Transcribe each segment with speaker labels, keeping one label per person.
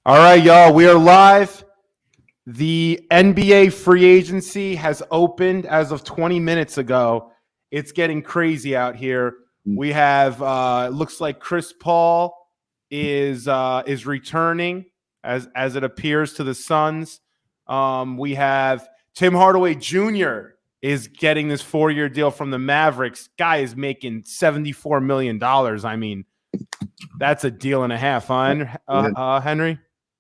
Speaker 1: All right, y'all, we are live. The NBA free agency has opened as of 20 minutes ago. It's getting crazy out here. We have looks like Chris Paul is returning as it appears to the Suns. We have Tim Hardaway Jr. is getting this 4-year deal from the Mavericks. Guy is making $74 million. I mean, that's a deal and a half, huh, Henry?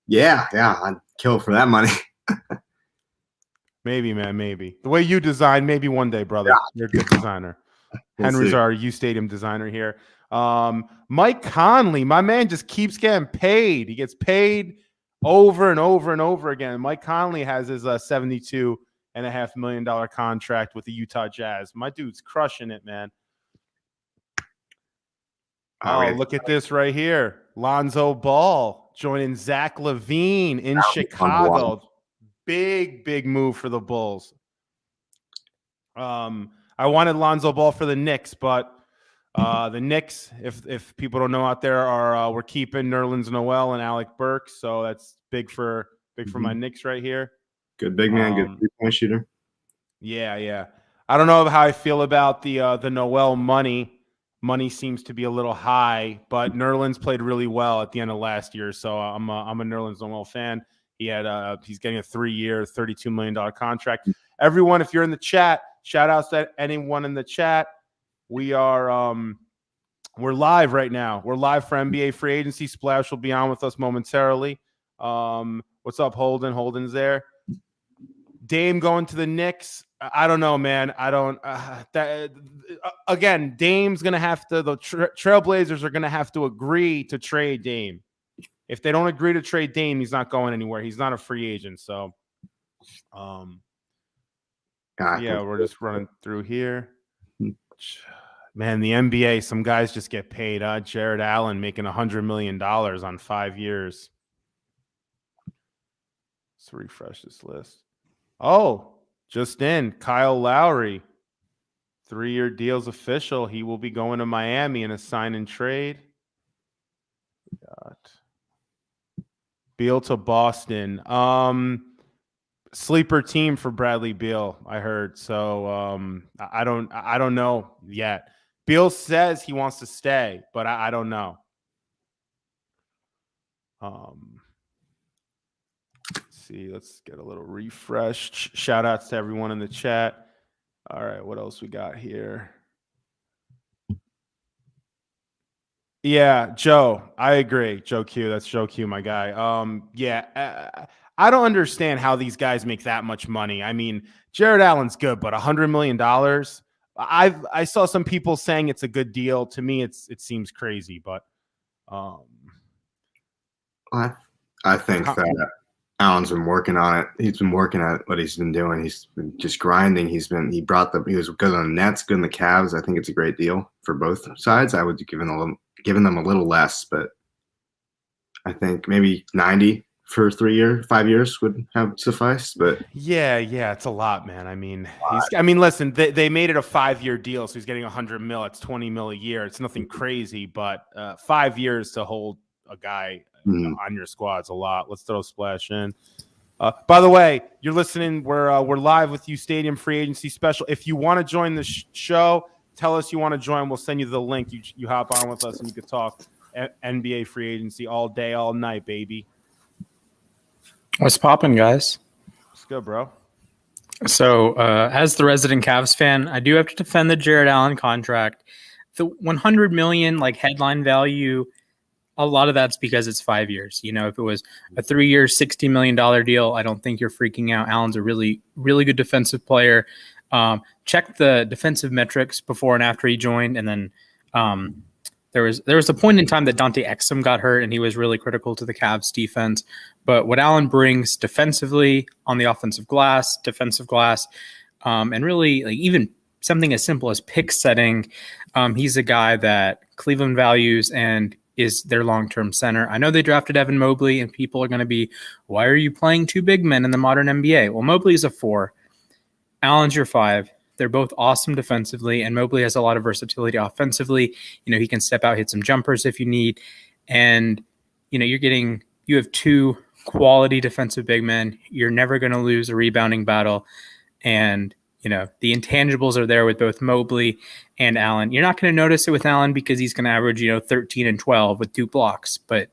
Speaker 2: Yeah, I'd kill for that money.
Speaker 1: Maybe, man, maybe. The way you design, maybe one day, brother. Yeah. You're a good designer. Henry's our U Stadium designer here. Mike Conley, my man, just keeps getting paid. He gets paid over and over and over again. Mike Conley has his $72.5 million contract with the Utah Jazz. My dude's crushing it, man. Oh, look at this right here. Lonzo Ball joining Zach LaVine in Chicago. Big move for the Bulls. I wanted Lonzo Ball for the Knicks, but the Knicks, if people don't know out there, are we're keeping Nerlens Noel and Alec Burks, so that's big for my Knicks right here.
Speaker 2: Good big man, good three-point shooter.
Speaker 1: Yeah. I don't know how I feel about the Noel money. Money seems to be a little high, but Nerlens played really well at the end of last year, so I'm a Nerlens Noel fan. He's getting a 3-year, $32 million contract. Everyone, if you're in the chat, shout outs to anyone in the chat. We are we're live right now. We're live for NBA free agency. Splash will be on with us momentarily. What's up, Holden? Holden's there. Dame going to the Knicks. I don't know, man. I don't. Again, Dame's gonna have to. The Trailblazers are gonna have to agree to trade Dame. If they don't agree to trade Dame, he's not going anywhere. He's not a free agent. So, yeah, we're just running through here. Man, the NBA, some guys just get paid. Jared Allen making $100 million on 5 years. Let's refresh this list. Oh, just in, Kyle Lowry. 3-year deal's official. He will be going to Miami in a sign and trade. Got Beal to Boston. Sleeper team for Bradley Beal, I heard. So I don't know yet. Beal says he wants to stay, but I don't know. Let's get a little refresh. Shout outs to everyone in the chat. All right, what else we got here? Yeah, Joe, I agree. Joe Q, that's Joe Q, my guy. I don't understand how these guys make that much money. I mean, Jared Allen's good, but $100 million. I saw some people saying it's a good deal. To me, it seems crazy, but
Speaker 2: I think that Allen's been working on it. He's been working at what he's been doing. He's been just grinding. He was good on the Nets, good on the Cavs. I think it's a great deal for both sides. I would have given them a little less, but I think maybe 90 for 5 years would have sufficed. But
Speaker 1: yeah, it's a lot, man. I mean, listen, they made it a 5-year deal, so he's getting $100 million. It's $20 million a year. It's nothing crazy, but 5 years to hold a guy on your squad is a lot. Let's throw Splash in. By the way, you're listening. We're live with you, Stadium Free Agency Special. If you want to join the show, tell us you want to join. We'll send you the link. You hop on with us and you can talk NBA free agency all day, all night, baby.
Speaker 3: What's popping, guys?
Speaker 1: Let's go, bro.
Speaker 3: So, as the resident Cavs fan, I do have to defend the Jared Allen contract. The $100 million headline value, a lot of that's because it's 5 years. You know, if it was a 3-year, $60 million deal, I don't think you're freaking out. Allen's a really, really good defensive player. Check the defensive metrics before and after he joined, and then there was a point in time that Dante Exum got hurt, and he was really critical to the Cavs defense. But what Allen brings defensively on the offensive glass, and really even something as simple as pick setting, he's a guy that Cleveland values and is their long-term center. I know they drafted Evan Mobley, and people are going to be, why are you playing two big men in the modern NBA? Well, Mobley's a 4. Allen's your 5. They're both awesome defensively, and Mobley has a lot of versatility offensively. You know, he can step out, hit some jumpers if you need. And, you're getting you have two quality defensive big men. You're never going to lose a rebounding battle. And, the intangibles are there with both Mobley and Allen. You're not going to notice it with Allen because he's going to average, 13 and 12 with 2 blocks. But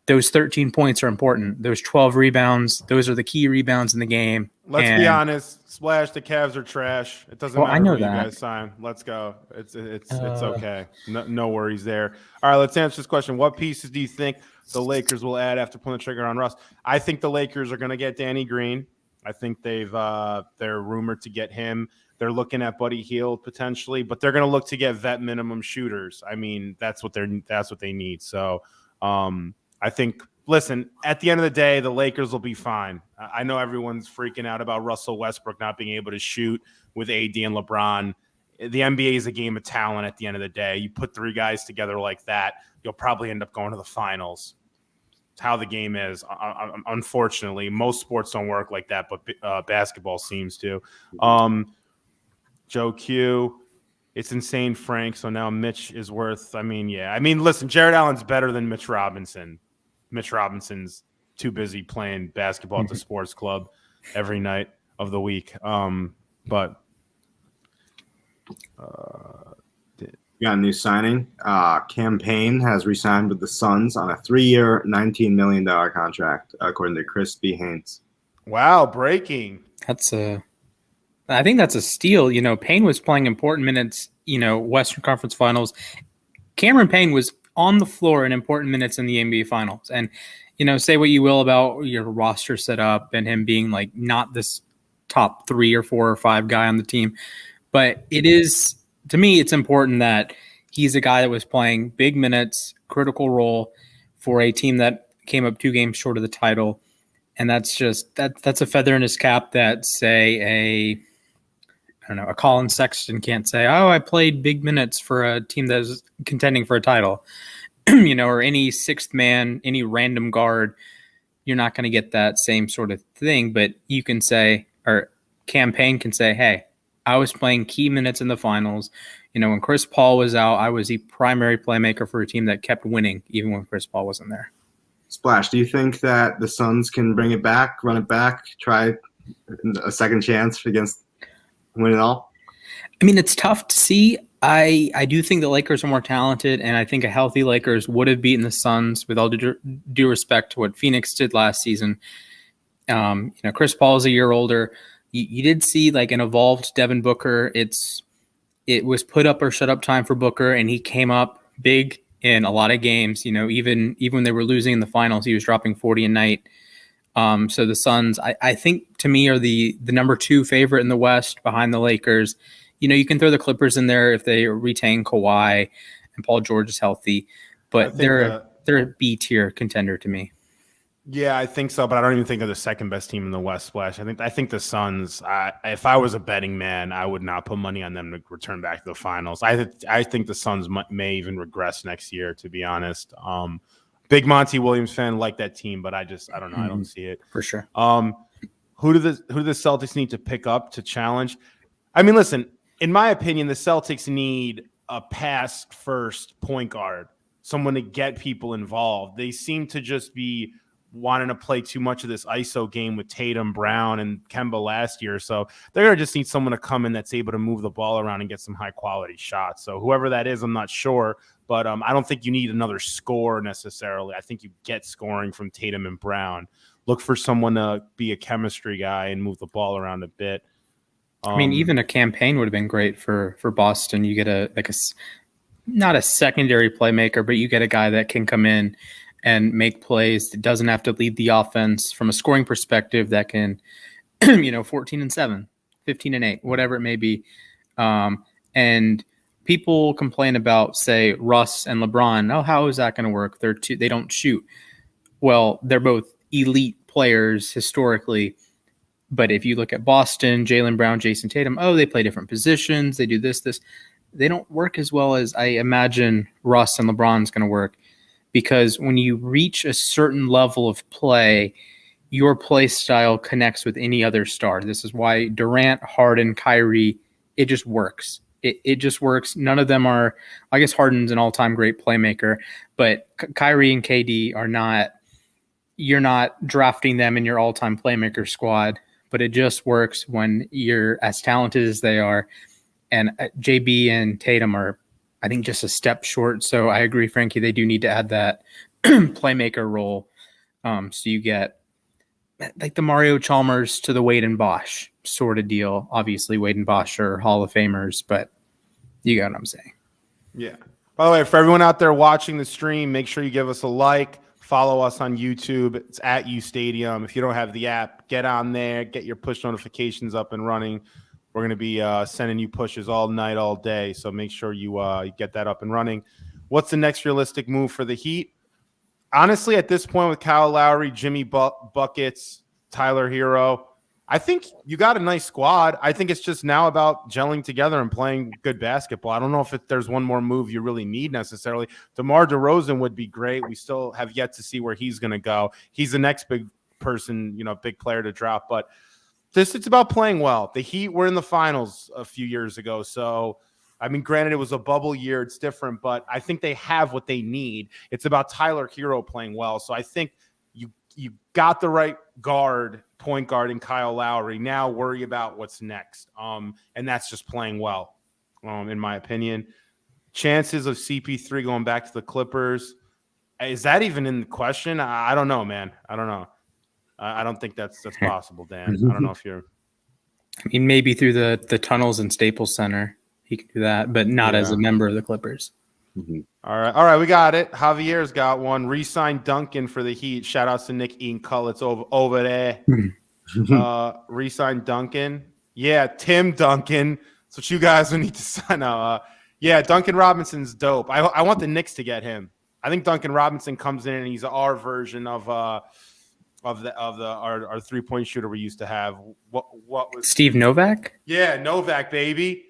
Speaker 3: those 13 points are important. Those 12 rebounds, those are the key rebounds in the game.
Speaker 1: Let's be honest. Splash, the Cavs are trash. It doesn't matter who you guys sign. Let's go. It's okay. No worries there. All right, let's answer this question. What pieces do you think the Lakers will add after pulling the trigger on Russ? I think the Lakers are going to get Danny Green. I think they're rumored to get him. They're looking at Buddy Hield potentially, but they're going to look to get vet minimum shooters. I mean, that's what they need. So I think, listen, at the end of the day, the Lakers will be fine. I know everyone's freaking out about Russell Westbrook not being able to shoot with AD and LeBron. The NBA is a game of talent at the end of the day. You put 3 guys together like that, you'll probably end up going to the finals. It's how the game is. Unfortunately, most sports don't work like that, but basketball seems to. Joe Q, it's insane, Frank. So now Mitch is worth, listen, Jared Allen's better than Mitch Robinson. Mitch Robinson's too busy playing basketball at the sports club every night of the week.
Speaker 2: Got a new signing. Campaign has re-signed with the Suns on a 3-year, $19 million contract, according to Chris B. Haynes.
Speaker 1: Wow, breaking.
Speaker 3: I think that's a steal. Payne was playing important minutes, Western Conference Finals. Cameron Payne was on the floor in important minutes in the NBA Finals. And, say what you will about your roster setup and him being like not this top 3 or 4 or 5 guy on the team. But it is, to me, it's important that he's a guy that was playing big minutes, critical role for a team that came up 2 games short of the title. And that's a feather in his cap that, say, a Colin Sexton can't say, oh, I played big minutes for a team that is contending for a title, or any 6th man, any random guard. You're not going to get that same sort of thing, but you can say, or Campaign can say, hey, I was playing key minutes in the finals. When Chris Paul was out, I was the primary playmaker for a team that kept winning, even when Chris Paul wasn't there.
Speaker 2: Splash, do you think that the Suns can bring it back, run it back, try a second chance against win it all?
Speaker 3: It's tough to see. I do think the Lakers are more talented, and I think a healthy Lakers would have beaten the Suns with all due respect to what Phoenix did last season. Chris Paul is a year older. You did see like an evolved Devin Booker. It was put up or shut up time for Booker, and he came up big in a lot of games. Even when they were losing in the finals, he was dropping 40 a night. So the Suns, I think, to me, are the number 2 favorite in the West behind the Lakers. You can throw the Clippers in there if they retain Kawhi and Paul George is healthy, but they're a B-tier contender to me.
Speaker 1: Yeah, I think so, but I don't even think they're the second best team in the West, Splash. I think the Suns, if I was a betting man, I would not put money on them to return back to the finals. I think the Suns may even regress next year, to be honest. Big Monty Williams fan, like that team, but I don't know. I don't see it.
Speaker 3: For sure.
Speaker 1: Who do the Celtics need to pick up to challenge? Listen, in my opinion, the Celtics need a pass-first point guard, someone to get people involved. They seem to just be wanting to play too much of this ISO game with Tatum, Brown, and Kemba last year. So they're going to just need someone to come in that's able to move the ball around and get some high-quality shots. So whoever that is, I'm not sure. But I don't think you need another score necessarily. I think you get scoring from Tatum and Brown. Look for someone to be a chemistry guy and move the ball around a bit.
Speaker 3: Even a Campaign would have been great for Boston. You get not a secondary playmaker, but you get a guy that can come in and make plays that doesn't have to lead the offense from a scoring perspective, that can, 14-7, 15-8, whatever it may be. And people complain about, say, Russ and LeBron. Oh, how is that going to work? They don't shoot. Well, they're both elite players historically. But if you look at Boston, Jaylen Brown, Jason Tatum, they play different positions. They do this. They don't work as well as I imagine Russ and LeBron's going to work. Because when you reach a certain level of play, your play style connects with any other star. This is why Durant, Harden, Kyrie, it just works. It just works. None of them are, I guess Harden's an all-time great playmaker, but Kyrie and KD are not you're not drafting them in your all-time playmaker squad, but it just works when you're as talented as they are. And JB and Tatum are, I think, just a step short. So I agree, Frankie, they do need to add that playmaker role. So you get like the Mario Chalmers to the Wade and Bosch sort of deal. Obviously, Wade and Bosch are Hall of Famers, but you got what I'm saying.
Speaker 1: Yeah. By the way, for everyone out there watching the stream, make sure you give us a like. Follow us on YouTube. It's at U Stadium. If you don't have the app, get on there. Get your push notifications up and running. We're going to be sending you pushes all night, all day. So make sure you get that up and running. What's the next realistic move for the Heat? Honestly, at this point with Kyle Lowry, Jimmy Buckets, Tyler Hero, I think you got a nice squad. I think it's just now about gelling together and playing good basketball. I don't know if there's one more move you really need necessarily. DeMar DeRozan would be great. We still have yet to see where he's going to go. He's the next big person, big player to drop. But it's about playing well. The Heat were in the finals a few years ago. So, I mean, granted, it was a bubble year. It's different. But I think they have what they need. It's about Tyler Hero playing well. So I think you got the right point guard in Kyle Lowry. Now worry about what's next. And that's just playing well, in my opinion. Chances of CP3 going back to the Clippers. Is that even in the question? I don't know, man. I don't know. I don't think that's possible, Dan. I don't know if you're.
Speaker 3: I mean, maybe through the tunnels in Staples Center, he could do that, but not as a member of the Clippers.
Speaker 2: Mm-hmm.
Speaker 1: All right, we got it. Javier's got one. Re-signed Duncan for the Heat. Shout outs to Nick Ian Cullitz over there. Re-signed Duncan. Yeah, Tim Duncan. That's what you guys would need to sign up. Yeah, Duncan Robinson's dope. I want the Knicks to get him. I think Duncan Robinson comes in and he's our version of our 3-point shooter we used to have. What was
Speaker 3: Steve Novak?
Speaker 1: Yeah, Novak, baby.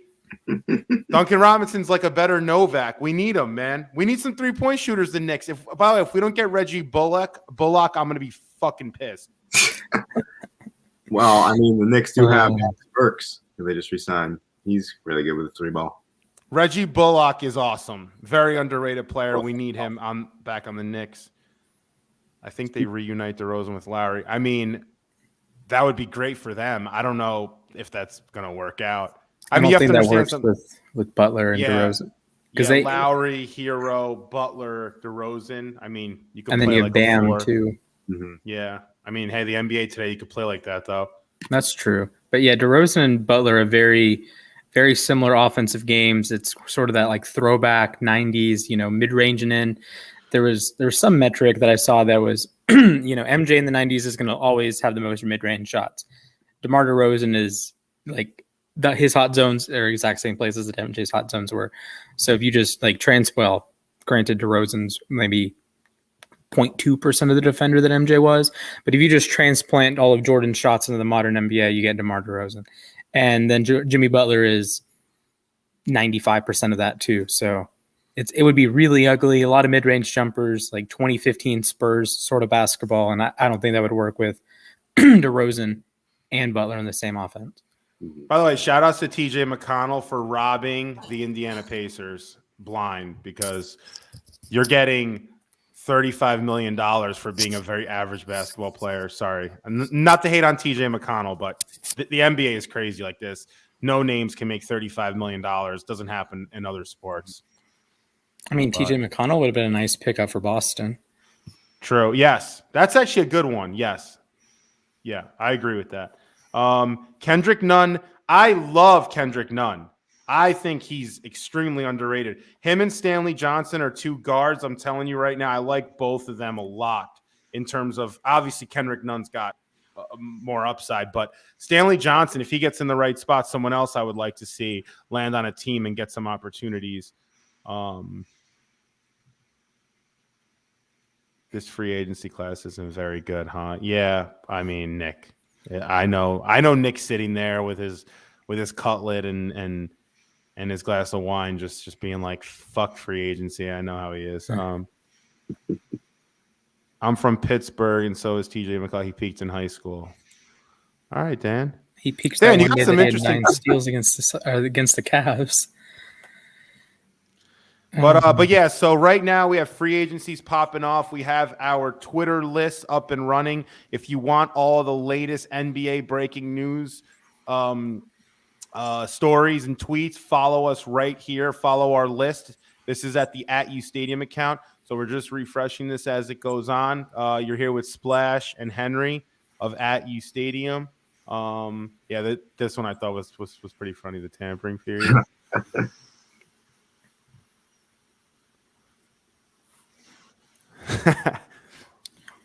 Speaker 1: Duncan Robinson's like a better Novak. We need him, man. We need some 3-point shooters. The Knicks. By the way, if we don't get Reggie Bullock, I'm gonna be fucking pissed.
Speaker 2: Well, I mean, the Knicks do have Burks, who they just re-signed. He's really good with the 3-ball.
Speaker 1: Reggie Bullock is awesome. Very underrated player. We need him back on the Knicks. I think they reunite DeRozan with Lowry. I mean, that would be great for them. I don't know if that's gonna work out.
Speaker 3: I don't think that works with Butler and DeRozan.
Speaker 1: Because Lowry, Hero, Butler, DeRozan. I mean, you can
Speaker 3: and
Speaker 1: play
Speaker 3: then you
Speaker 1: like
Speaker 3: have Bam too.
Speaker 2: Mm-hmm.
Speaker 1: Yeah, I mean, hey, the NBA today, you could play like that though.
Speaker 3: That's true. But yeah, DeRozan and Butler are very, very similar offensive games. It's sort of that like throwback 90s, mid-range and in. There was some metric that I saw that was, MJ in the 90s is going to always have the most mid-range shots. DeMar DeRozan is like his hot zones are exact same places that MJ's hot zones were. So if you just like granted DeRozan's maybe 0.2% of the defender that MJ was, but if you just transplant all of Jordan's shots into the modern NBA, you get DeMar DeRozan. And then Jimmy Butler is 95% of that too. So it would be really ugly. A lot of mid-range jumpers, like 2015 Spurs sort of basketball. And I don't think that would work with DeRozan and Butler in the same offense.
Speaker 1: By the way, shout outs to TJ McConnell for robbing the Indiana Pacers blind, because you're getting $35 million for being a very average basketball player. Sorry. Not to hate on TJ McConnell, but the NBA is crazy like this. No names can make $35 million. Doesn't happen in other sports.
Speaker 3: I mean, TJ McConnell would have been a nice pickup for Boston.
Speaker 1: True. Yes. That's actually a good one. Yes. Yeah, I agree with that. Kendrick Nunn. I love Kendrick Nunn. I think he's extremely underrated. Him and Stanley Johnson are two guards. I'm telling you right now, I like both of them a lot in terms of, obviously Kendrick Nunn's got more upside, but Stanley Johnson, if he gets in the right spot, someone else I would like to see land on a team and get some opportunities. This free agency class isn't very good, huh? Yeah, I mean, Nick. I know Nick sitting there with his cutlet and his glass of wine, just being like, fuck free agency. I know how he is. I'm from Pittsburgh, and so is TJ McCall. He peaked in high school. All right, Dan.
Speaker 3: He peaked
Speaker 1: Dan,
Speaker 3: that
Speaker 1: you
Speaker 3: one
Speaker 1: got
Speaker 3: day
Speaker 1: some
Speaker 3: that he had
Speaker 1: interesting
Speaker 3: 9 steals against the Cavs.
Speaker 1: But yeah, so right now we have free agencies popping off. We have our Twitter list up and running. If you want all the latest NBA breaking news, stories and tweets, follow us right here. Follow our list. This is at the @UStadium account. So we're just refreshing this as it goes on. You're here with Splash and Henry of @UStadium. Yeah, this one I thought was pretty funny. The tampering period.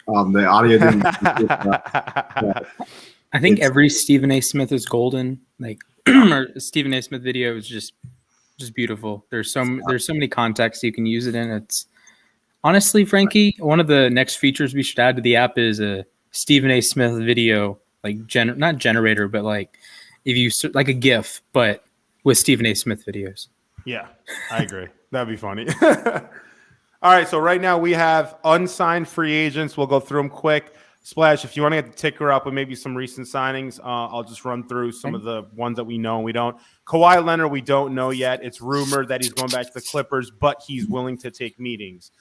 Speaker 2: The audio didn't.
Speaker 3: I think every Stephen A. Smith is golden. Like or Stephen A. Smith video is just beautiful. There's so many contexts you can use it in. It's honestly, Frankie, one of the next features we should add to the app is a Stephen A. Smith video, like not generator, but like if you like a GIF, but with Stephen A. Smith videos.
Speaker 1: Yeah, I agree. That'd be funny. All right, so right now we have unsigned free agents. We'll go through them quick. Splash, if you want to get the ticker up with maybe some recent signings, I'll just run through some of the ones that we know and we don't. Kawhi Leonard, we don't know yet. It's rumored that he's going back to the Clippers, but he's willing to take meetings.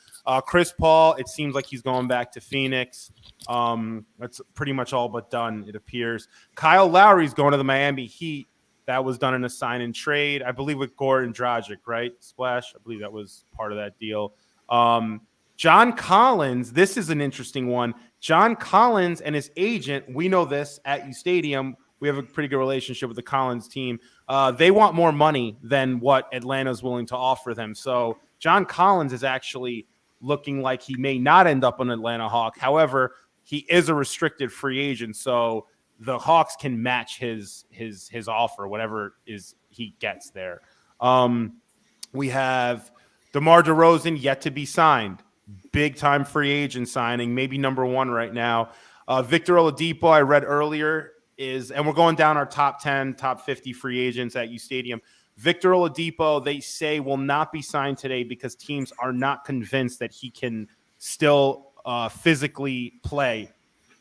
Speaker 1: Chris Paul, it seems like he's going back to Phoenix. That's pretty much all but done, it appears. Kyle Lowry's going to the Miami Heat. That was done in a sign and trade, I believe, with Goran Dragic, right? Splash, I believe that was part of that deal. John Collins, this is an interesting one. John Collins and his agent, we know this @UStadium. We have a pretty good relationship with the Collins team. They want more money than what Atlanta's willing to offer them. So John Collins is actually looking like he may not end up an Atlanta Hawk. However, he is a restricted free agent, so the Hawks can match his offer, whatever is he gets there. We have DeMar DeRozan yet to be signed. Big time free agent signing, maybe number one right now. Victor Oladipo, I read earlier, and we're going down our top 10, top 50 free agents @UStadium. Victor Oladipo, they say, will not be signed today because teams are not convinced that he can still physically play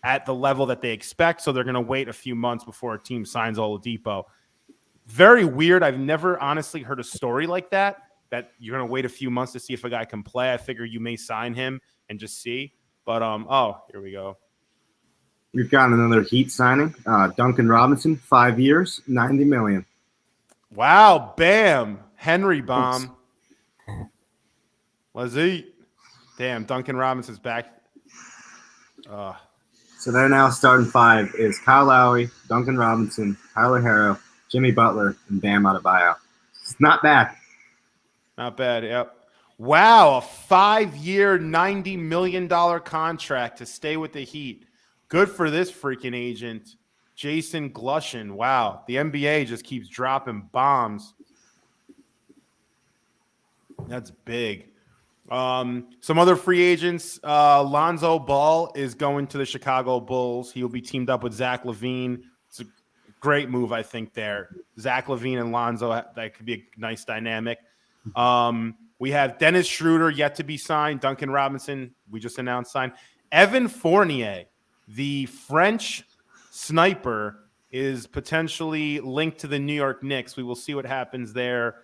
Speaker 1: at the level that they expect. So they're going to wait a few months before a team signs Oladipo. Very weird. I've never honestly heard a story like that you're going to wait a few months to see if a guy can play. I figure you may sign him and just see. But, here we go.
Speaker 2: We've got another Heat signing. Duncan Robinson, 5 years, $90 million.
Speaker 1: Wow, bam. Henry bomb. Let's eat. Damn, Duncan Robinson's back.
Speaker 2: So they're now starting five is Kyle Lowry, Duncan Robinson, Tyler Herro, Jimmy Butler, and Bam Adebayo. It's not bad.
Speaker 1: Not bad, yep. Wow, a 5-year, $90 million contract to stay with the Heat. Good for this freaking agent, Jason Glushin. Wow, the NBA just keeps dropping bombs. That's big. Some other free agents. Lonzo Ball is going to the Chicago Bulls. He'll be teamed up with Zach LaVine. It's a great move, I think, there. Zach LaVine and Lonzo, that could be a nice dynamic. We have Dennis Schroeder yet to be signed. Duncan Robinson, we just announced signed. Evan Fournier, the French sniper, is potentially linked to the New York Knicks. We will see what happens there.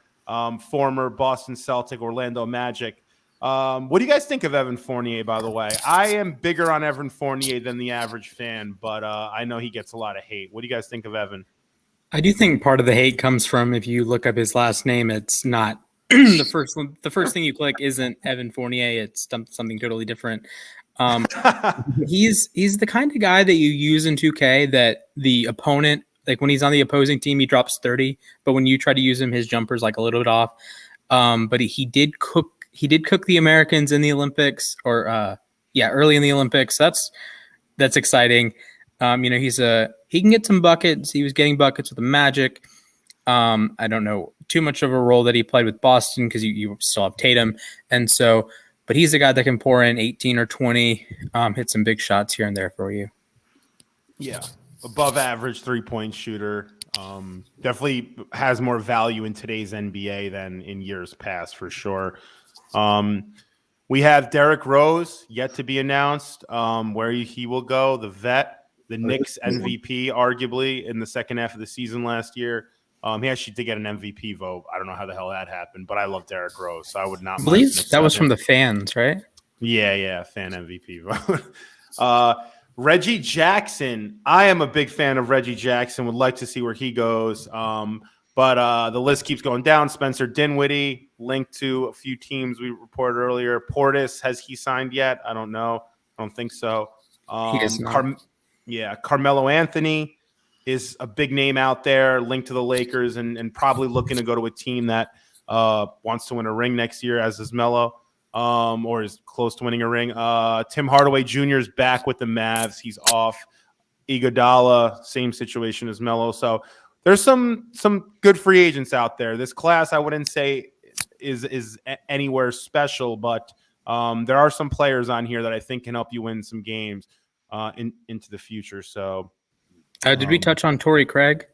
Speaker 1: Former Boston Celtic, Orlando Magic. What do you guys think of Evan Fournier, by the way? I am bigger on Evan Fournier than the average fan, but I know he gets a lot of hate. What do you guys think of Evan?
Speaker 3: I do think part of the hate comes from, if you look up his last name, it's not the first thing you click isn't Evan Fournier. It's something totally different. He's the kind of guy that you use in 2K that the opponent, like when he's on the opposing team, he drops 30, but when you try to use him, his jumper's like a little bit off. But he did cook the Americans in the Olympics, or early in the Olympics. That's exciting. He can get some buckets. He was getting buckets with the Magic. I don't know too much of a role that he played with Boston because you still have Tatum, and so. But he's the guy that can pour in 18 or 20, hit some big shots here and there for you. Yeah,
Speaker 1: above average 3-point shooter. Definitely has more value in today's NBA than in years past, for sure. We have Derrick Rose yet to be announced, where he will go. The vet, the Knicks MVP, arguably in the second half of the season last year. He actually did get an MVP vote. I don't know how the hell that happened, but I love Derrick Rose, so I would not
Speaker 3: I
Speaker 1: mind.
Speaker 3: believe that was from the fans, right?
Speaker 1: Yeah, fan MVP vote. Reggie Jackson. I am a big fan of Reggie Jackson. Would like to see where he goes. But the list keeps going down. Spencer Dinwiddie, linked to a few teams we reported earlier. Portis, has he signed yet? I don't know. I don't think so.
Speaker 3: He is not.
Speaker 1: Carmelo Anthony is a big name out there, linked to the Lakers, and probably looking to go to a team that wants to win a ring next year, as is Melo, or is close to winning a ring. Tim Hardaway Jr. is back with the Mavs. He's off. Iguodala, same situation as Melo. So there's some good free agents out there. This class, I wouldn't say is anywhere special, but there are some players on here that I think can help you win some games into the future. So,
Speaker 3: did we touch on Torrey Craig?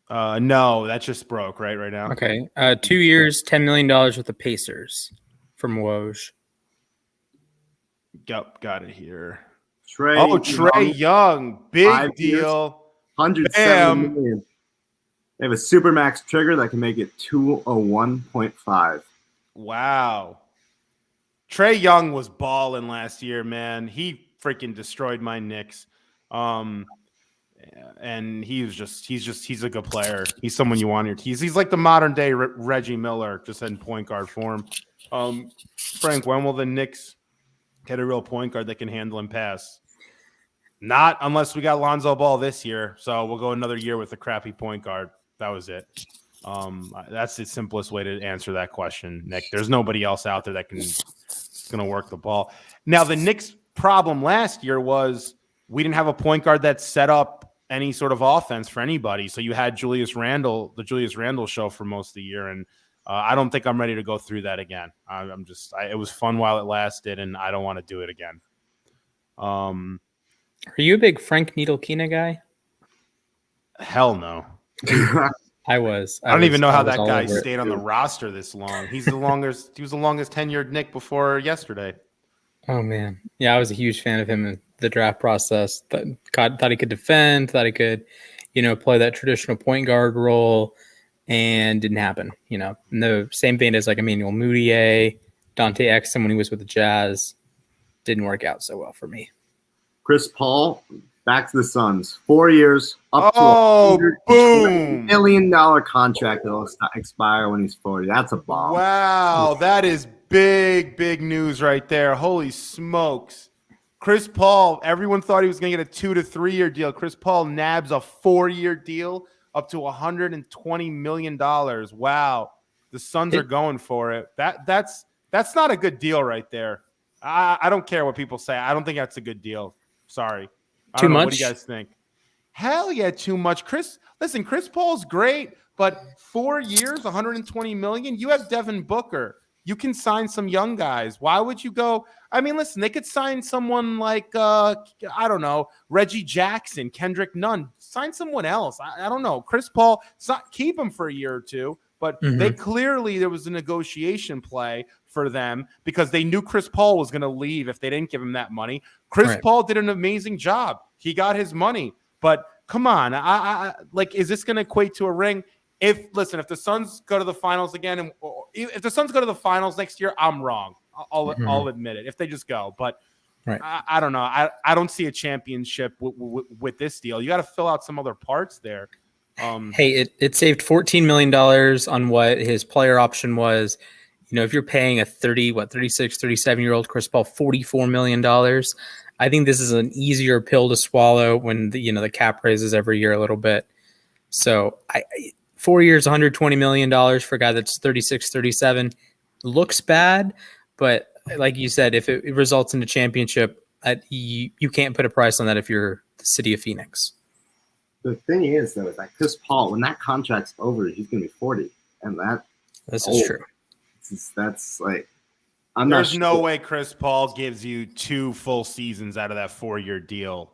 Speaker 1: No, that just broke right now.
Speaker 3: Okay, 2 years, $10 million with the Pacers from Woj.
Speaker 1: Yep, got it here.
Speaker 2: Trae
Speaker 1: Young, big deal.
Speaker 2: 170 million. They have a supermax trigger that can make it 201.5.
Speaker 1: Wow. Trae Young was balling last year, man. He freaking destroyed my Knicks. And he's a good player. He's someone you want on your team. He's like the modern day Reggie Miller, just in point guard form. Frank, when will the Knicks get a real point guard that can handle and pass? Not unless we got Lonzo Ball this year. So we'll go another year with a crappy point guard. That was it. That's the simplest way to answer that question, Nick. There's nobody else out there that going to work the ball. Now, the Knicks' problem last year was we didn't have a point guard that set up any sort of offense for anybody. So you had the Julius Randle show for most of the year, and I don't think I'm ready to go through that again. It was fun while it lasted, and I don't want to do it again.
Speaker 3: Are you a big Frank Ntilikina guy?
Speaker 1: Hell no.
Speaker 3: I was.
Speaker 1: I don't even know how that guy stayed on the roster this long. He was the longest tenured Knick before yesterday.
Speaker 3: Oh man, yeah, I was a huge fan of him in the draft process. Thought he could defend. Thought he could, play that traditional point guard role, and didn't happen. In the same vein as like Emmanuel Mudiay, Dante Exum when he was with the Jazz, didn't work out so well for me.
Speaker 2: Chris Paul, back to the Suns. 4 years, up to
Speaker 1: $120
Speaker 2: million contract that will expire when he's 40. That's a bomb.
Speaker 1: Wow, that is big news right there. Holy smokes. Chris Paul, everyone thought he was going to get a 2 to 3 year deal. Chris Paul nabs a 4-year deal up to $120 million. Wow. The Suns are going for it. That's not a good deal right there. I don't care what people say. I don't think that's a good deal. Sorry.
Speaker 3: Too much?
Speaker 1: What do you guys think? Hell yeah, too much. Chris Paul's great, but 4 years, $120 million. You have Devin Booker. You can sign some young guys. Why would you go? I mean, listen, they could sign someone like Reggie Jackson, Kendrick Nunn. Sign someone else. I don't know. Chris Paul, keep him for a year or two. But there was a negotiation play for them because they knew Chris Paul was going to leave if they didn't give him that money. Chris Paul did an amazing job. He got his money. But come on, is this going to equate to a ring? If the Suns go to the finals again, and if the Suns go to the finals next year, I'm wrong. I'll admit it. If they just go, but I don't know. I don't see a championship with this deal. You got to fill out some other parts there.
Speaker 3: Hey, it saved $14 million on what his player option was. If you're paying a 36, 37-year-old Chris Paul $44 million, I think this is an easier pill to swallow when the cap raises every year a little bit. So 4 years, $120 million for a guy that's 36, 37 looks bad, but like you said, if it results in a championship, you can't put a price on that if you're the city of Phoenix.
Speaker 2: The thing is, though, is that Chris Paul, when that contract's over, he's going to be 40, and
Speaker 3: this is true.
Speaker 2: That's like,
Speaker 1: there's no way Chris Paul gives you 2 full seasons out of that 4-year deal.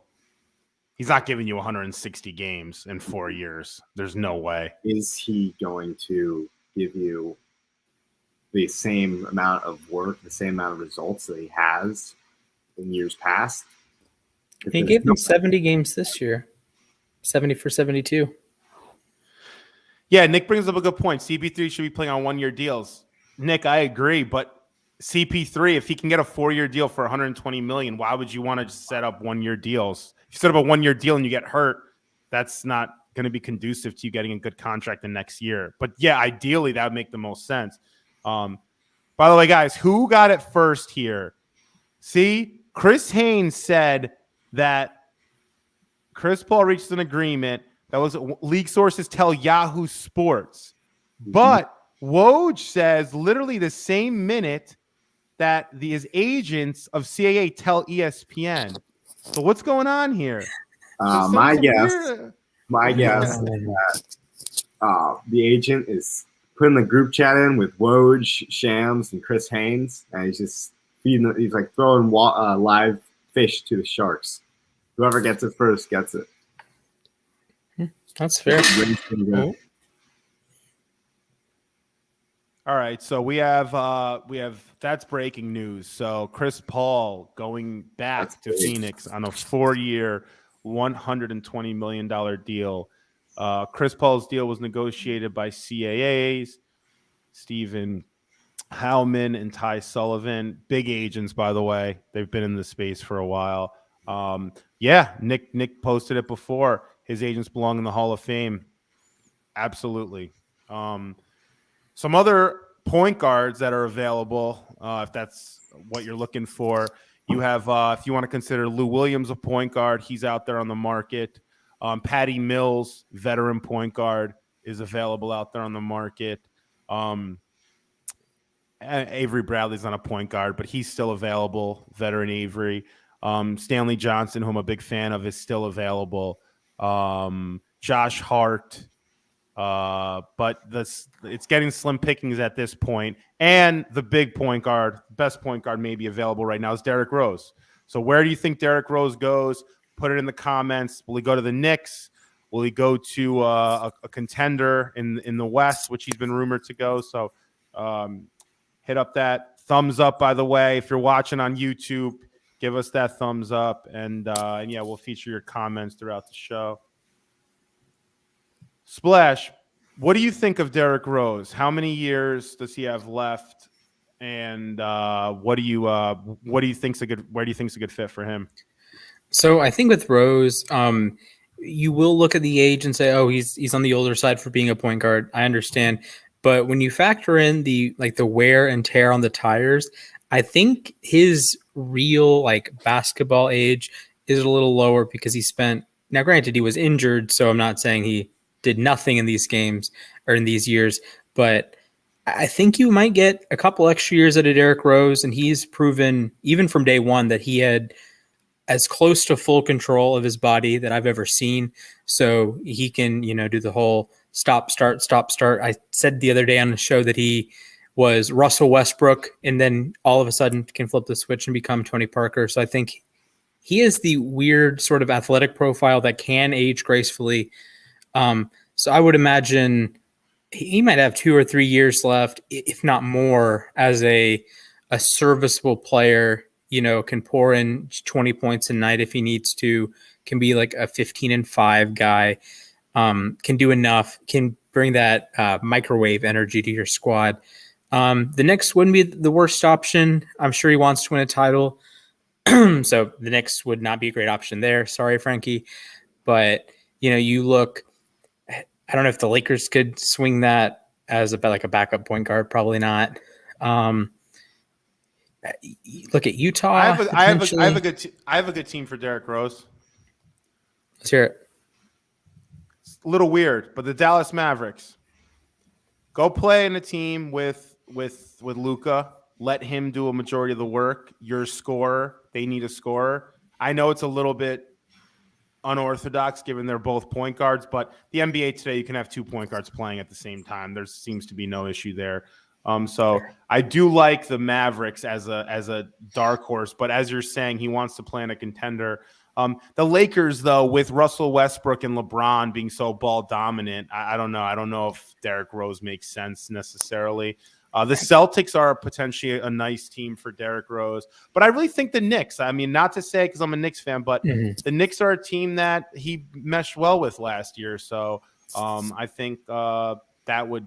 Speaker 1: He's not giving you 160 games in 4 years. There's no way.
Speaker 2: Is he going to give you the same amount of work, the same amount of results that he has in years past?
Speaker 3: He gave them 70 games this year. 70 for 72.
Speaker 1: Yeah, Nick brings up a good point. CP3 should be playing on 1-year deals. Nick, I agree, but CP3, if he can get a 4-year deal for $120 million, why would you want to just set up 1-year deals? If you set up a 1-year deal and you get hurt, that's not going to be conducive to you getting a good contract the next year. But yeah, ideally that would make the most sense. By the way, guys, who got it first here? See, Chris Haynes said that Chris Paul reached an agreement. That was league sources tell Yahoo Sports. But Woj says literally the same minute that his agents of CAA tell ESPN. So what's going on here?
Speaker 2: My guess is that the agent is putting the group chat in with Woj, Shams, and Chris Haynes, and he's just feeding. He's like throwing live fish to the sharks. Whoever gets it first gets it.
Speaker 3: That's fair.
Speaker 1: All right, so we have that's breaking news. So Chris Paul going back to Phoenix on a 4-year, $120 million deal. Chris Paul's deal was negotiated by CAAs, Stephen Howman and Ty Sullivan, big agents, by the way. They've been in the space for a while. Nick posted it before. His agents belong in the Hall of Fame. Absolutely. Some other point guards that are available, if that's what you're looking for. You have, if you want to consider Lou Williams a point guard, he's out there on the market. Patty Mills, veteran point guard, is available out there on the market. Avery Bradley's not a point guard, but he's still available, veteran Avery. Stanley Johnson, who I'm a big fan of, is still available. Josh Hart. But it's getting slim pickings at this point. And the big point guard, best point guard maybe available right now is Derrick Rose. So where do you think Derrick Rose goes? Put it in the comments. Will he go to the Knicks? Will he go to a contender in the West, which he's been rumored to go? So hit up that thumbs up, by the way. If you're watching on YouTube, give us that thumbs up. And yeah, we'll feature your comments throughout the show. Splash, what do you think of Derrick Rose? How many years does he have left? And where do you think's a good fit for him?
Speaker 3: So I think with Rose, you will look at the age and say, oh, he's on the older side for being a point guard. I understand. But when you factor in the wear and tear on the tires, I think his real basketball age is a little lower because now granted he was injured, so I'm not saying he did nothing in these games or in these years, but I think you might get a couple extra years out of Derrick Rose, and he's proven even from day one that he had as close to full control of his body that I've ever seen. So he can, do the whole stop, start. I said the other day on the show that he was Russell Westbrook and then all of a sudden can flip the switch and become Tony Parker. So I think he is the weird sort of athletic profile that can age gracefully. So I would imagine he might have 2 or 3 years left, if not more, as a serviceable player, can pour in 20 points a night if he needs to, can be like a 15-5 guy, can do enough, can bring that microwave energy to your squad. The Knicks wouldn't be the worst option. I'm sure he wants to win a title. So the Knicks would not be a great option there. Sorry, Frankie. But, you look, I don't know if the Lakers could swing that as a backup point guard. Probably not. Look at Utah.
Speaker 1: I have a good team for Derrick Rose.
Speaker 3: Let's hear it.
Speaker 1: It's a little weird, but the Dallas Mavericks. Go play in a team with Luka. Let him do a majority of the work. You're a scorer. They need a scorer. I know it's a little bit unorthodox given they're both point guards, but the NBA today, you can have 2 point guards playing at the same time. There seems to be no issue there. So I do like the Mavericks as a dark horse, but as you're saying, he wants to play in a contender. The Lakers, though, with Russell Westbrook and LeBron being so ball dominant, I don't know. I don't know if Derrick Rose makes sense necessarily. The Celtics are potentially a nice team for Derrick Rose, but I really think the Knicks, I mean, not to say because I'm a Knicks fan, but the Knicks are a team that he meshed well with last year. So I think that would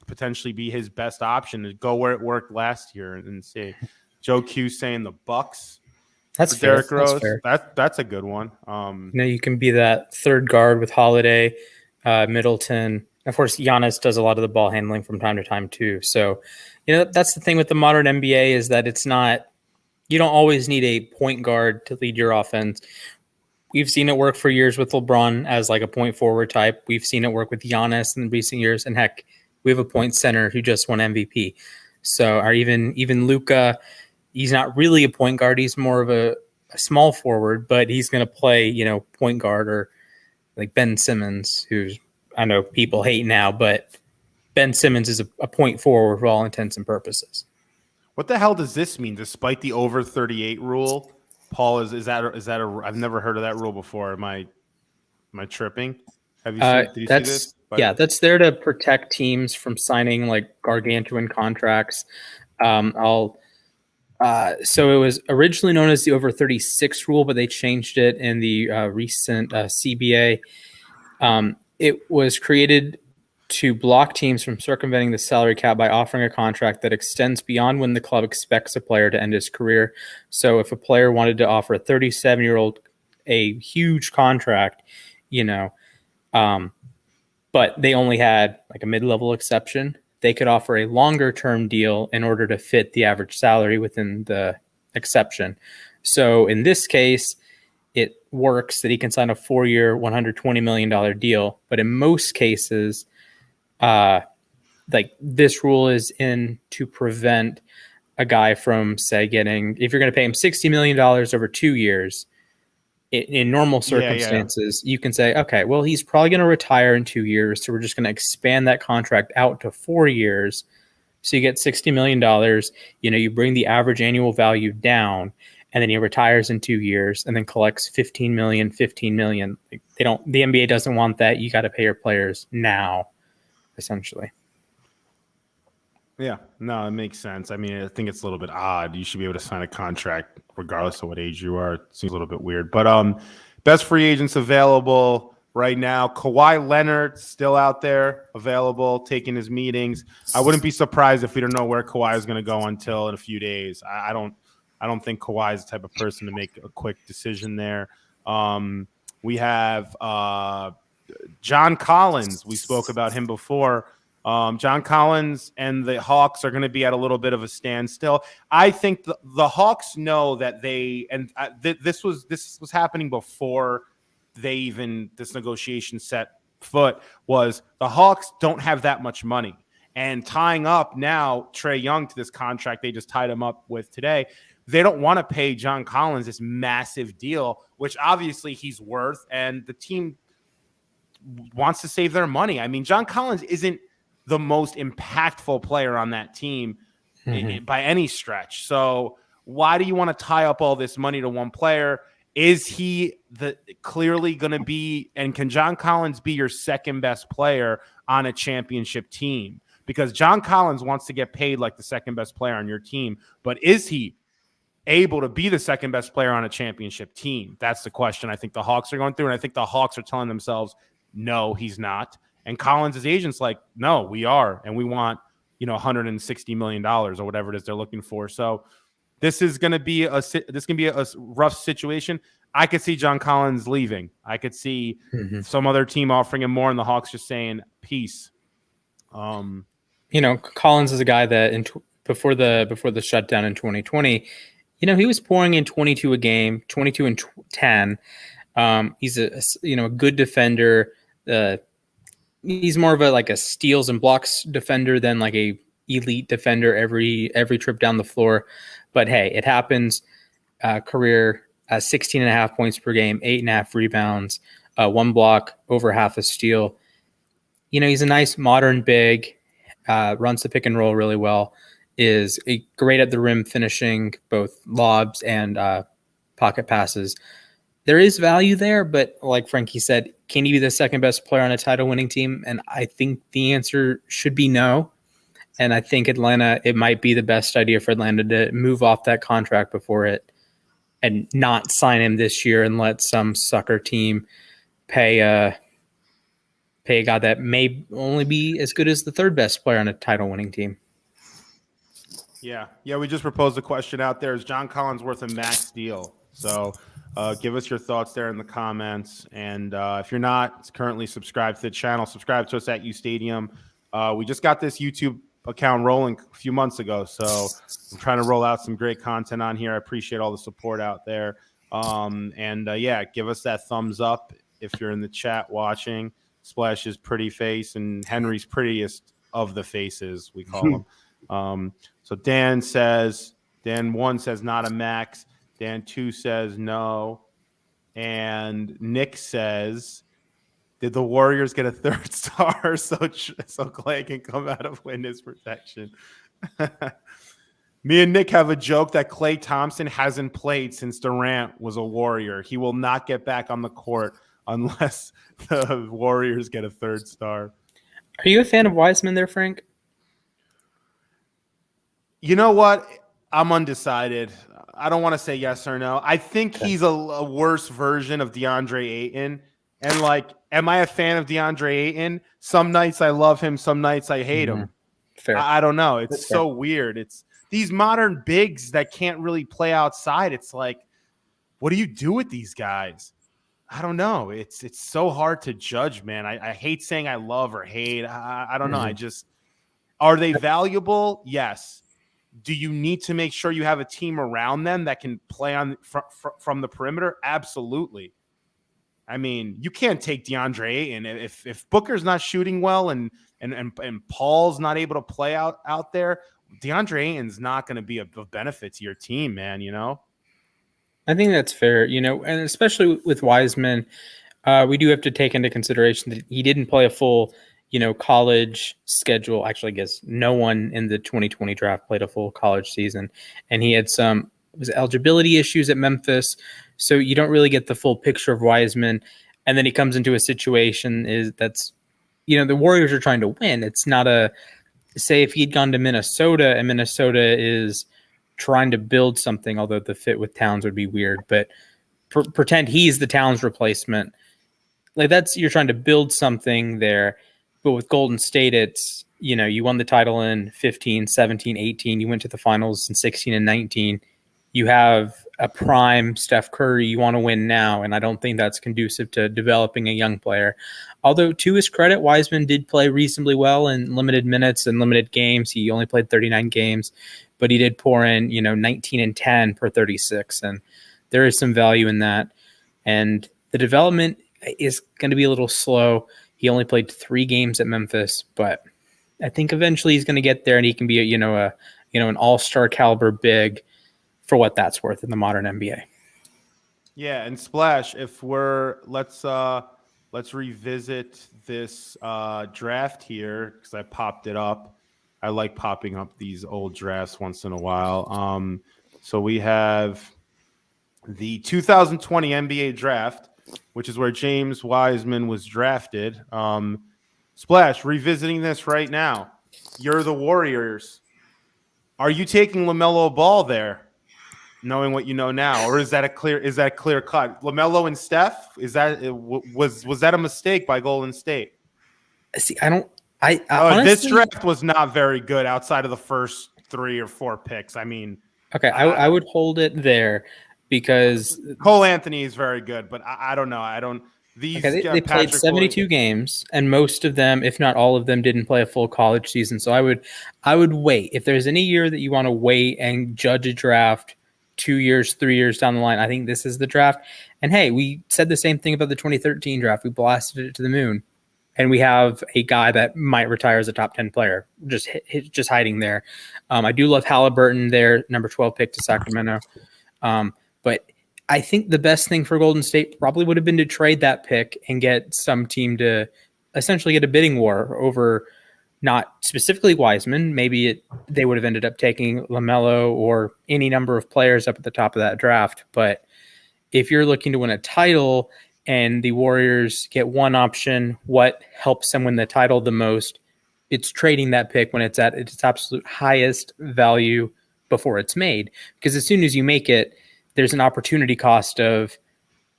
Speaker 1: potentially be his best option to go where it worked last year and see. Joe Q saying the Bucks.
Speaker 3: That's
Speaker 1: For
Speaker 3: fair.
Speaker 1: Derrick Rose.
Speaker 3: That's fair.
Speaker 1: That's a good one.
Speaker 3: You can be that third guard with Holiday, Middleton. Of course, Giannis does a lot of the ball handling from time to time too. So, that's the thing with the modern NBA is that it's not. You don't always need a point guard to lead your offense. We've seen it work for years with LeBron as like a point forward type. We've seen it work with Giannis in recent years, and heck, we have a point center who just won MVP. So, or even Luka, he's not really a point guard. He's more of a small forward, but he's going to play, point guard, or like Ben Simmons, who's, I know people hate now, but Ben Simmons is a point forward for all intents and purposes.
Speaker 1: What the hell does this mean? Despite the over 38 rule, Paul, is that a? I've never heard of that rule before. Am I tripping? Have you seen? Did you see this?
Speaker 3: That's there to protect teams from signing like gargantuan contracts. So it was originally known as the over 36 rule, but they changed it in the recent CBA. It was created to block teams from circumventing the salary cap by offering a contract that extends beyond when the club expects a player to end his career. So if a player wanted to offer a 37-year-old a huge contract, but they only had like a mid-level exception, they could offer a longer-term deal in order to fit the average salary within the exception. So in this case, it works that he can sign a 4-year, $120 million deal. But in most cases, like this rule is in to prevent a guy from, say, getting, if you're going to pay him $60 million over 2 years, in normal circumstances, you can say, okay, well, he's probably going to retire in 2 years, so we're just going to expand that contract out to 4 years. So you get $60 million, you bring the average annual value down, and then he retires in 2 years and then collects $15 million. The NBA doesn't want that. You got to pay your players now, essentially.
Speaker 1: Yeah, no, it makes sense. I mean, I think it's a little bit odd. You should be able to sign a contract regardless of what age you are. It seems a little bit weird. But best free agents available right now. Kawhi Leonard still out there, available, taking his meetings. I wouldn't be surprised if we don't know where Kawhi is going to go until in a few days. I don't think Kawhi is the type of person to make a quick decision there. We have John Collins. We spoke about him before. John Collins and the Hawks are going to be at a little bit of a standstill. I think the Hawks know that this was happening before this negotiation set foot. Was the Hawks don't have that much money, and tying up now Trae Young to this contract they just tied him up with today. They don't want to pay John Collins this massive deal, which obviously he's worth, and the team wants to save their money. I mean, John Collins isn't the most impactful player on that team by any stretch. So why do you want to tie up all this money to one player? Is he clearly going to be, and can John Collins be your second best player on a championship team? Because John Collins wants to get paid like the second best player on your team, but is he able to be the second best player on a championship team? That's the question I think the Hawks are going through, and I think the Hawks are telling themselves, no, he's not. And Collins' agent's like, no, we are, and we want, $160 million or whatever it is they're looking for. So this is going to be a rough situation. I could see John Collins leaving. I could see some other team offering him more, and the Hawks just saying peace.
Speaker 3: Collins is a guy that before the shutdown in 2020, he was pouring in 22 a game, 22 and 10. He's a good defender. He's more of a steals and blocks defender than like a elite defender every trip down the floor. But hey, it happens. Career 16.5 points per game, 8.5 rebounds, 1 block, over half a steal. He's a nice modern big, runs the pick and roll really well, is great at the rim finishing, both lobs and pocket passes. There is value there, but like Frankie said, can he be the second best player on a title-winning team? And I think the answer should be no. And I think it might be the best idea for Atlanta to move off that contract before it and not sign him this year and let some sucker team pay pay a guy that may only be as good as the third best player on a title-winning team.
Speaker 1: Yeah. We just proposed a question out there. Is John Collins worth a max deal? So give us your thoughts there in the comments. And if you're not currently subscribed to the channel, subscribe to us at UStadium. We just got this YouTube account rolling a few months ago, so I'm trying to roll out some great content on here. I appreciate all the support out there. Give us that thumbs up if you're in the chat watching. Splash's pretty face and Henry's prettiest of the faces, we call them. So Dan 1 says not a max. Dan 2 says no. And Nick says, did the Warriors get a third star so Clay can come out of witness protection? Me and Nick have a joke that Klay Thompson hasn't played since Durant was a Warrior. He will not get back on the court unless the Warriors get a third star.
Speaker 3: Are you a fan of Wiseman there, Frank?
Speaker 1: You know what? I'm undecided. I don't want to say yes or no. I think he's a worse version of DeAndre Ayton. And, am I a fan of DeAndre Ayton? Some nights I love him. Some nights I hate him.
Speaker 3: Fair.
Speaker 1: I don't know. It's so weird. It's these modern bigs that can't really play outside. It's like, what do you do with these guys? I don't know. It's so hard to judge, man. I hate saying I love or hate. I don't know. Are they valuable? Yes. Do you need to make sure you have a team around them that can play on from the perimeter? Absolutely. I mean, you can't take DeAndre Ayton if Booker's not shooting well and Paul's not able to play out there. DeAndre Ayton's not going to be of benefit to your team, man.
Speaker 3: I think that's fair. And especially with Wiseman, we do have to take into consideration that he didn't play a full college schedule. Actually, I guess no one in the 2020 draft played a full college season, and he had some eligibility issues at Memphis. So you don't really get the full picture of Wiseman. And then he comes into a situation that's the Warriors are trying to win. It's not say if he'd gone to Minnesota and Minnesota is trying to build something, although the fit with Towns would be weird, but pretend he's the Towns replacement. You're trying to build something there. But with Golden State, it's, you won the title in 15, 17, 18. You went to the finals in 16 and 19. You have a prime Steph Curry. You want to win now, and I don't think that's conducive to developing a young player. Although, to his credit, Wiseman did play reasonably well in limited minutes and limited games. He only played 39 games, but he did pour in, 19 and 10 per 36, and there is some value in that. And the development is going to be a little slow. He only played 3 games at Memphis, but I think eventually he's going to get there, and he can be an all-star caliber big for what that's worth in the modern NBA.
Speaker 1: Yeah, and Splash, let's revisit this draft here because I popped it up. I like popping up these old drafts once in a while. So we have the 2020 NBA draft, which is where James Wiseman was drafted. Splash, revisiting this right now. You're the Warriors. Are you taking LaMelo Ball there, knowing what you know now, or is that clear cut? LaMelo and Steph, was that a mistake by Golden State?
Speaker 3: See, honestly,
Speaker 1: this draft was not very good outside of the first 3 or 4 picks. I mean,
Speaker 3: okay, I would hold it there. Because
Speaker 1: Cole Anthony is very good, but I don't know.
Speaker 3: They played 72 games, and most of them, if not all of them, didn't play a full college season. So I would wait. If there's any year that you want to wait and judge a draft 2 years, 3 years down the line, I think this is the draft. And hey, we said the same thing about the 2013 draft. We blasted it to the moon. And we have a guy that might retire as a top 10 player, just hiding there. I do love Halliburton there, number 12 pick to Sacramento. But I think the best thing for Golden State probably would have been to trade that pick and get some team to essentially get a bidding war over not specifically Wiseman. Maybe they would have ended up taking LaMelo or any number of players up at the top of that draft. But if you're looking to win a title and the Warriors get one option, what helps them win the title the most, it's trading that pick when it's at its absolute highest value before it's made. Because as soon as you make it, there's an opportunity cost of,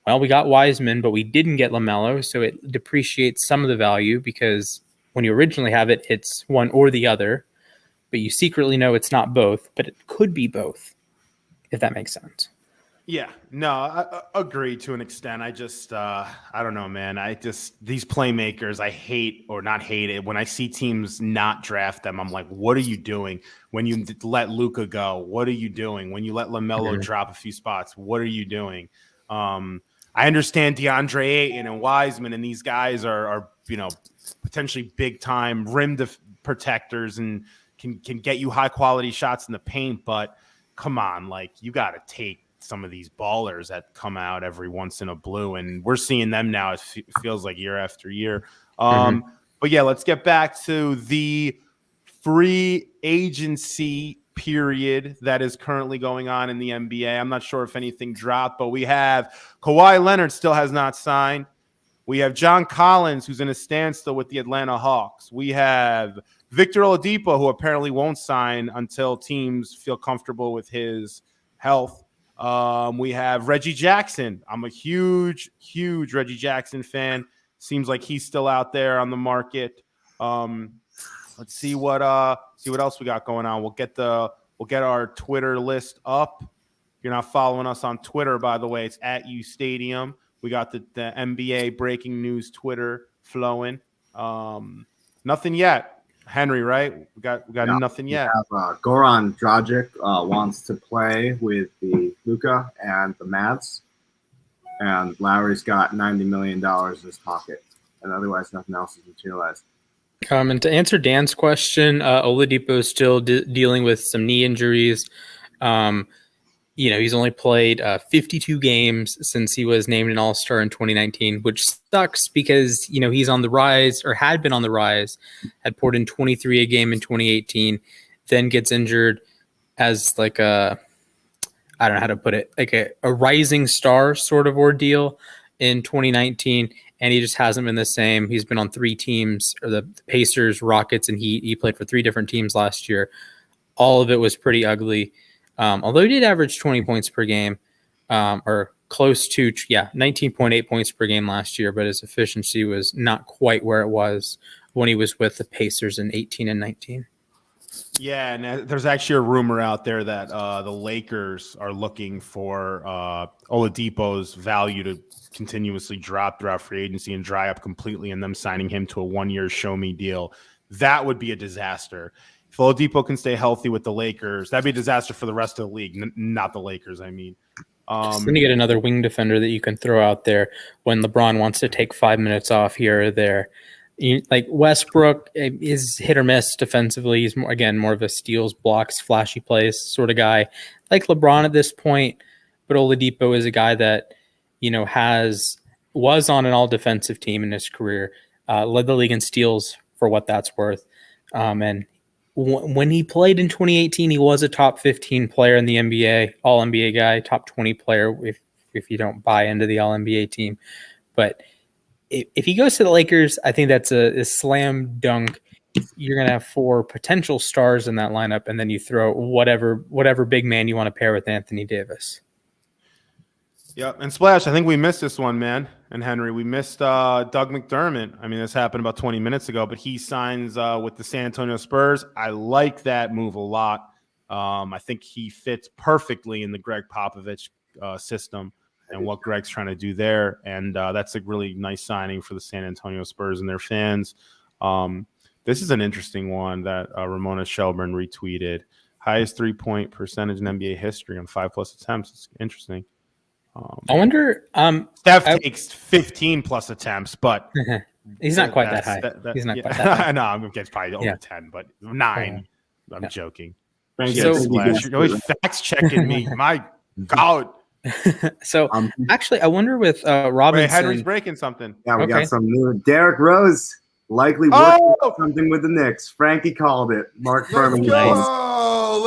Speaker 3: well, we got Wiseman, but we didn't get LaMelo, so it depreciates some of the value because when you originally have it, it's one or the other, but you secretly know it's not both, but it could be both, if that makes sense.
Speaker 1: Yeah, no, I agree to an extent. I just, I don't know, man. These playmakers, I hate or not hate it. When I see teams not draft them, I'm like, what are you doing? When you let Luka go, what are you doing? When you let LaMelo drop a few spots, what are you doing? I understand DeAndre Ayton and Wiseman, and these guys are potentially big time rim protectors and can get you high quality shots in the paint. But come on, like you got to take some of these ballers that come out every once in a blue, and we're seeing them now. It feels like year after year. But yeah, let's get back to the free agency period that is currently going on in the NBA. I'm not sure if anything dropped, but we have Kawhi Leonard still has not signed. We have John Collins, who's in a standstill with the Atlanta Hawks. We have Victor Oladipo, who apparently won't sign until teams feel comfortable with his health. We have Reggie Jackson. I'm a huge Reggie Jackson fan. Seems like he's still out there on the market. Let's see what else we got going on. We'll get our Twitter list up. If you're not following us on Twitter, by the way, it's at UStadium. We got the NBA breaking news Twitter flowing. Nothing yet. Henry, right? We got nothing yet.
Speaker 2: We have, Goran Dragic wants to play with the Luka and the Mavs, and Lowry's got $90 million in his pocket, and otherwise nothing else is materialized.
Speaker 3: And to answer Dan's question, Oladipo is still dealing with some knee injuries. He's only played 52 games since he was named an All-Star in 2019, which sucks because, he's on the rise or had been on the rise, had poured in 23 a game in 2018, then gets injured as like I don't know how to put it, like a rising star sort of ordeal in 2019. And he just hasn't been the same. He's been on three teams, or the Pacers, Rockets, and Heat. He played for three different teams last year. All of it was pretty ugly. Although he did average 20 points per game, or close to, 19.8 points per game last year, but his efficiency was not quite where it was when he was with the Pacers in 18 and 19.
Speaker 1: Yeah, and there's actually a rumor out there that the Lakers are looking for Oladipo's value to continuously drop throughout free agency and dry up completely, and them signing him to a 1-year show-me deal. That would be a disaster. If Oladipo can stay healthy with the Lakers, that'd be a disaster for the rest of the league, not the Lakers, I mean.
Speaker 3: Then you get another wing defender that you can throw out there when LeBron wants to take 5 minutes off here or there. Like Westbrook is hit or miss defensively. He's more of a steals, blocks, flashy plays sort of guy. Like LeBron at this point, but Oladipo is a guy that was on an all defensive team in his career, led the league in steals for what that's worth, and when he played in 2018, he was a top 15 player in the NBA, all NBA guy, top 20 player if you don't buy into the all NBA team. But if he goes to the Lakers, I think that's a slam dunk. You're going to have 4 potential stars in that lineup, and then you throw whatever big man you want to pair with Anthony Davis.
Speaker 1: Yep, and Splash, I think we missed this one, man. And Henry, we missed Doug McDermott. I mean, this happened about 20 minutes ago, but he signs with the San Antonio Spurs. I like that move a lot. I think he fits perfectly in the Greg Popovich system and what Greg's trying to do there. And that's a really nice signing for the San Antonio Spurs and their fans. This is an interesting one that Ramona Shelburne retweeted. Highest 3-point percentage in NBA history on 5+ attempts. It's interesting.
Speaker 3: I wonder.
Speaker 1: Steph takes 15+ attempts, but
Speaker 3: he's not quite that high. He's not quite that high.
Speaker 1: No, I'm guess probably over 10, but 9. I'm joking.
Speaker 2: So,
Speaker 1: you're always fact checking me. My God.
Speaker 3: So actually, I wonder with Robinson.
Speaker 1: Wait, Henry's breaking something.
Speaker 2: Yeah, we got some new Derrick Rose likely working on something with the Knicks. Frankie called it. Mark Furman.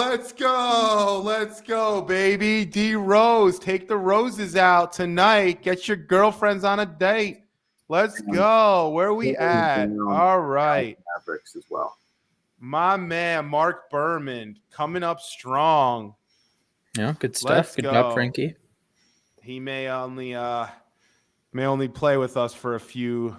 Speaker 1: Let's go, baby. D Rose, take the roses out tonight. Get your girlfriends on a date. Let's go. Where are we at? All right.
Speaker 2: Mavericks as well.
Speaker 1: My man, Mark Berman, coming up strong.
Speaker 3: Yeah, good stuff. Good job, Frankie.
Speaker 1: He may only May only play with us for a few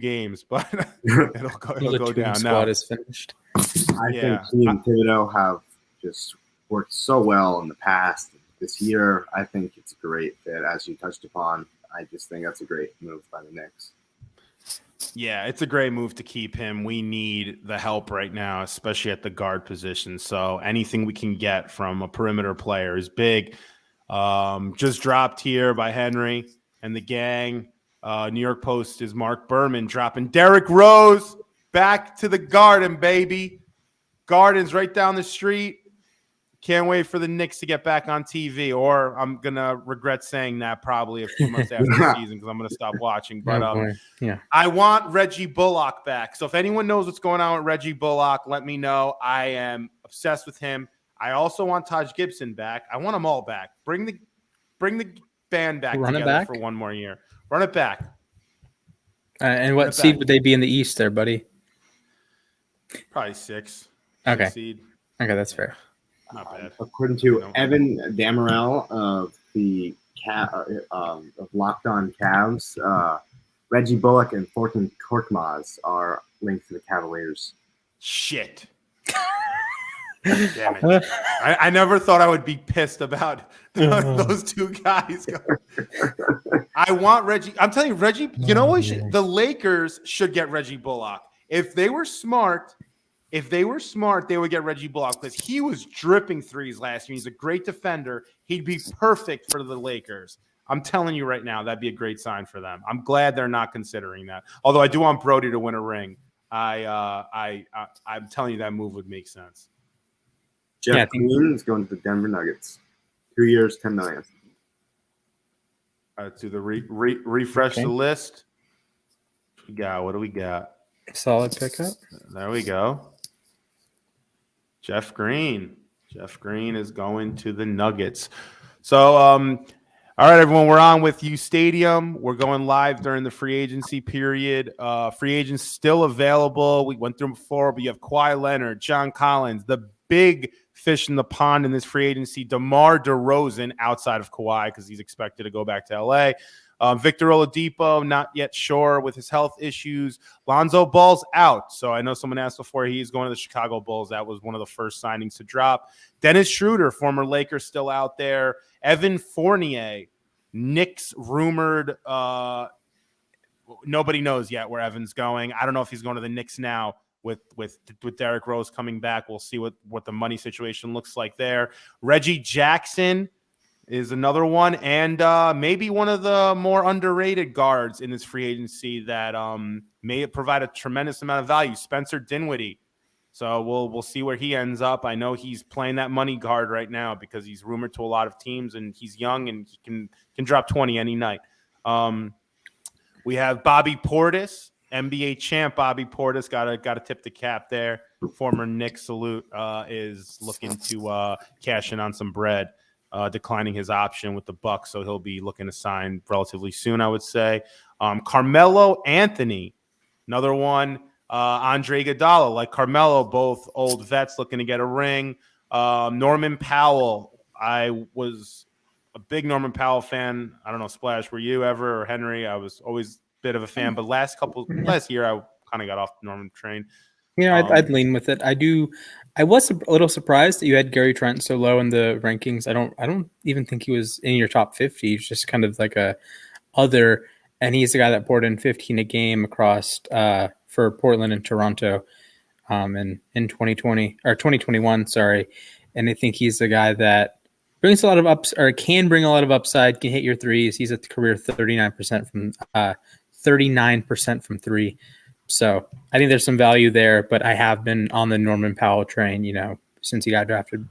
Speaker 1: games, but it'll go down.
Speaker 3: Squad is finished.
Speaker 2: I think he and Thibodeau have just worked so well in the past. This year, I think it's a great fit, as you touched upon. I just think that's a great move by the Knicks.
Speaker 1: Yeah, it's a great move to keep him. We need the help right now, especially at the guard position. So anything we can get from a perimeter player is big. Just dropped here by Henry and the gang. New York Post is Mark Berman dropping Derrick Rose back to the Garden, baby. Garden's right down the street. Can't wait for the Knicks to get back on TV, or I'm going to regret saying that probably a few months after the season because I'm going to stop watching. But I want Reggie Bullock back. So if anyone knows what's going on with Reggie Bullock, let me know. I am obsessed with him. I also want Taj Gibson back. I want them all back. Bring the band back together for one more year. Run it back.
Speaker 3: And what seed would they be in the East there, buddy?
Speaker 1: Probably 6.
Speaker 3: Okay.
Speaker 1: Seed.
Speaker 3: Okay, that's fair.
Speaker 1: Not bad.
Speaker 2: According to Evan Damerel of the of Locked On Cavs, Reggie Bullock and Thornton Korkmaz are linked to the Cavaliers.
Speaker 1: Shit. Damn it. I never thought I would be pissed about those two guys. I want Reggie. I'm telling you, Reggie, you know what? The Lakers should get Reggie Bullock. If they were smart, they would get Reggie Bullock because he was dripping threes last year. He's a great defender. He'd be perfect for the Lakers. I'm telling you right now, that'd be a great sign for them. I'm glad they're not considering that. Although I do want Brody to win a ring. I'm telling you that move would make sense.
Speaker 2: Jeff Green is going to the Denver Nuggets. 2 years, $10 million.
Speaker 1: All right, to the refresh the list. What do we got?
Speaker 3: Solid pickup.
Speaker 1: There we go. Jeff Green. Jeff Green is going to the Nuggets. So, all right, everyone, we're on with U Stadium. We're going live during the free agency period. Free agents still available. We went through them before, but you have Kawhi Leonard, John Collins, the big fish in the pond in this free agency, DeMar DeRozan outside of Kawhi because he's expected to go back to LA. Victor Oladipo, not yet sure with his health issues. Lonzo Ball's out. So I know someone asked before he's going to the Chicago Bulls. That was one of the first signings to drop. Dennis Schroeder, former Laker, still out there. Evan Fournier, Knicks rumored. Nobody knows yet where Evan's going. I don't know if he's going to the Knicks now with Derrick Rose coming back. We'll see what the money situation looks like there. Reggie Jackson is another one, and maybe one of the more underrated guards in this free agency that may provide a tremendous amount of value, Spencer Dinwiddie. So we'll see where he ends up. I know he's playing that money guard right now because he's rumored to a lot of teams, and he's young and he can drop 20 any night. We have Bobby Portis, NBA champ Bobby Portis. Got to tip the cap there. Former Knicks salute is looking to cash in on some bread. Declining his option with the Bucks, so he'll be looking to sign relatively soon, I would say. Carmelo Anthony, another one. Andre Iguodala, like Carmelo, both old vets looking to get a ring. Norman Powell, I was a big Norman Powell fan. I don't know, Splash, were you ever, or Henry? I was always a bit of a fan, but last year I kind of got off the Norman train.
Speaker 3: I'd lean with it. I was a little surprised that you had Gary Trent so low in the rankings. I don't even think he was in your top 50. He's just kind of like a other, and he's the guy that poured in 15 a game across for Portland and Toronto in 2020 or 2021. Sorry, and I think he's the guy that brings a lot of can bring a lot of upside. Can hit your threes. He's at the career 39% from three. So I think there's some value there, but I have been on the Norman Powell train, since he got drafted,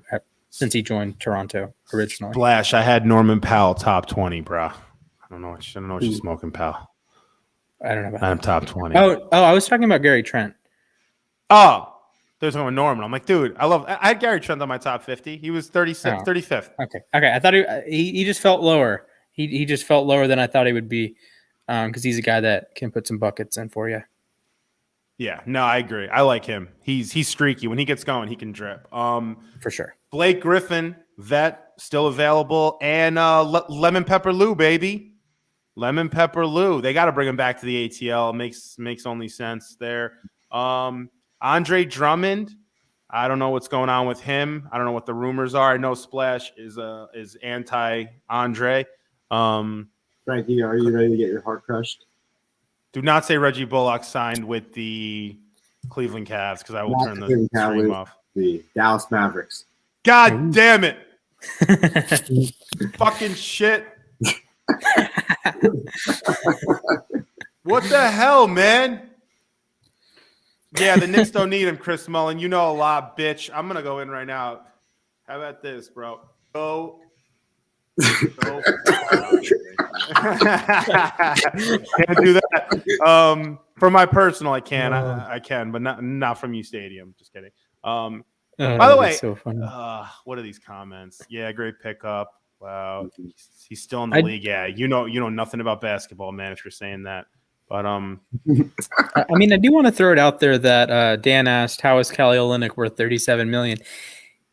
Speaker 3: since he joined Toronto originally.
Speaker 1: Splash, I had Norman Powell top 20, bro. I don't know what you're smoking, pal.
Speaker 3: I don't know about
Speaker 1: I'm
Speaker 3: that.
Speaker 1: top 20.
Speaker 3: Oh, I was talking about Gary Trent.
Speaker 1: Oh, there's one with Norman. I'm like, dude, I had Gary Trent on my top 50. He was 35th.
Speaker 3: Okay. I thought he just felt lower. He just felt lower than I thought he would be, because he's a guy that can put some buckets in for you.
Speaker 1: Yeah, no, I agree. I like him. He's streaky. When he gets going, he can drip.
Speaker 3: For sure.
Speaker 1: Blake Griffin, vet, still available, and Lemon Pepper Lou, baby. Lemon Pepper Lou. They got to bring him back to the ATL. Makes only sense there. Andre Drummond. I don't know what's going on with him. I don't know what the rumors are. I know Splash is anti Andre.
Speaker 4: Frankie, are you ready to get your heart crushed?
Speaker 1: Do not say Reggie Bullock signed with the Cleveland Cavs because I will turn the stream off.
Speaker 4: The Dallas Mavericks.
Speaker 1: God damn it. Fucking shit. What the hell, man? Yeah, the Knicks don't need him, Chris Mullen. You know a lot, bitch. I'm going to go in right now. How about this, bro? Go. Can't do that. For my personal, I can. I can, but not from you, Stadium. Just kidding. By the way,
Speaker 3: so funny.
Speaker 1: What are these comments? Yeah, great pickup. Wow, he's still in the league. Yeah, you know nothing about basketball, man. If you're saying that, but
Speaker 3: I mean, I do want to throw it out there that Dan asked, "How is Kelly Olynyk worth $37 million?"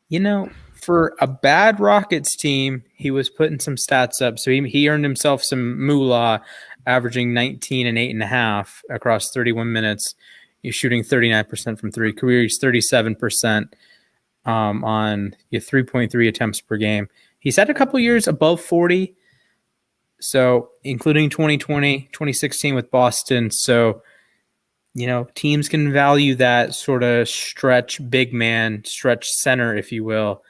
Speaker 3: You know, for a bad Rockets team, he was putting some stats up, so he earned himself some moolah, averaging 19 and 8.5 across 31 minutes. He's shooting 39% from three. Career, he's 37% on 3.3 attempts per game. He's had a couple years above 40, so including 2020, 2016 with Boston. So, teams can value that sort of stretch big man, stretch center, if you will.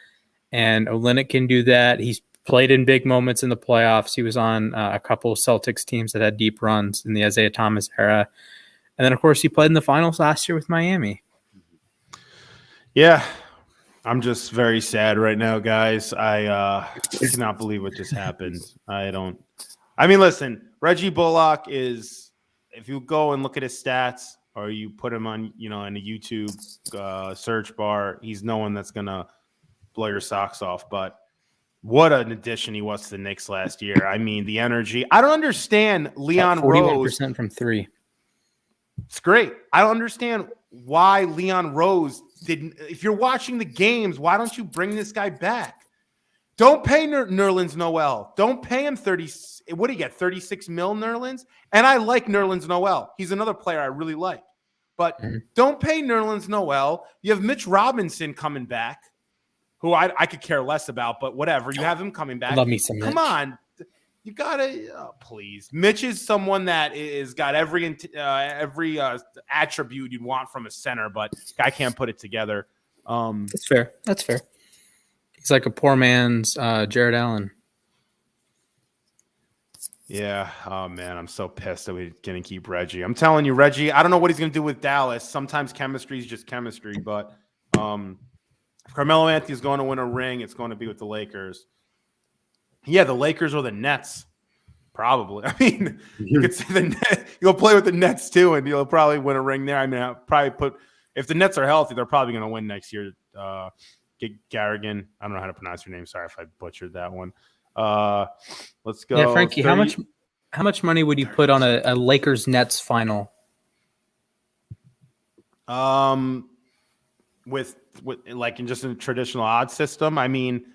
Speaker 3: And Olynyk can do that. He's played in big moments in the playoffs. He was on a couple of Celtics teams that had deep runs in the Isaiah Thomas era. And then, of course, he played in the finals last year with Miami.
Speaker 1: Yeah. I'm just very sad right now, guys. I cannot believe what just happened. Listen, Reggie Bullock is, if you go and look at his stats or you put him on, in a YouTube search bar, he's no one that's going to blow your socks off. But what an addition he was to the Knicks last year. I mean, the energy. I don't understand Leon 41%
Speaker 3: Rose. From three.
Speaker 1: It's great. I don't understand why Leon Rose didn't. If you're watching the games, why don't you bring this guy back? Don't pay Nerlens Noel. Don't pay him 30. What do you get? 36 mil, Nerlens? And I like Nerlens Noel. He's another player I really like. But don't pay Nerlens Noel. You have Mitch Robinson coming back, who I could care less about, but whatever. You have him coming back.
Speaker 3: Love me some Mitch.
Speaker 1: Come on. You gotta, please. Mitch is someone that is got every attribute you'd want from a center, but guy can't put it together.
Speaker 3: That's fair. He's like a poor man's Jared Allen.
Speaker 1: Yeah. Oh man, I'm so pissed that we didn't keep Reggie. I'm telling you, Reggie. I don't know what he's gonna do with Dallas. Sometimes chemistry is just chemistry, but if Carmelo Anthony's going to win a ring, it's going to be with the Lakers. Yeah, the Lakers or the Nets, probably. I mean, you could say the Nets. You'll play with the Nets too, and you'll probably win a ring there. I mean, I'll probably if the Nets are healthy, they're probably going to win next year. Get Garrigan. I don't know how to pronounce your name. Sorry if I butchered that one. Let's go.
Speaker 3: Yeah, Frankie. 30. How much money would you put on a Lakers Nets final?
Speaker 1: With like in just a traditional odds system. I mean,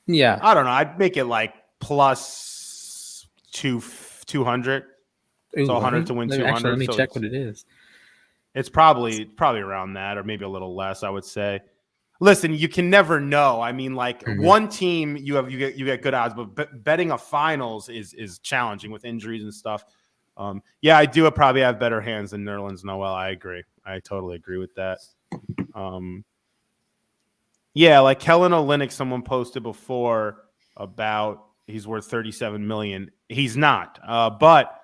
Speaker 3: yeah,
Speaker 1: I don't know. I'd make it like plus 200. So 100 to win 200.
Speaker 3: Actually, let me
Speaker 1: so
Speaker 3: check what it is.
Speaker 1: It's probably around that, or maybe a little less, I would say. Listen, you can never know. I mean, like one team you get good odds, but betting a finals is challenging with injuries and stuff. Yeah, I do probably have better hands than Nerlens Noel. I agree. I totally agree with that. Yeah, like Kellen Olynyk, someone posted before about he's worth $37 million. He's not. But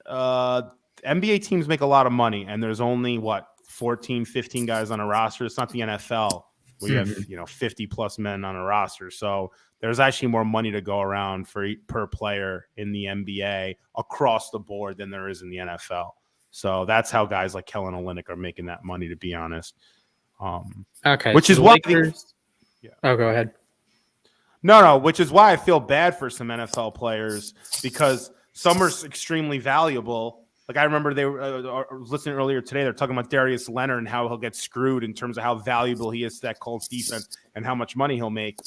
Speaker 1: NBA teams make a lot of money, and there's only 14, 15 guys on a roster. It's not the NFL where you have 50 plus men on a roster. So there's actually more money to go around per player in the NBA across the board than there is in the NFL. So that's how guys like Kellen Olynyk are making that money, to be honest.
Speaker 3: Okay.
Speaker 1: Which
Speaker 3: so
Speaker 1: is why
Speaker 3: Lakers... Oh, go ahead.
Speaker 1: No, which is why I feel bad for some NFL players, because some are extremely valuable. Like I remember they were listening earlier today. They're talking about Darius Leonard and how he'll get screwed in terms of how valuable he is to that Colts defense and how much money he'll make.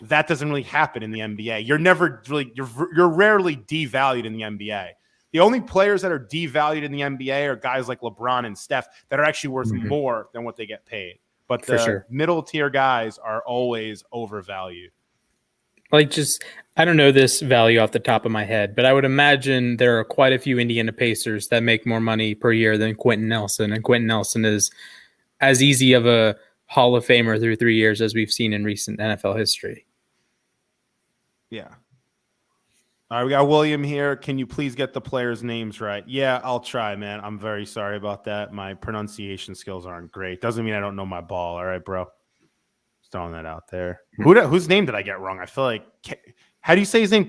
Speaker 1: that doesn't really happen in the NBA. You're rarely devalued in the NBA. The only players that are devalued in the NBA are guys like LeBron and Steph that are actually worth more than what they get paid. But the middle tier guys are always overvalued.
Speaker 3: Like, just, I don't know this value off the top of my head, but I would imagine there are quite a few Indiana Pacers that make more money per year than Quentin Nelson. And Quentin Nelson is as easy of a Hall of Famer through 3 years as we've seen in recent NFL history.
Speaker 1: Yeah. All right, we got William here. Can you please get the players' names right? Yeah, I'll try, man. I'm very sorry about that. My pronunciation skills aren't great. Doesn't mean I don't know my ball. All right, bro. Just throwing that out there. Whose name did I get wrong? I feel like how do you say his name?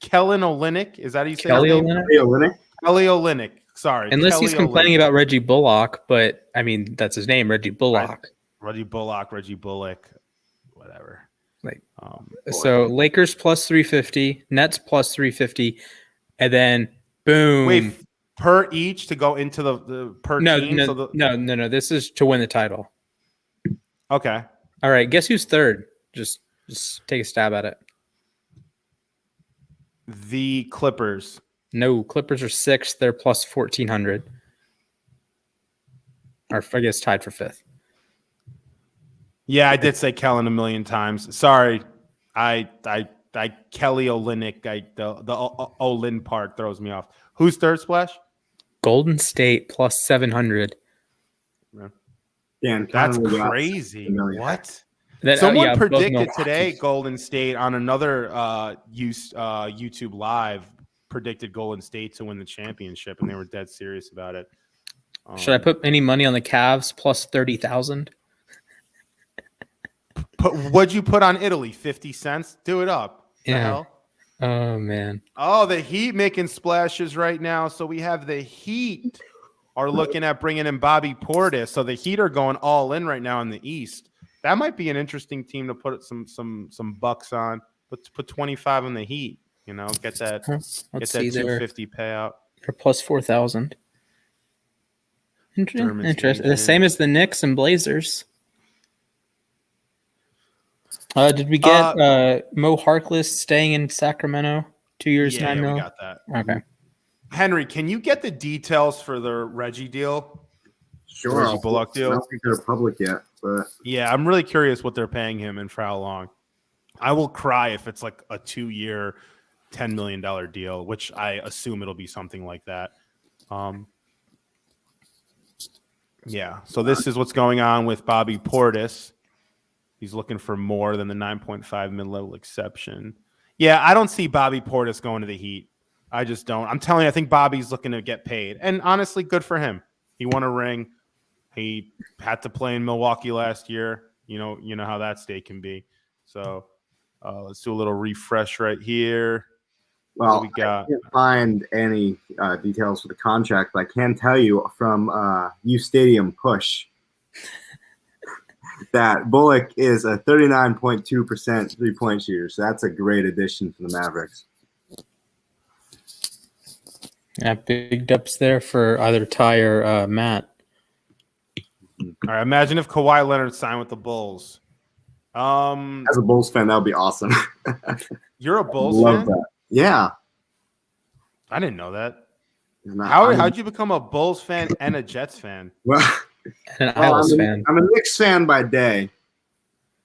Speaker 1: Kellen Olynyk? Is that how you say
Speaker 3: Kelly
Speaker 1: his name?
Speaker 3: Olynyk?
Speaker 1: Kelly Olynyk. Sorry.
Speaker 3: Unless
Speaker 1: Kelly
Speaker 3: he's complaining about Reggie Bullock, but I mean that's his name, Reggie Bullock.
Speaker 1: Reggie Bullock, whatever.
Speaker 3: Like, so Lakers plus 350, Nets plus 350, and then boom.
Speaker 1: Wait, per each to go into the per team?
Speaker 3: No. This is to win the title.
Speaker 1: Okay.
Speaker 3: All right. Guess who's third? Just take a stab at it.
Speaker 1: The Clippers.
Speaker 3: No, Clippers are sixth. They're plus 1,400. Or I guess tied for fifth.
Speaker 1: Yeah, I did say Kellen a million times. Sorry, I Kelly Olynyk. The Olin part throws me off. Who's third, Splash?
Speaker 3: Golden State plus 700.
Speaker 2: Yeah,
Speaker 1: that's crazy. What?
Speaker 3: That,
Speaker 1: Someone predicted today Golden State on another YouTube Live predicted Golden State to win the championship, and they were dead serious about it.
Speaker 3: Should I put any money on the Cavs plus 30,000?
Speaker 1: What'd you put on Italy? 50 cents? Do it up.
Speaker 3: Yeah.
Speaker 1: The hell?
Speaker 3: Oh, man.
Speaker 1: Oh, the Heat making splashes right now. So we have the Heat are looking at bringing in Bobby Portis. So the Heat are going all in right now in the East. That might be an interesting team to put some bucks on. Put 25 on the Heat. You know, get that 250 payout.
Speaker 3: They're plus 4,000. Interesting. The same as the Knicks and Blazers. Did we get Mo Harkless staying in Sacramento? 2 years, $9 million?
Speaker 1: We got that.
Speaker 3: Okay.
Speaker 1: Henry, can you get the details for the Reggie deal?
Speaker 2: Sure.
Speaker 1: Reggie Bullock deal?
Speaker 2: I don't think they're public yet, but
Speaker 1: yeah, I'm really curious what they're paying him and for how long. I will cry if it's like a 2-year, $10 million deal, which I assume it'll be something like that. Yeah. So this is what's going on with Bobby Portis. He's looking for more than the 9.5 mid-level exception. Yeah, I don't see Bobby Portis going to the Heat. I just don't. I'm telling you, I think Bobby's looking to get paid. And honestly, good for him. He won a ring. He had to play in Milwaukee last year. You know how that state can be. So let's do a little refresh right here.
Speaker 2: Well, I can't find any details for the contract, but I can tell you from U Stadium Push that Bullock is a 39.2% three-point shooter. So that's a great addition for the Mavericks.
Speaker 3: Yeah, big dubs there for either Ty or Matt.
Speaker 1: All right, imagine if Kawhi Leonard signed with the Bulls.
Speaker 2: As a Bulls fan, that would be awesome.
Speaker 1: You're a Bulls
Speaker 2: Love
Speaker 1: fan?
Speaker 2: that. Yeah.
Speaker 1: I didn't know that. How'd you become a Bulls fan and a Jets fan?
Speaker 2: Well,
Speaker 3: and an Isles fan.
Speaker 2: I'm a Knicks fan by day.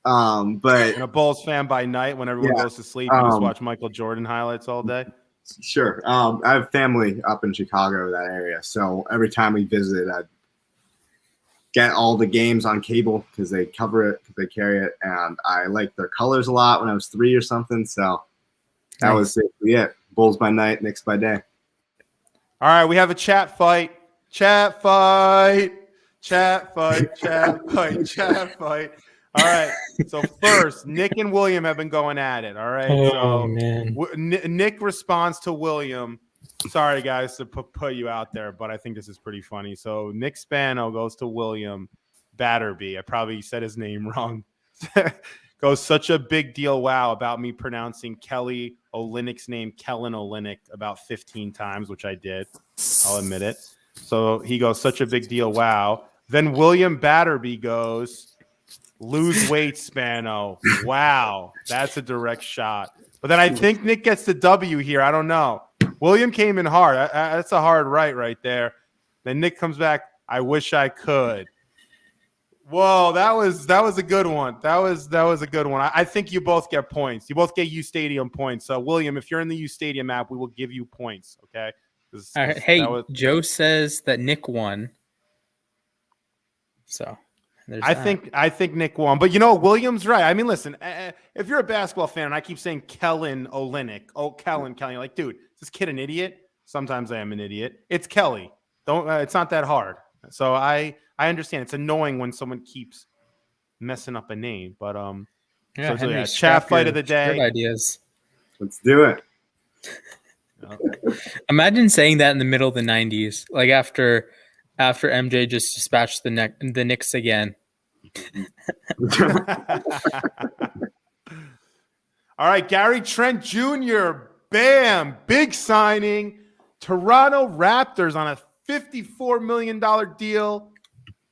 Speaker 2: But
Speaker 1: and a Bulls fan by night when everyone goes to sleep. You just watch Michael Jordan highlights all day.
Speaker 2: Sure. I have family up in Chicago, that area. So every time we visit, I'd get all the games on cable because they cover it, because they carry it. And I liked their colors a lot when I was 3 or something. So that was basically it. Bulls by night, Knicks by day.
Speaker 1: All right, we have a chat fight. Chat fight. All right. So first, Nick and William have been going at it. All right.
Speaker 3: Oh, man.
Speaker 1: Nick responds to William. Sorry, guys, to put you out there, but I think this is pretty funny. So Nick Spano goes to William Batterby. I probably said his name wrong. Goes, such a big deal. Wow, about me pronouncing Kelly Olynyk's name Kellen Olynyk about 15 times, which I did. I'll admit it. So he goes, such a big deal. Wow. Then William Batterby goes, Lose weight, Spano. Wow, that's a direct shot. But then I think Nick gets the W here. I don't know. William came in hard. That's a hard right there. Then Nick comes back. I wish I could. Whoa, that was a good one. That was a good one. I think you both get points. You both get U Stadium points. So William, if you're in the U Stadium app, we will give you points. Okay.
Speaker 3: Hey, Joe says that Nick won. So
Speaker 1: I think Nick won, but William's right. I mean, listen, if you're a basketball fan, and I keep saying Kellen Olynyk, Kellen, like, dude, is this kid an idiot? Sometimes I am an idiot. It's Kelly. Don't. It's not that hard. So I understand. It's annoying when someone keeps messing up a name, but chat fight of the day.
Speaker 3: Ideas.
Speaker 2: Let's do it.
Speaker 3: Imagine saying that in the middle of the 90s, like after MJ just dispatched the Knicks again.
Speaker 1: All right, Gary Trent Jr. Bam, big signing. Toronto Raptors on a $54 million deal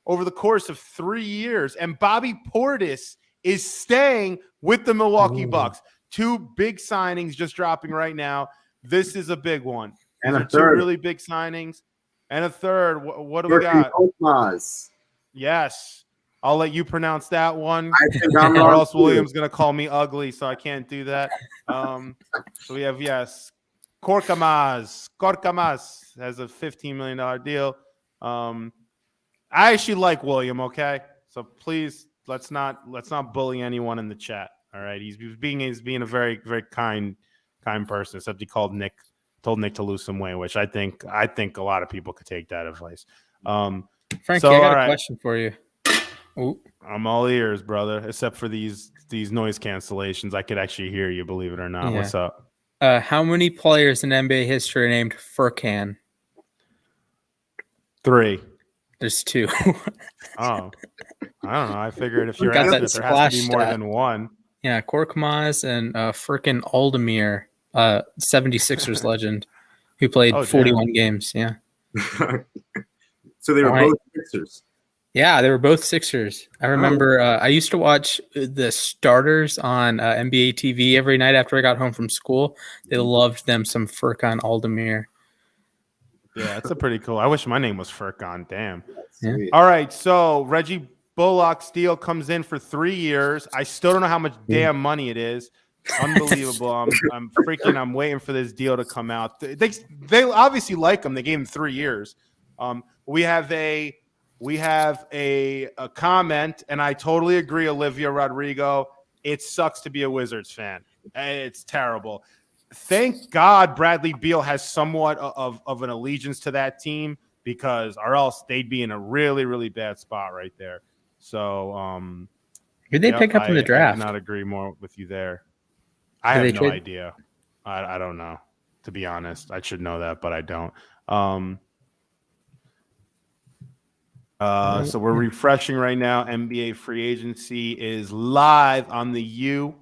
Speaker 1: over the course of 3 years. And Bobby Portis is staying with the Milwaukee Bucks. 2 big signings just dropping right now. This is a big one.
Speaker 2: And a
Speaker 1: 2
Speaker 2: third.
Speaker 1: really big signings. And a third. What do we got?
Speaker 2: Oklahoma.
Speaker 1: Yes. I'll let you pronounce that one.
Speaker 2: I think I'm
Speaker 1: or
Speaker 2: wrong
Speaker 1: else
Speaker 2: too.
Speaker 1: William's going to call me ugly, so I can't do that. So we have, Korkmaz has a $15 million deal. I actually like William, okay? So please let's not bully anyone in the chat. All right. He's being a very, very kind person, except he told Nick to lose some weight, which I think a lot of people could take that advice.
Speaker 3: Frankie, I got a question for you. Ooh.
Speaker 1: I'm all ears, brother, except for these noise cancellations. I could actually hear you, believe it or not. Yeah. What's up?
Speaker 3: How many players in NBA history are named Furkan?
Speaker 1: 3.
Speaker 3: There's 2.
Speaker 1: Oh, I don't know. I figured if you're asking, there has to be more than one.
Speaker 3: Yeah, Korkmaz and Furkan Aldemir, 76ers legend, who played 41 games. Yeah.
Speaker 2: So they were both Sixers.
Speaker 3: Yeah, they were both Sixers. I remember I used to watch the starters on NBA TV every night after I got home from school. They loved them some Furkan Aldemir.
Speaker 1: Yeah, that's a pretty cool. I wish my name was Furkan. Damn.
Speaker 3: Yeah.
Speaker 1: All right, so Reggie Bullock's deal comes in for 3 years. I still don't know how much damn money it is. Unbelievable. I'm waiting for this deal to come out. They obviously like him. They gave him 3 years. We have a comment, and I totally agree, Olivia Rodrigo. It sucks to be a Wizards fan. It's terrible. Thank God Bradley Beal has somewhat of an allegiance to that team, or else they'd be in a really, really bad spot right there. So,
Speaker 3: who'd they pick up in the draft?
Speaker 1: I cannot agree more with you there. I have no idea. I don't know, to be honest. I should know that, but I don't. So we're refreshing right now. NBA free agency is live on the U,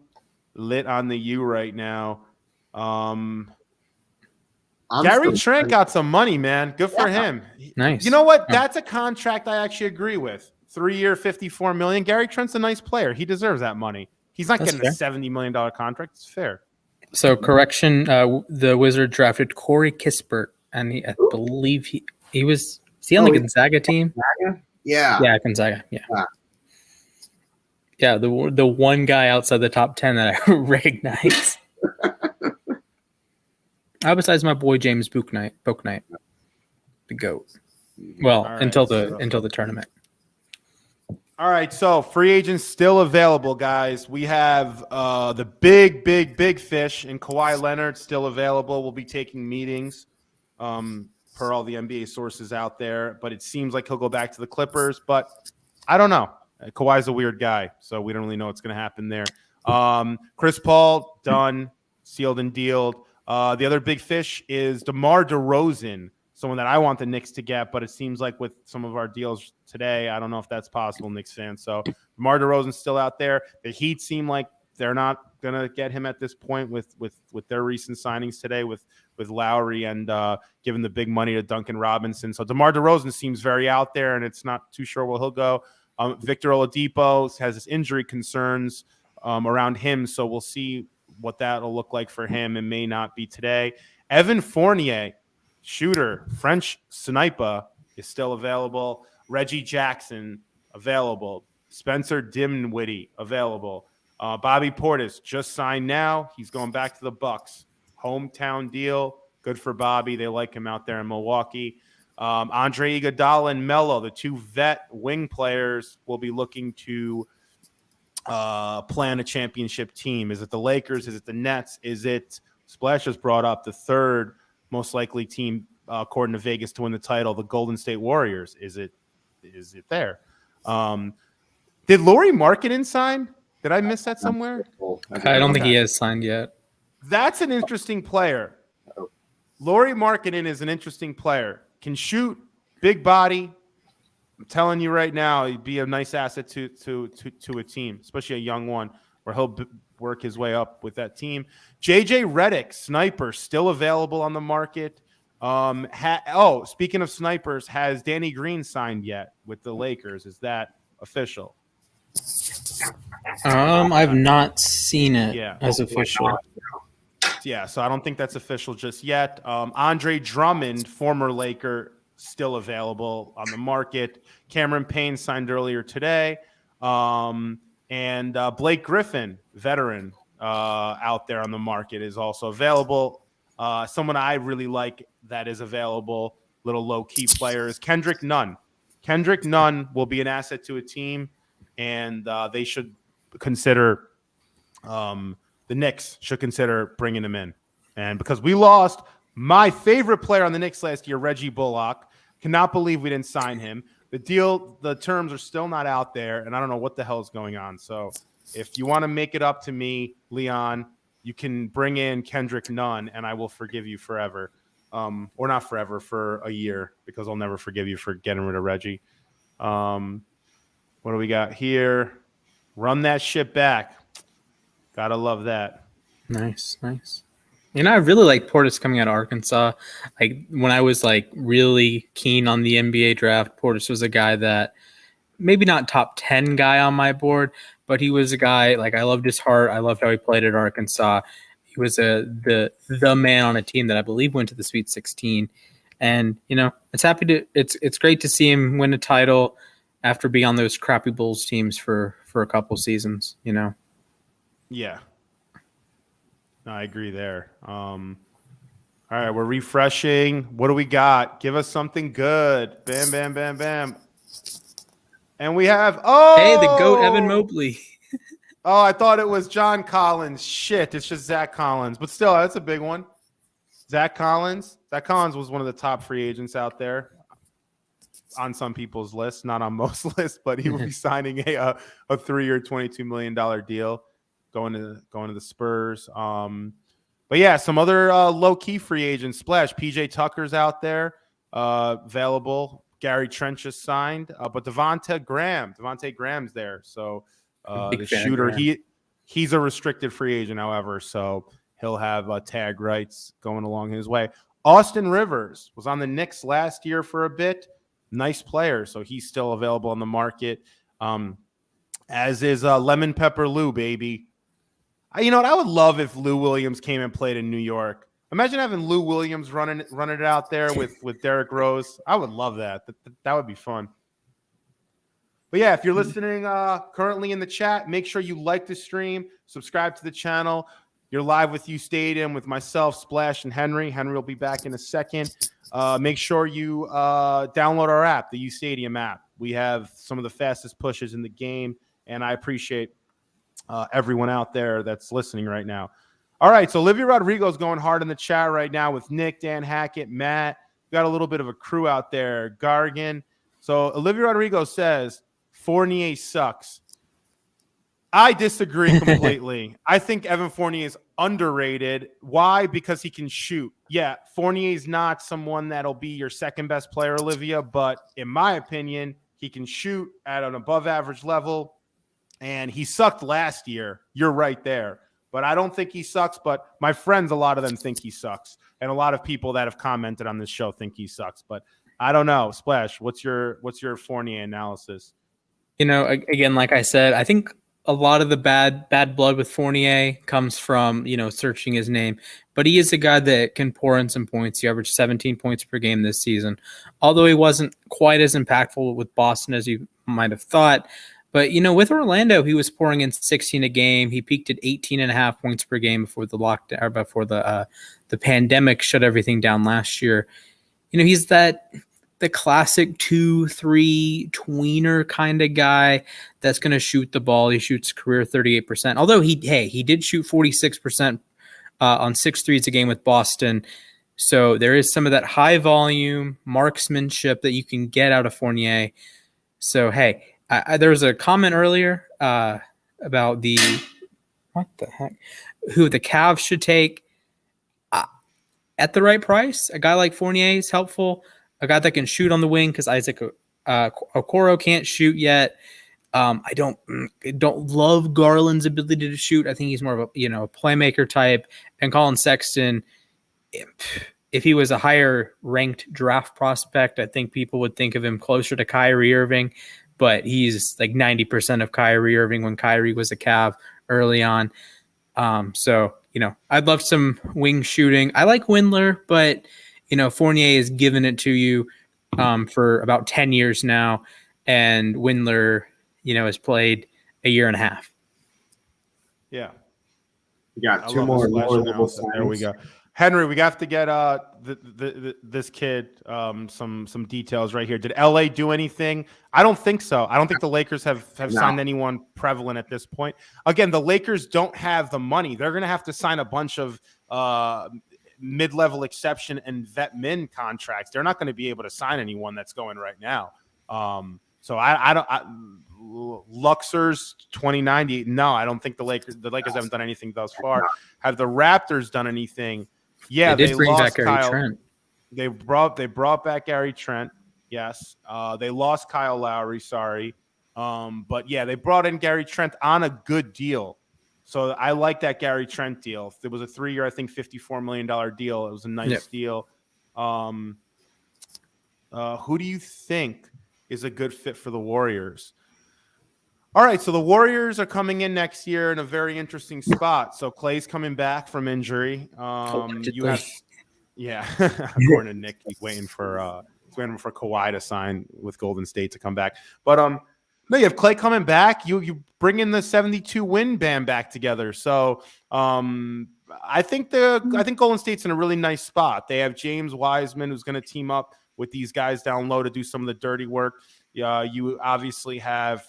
Speaker 1: lit on the U right now. Gary Trent got some money, man. Good for him.
Speaker 3: Nice.
Speaker 1: You know what? That's a contract I actually agree with. 3-year, $54 million. Gary Trent's a nice player. He deserves that money. He's not getting a $70 million contract. It's fair.
Speaker 3: So correction, the Wizard drafted Corey Kispert, and I believe he was. Is he on the Gonzaga team?
Speaker 2: Yeah.
Speaker 3: Yeah, Gonzaga. Yeah. Yeah, the one guy outside the top 10 that I recognize. Besides my boy James Bouknight, the GOAT. Well, right, until the tournament.
Speaker 1: All right, so free agents still available, guys. We have the big fish in Kawhi Leonard still available. We'll be taking meetings per all the NBA sources out there, but it seems like he'll go back to the Clippers, but I don't know. Kawhi's a weird guy, so we don't really know what's going to happen there. Chris Paul, done, sealed and dealed. The other big fish is DeMar DeRozan, someone that I want the Knicks to get, but it seems like with some of our deals today, I don't know if that's possible, Knicks fans. So DeMar DeRozan's still out there. The Heat seem like they're not going to get him at this point with their recent signings today with Lowry and giving the big money to Duncan Robinson. So DeMar DeRozan seems very out there, and it's not too sure where he'll go. Victor Oladipo has his injury concerns around him, so we'll see what that'll look like for him. It may not be today. Evan Fournier, shooter, French sniper, is still available. Reggie Jackson, available. Spencer Dinwiddie, available. Bobby Portis just signed now. He's going back to the Bucks. Hometown deal. Good for Bobby. They like him out there in Milwaukee. Andre Iguodala and Melo, the two vet wing players, will be looking to plan a championship team. Is it the Lakers? Is it the Nets? Is it, Splash has brought up, the third most likely team, according to Vegas, to win the title, the Golden State Warriors? Is it there? Did Lauri Markkanen sign? Did I miss that somewhere?
Speaker 3: I don't think he has signed yet.
Speaker 1: That's an interesting player. Lauri Markkanen is an interesting player. Can shoot, big body. I'm telling you right now, he'd be a nice asset to a team, especially a young one, where he'll work his way up with that team. JJ Redick, sniper, still available on the market. Speaking of snipers, has Danny Green signed yet with the Lakers? Is that official?
Speaker 3: I've not seen it as official.
Speaker 1: Yeah, so I don't think that's official just yet. Andre Drummond, former Laker, still available on the market. Cameron Payne signed earlier today. And Blake Griffin, veteran, out there on the market, is also available. Someone I really like that is available, little low-key player, is Kendrick Nunn. Kendrick Nunn will be an asset to a team, and they should consider the Knicks should consider bringing him in. And because we lost my favorite player on the Knicks last year, Reggie Bullock, cannot believe we didn't sign him. The terms are still not out there, and I don't know what the hell is going on. So if you want to make it up to me, Leon, you can bring in Kendrick Nunn, and I will forgive you forever. Or not forever, for a year, because I'll never forgive you for getting rid of Reggie. What do we got here? Run that shit back. Gotta love that.
Speaker 3: Nice. You know, I really like Portis coming out of Arkansas. Like, when I was really keen on the NBA draft, Portis was a guy that maybe not top 10 guy on my board, but he was a guy, I loved his heart. I loved how he played at Arkansas. He was the man on a team that I believe went to the Sweet 16. And, it's great to see him win a title after being on those crappy Bulls teams for a couple seasons,
Speaker 1: Yeah. No, I agree there. All right, we're refreshing. What do we got? Give us something good. Bam, bam, bam, bam. And we have,
Speaker 3: hey, the GOAT, Evan Mobley.
Speaker 1: Oh, I thought it was John Collins. Shit, it's just Zach Collins. But still, that's a big one. Zach Collins. Zach Collins was one of the top free agents out there on some people's lists, not on most lists, but he will be signing a 3-year, $22 million deal going to the Spurs. But yeah, some other low-key free agents. Splash. PJ Tucker's out there, available. Gary Trent just signed. But Devontae Graham's there. So the shooter, he's a restricted free agent, however, so he'll have tag rights going along his way. Austin Rivers was on the Knicks last year for a bit. Nice player, so he's still available on the market. As is Lemon Pepper Lou, baby. You know what? I would love if Lou Williams came and played in New York. Imagine having Lou Williams running it out there with Derrick Rose. I would love that. That would be fun. But yeah, if you're listening currently in the chat, make sure you like the stream, subscribe to the channel. You're live with U Stadium with myself, Splash, and Henry. Henry will be back in a second. Make sure you download our app, the U Stadium app. We have some of the fastest pushes in the game, and I appreciate everyone out there that's listening right now. All right, so Olivia Rodrigo's going hard in the chat right now with Nick, Dan Hackett, Matt. We got a little bit of a crew out there, Gargan. So Olivia Rodrigo says, Fournier sucks. I disagree completely. I think Evan Fournier is underrated. Why? Because he can shoot. Yeah, Fournier is not someone that'll be your second best player, Olivia, but in my opinion, he can shoot at an above average level, and he sucked last year. You're right there. But I don't think he sucks, but my friends, a lot of them think he sucks, and a lot of people that have commented on this show think he sucks, but I don't know. Splash, what's your Fournier analysis?
Speaker 3: Again, like I said, I think a lot of the bad blood with Fournier comes from, searching his name. But he is a guy that can pour in some points. He averaged 17 points per game this season, although he wasn't quite as impactful with Boston as you might have thought. But, with Orlando, he was pouring in 16 a game. He peaked at 18.5 points per game before the lockdown, or before the pandemic shut everything down last year. He's the classic 2-3 tweener kind of guy that's going to shoot the ball. He shoots career 38%. Although he did shoot 46% on 6 threes a game with Boston. So there is some of that high volume marksmanship that you can get out of Fournier. So, hey, there was a comment earlier about what the heck, who the Cavs should take at the right price. A guy like Fournier is helpful. A guy that can shoot on the wing, because Isaac Okoro can't shoot yet. I don't love Garland's ability to shoot. I think he's more of a playmaker type. And Colin Sexton, if he was a higher ranked draft prospect, I think people would think of him closer to Kyrie Irving. But he's like 90% of Kyrie Irving when Kyrie was a Cav early on. So I'd love some wing shooting. I like Windler, but Fournier has given it to you for about 10 years now, and Windler, has played a year and a half.
Speaker 1: Yeah.
Speaker 4: We got two more lower level signs.
Speaker 1: There we go. Henry, we have to get this kid some details right here. Did LA do anything? I don't think so. I don't think the Lakers have signed anyone prevalent at this point. Again, the Lakers don't have the money. They're going to have to sign a bunch of mid-level exception and vet min contracts. They're not going to be able to sign anyone that's going right now. So I don't. Luxor's 2090. No, I don't think the Lakers haven't done anything thus far. Have the Raptors done anything? Yeah,
Speaker 3: they did bring
Speaker 1: lost
Speaker 3: back Gary Trent.
Speaker 1: They brought back Gary Trent. Yes, they lost Kyle Lowry. Sorry, but yeah, they brought in Gary Trent on a good deal. So I like that Gary Trent deal. It was a 3-year, I think, $54 million deal. It was a nice deal. Who do you think is a good fit for the Warriors? All right, so the Warriors are coming in next year in a very interesting spot. So Clay's coming back from injury. According to Nick, he's waiting for Kawhi to sign with Golden State to come back. But no, you have Clay coming back. You bring in the 72 win band back together. So I think Golden State's in a really nice spot. They have James Wiseman, who's going to team up with these guys down low to do some of the dirty work. You obviously have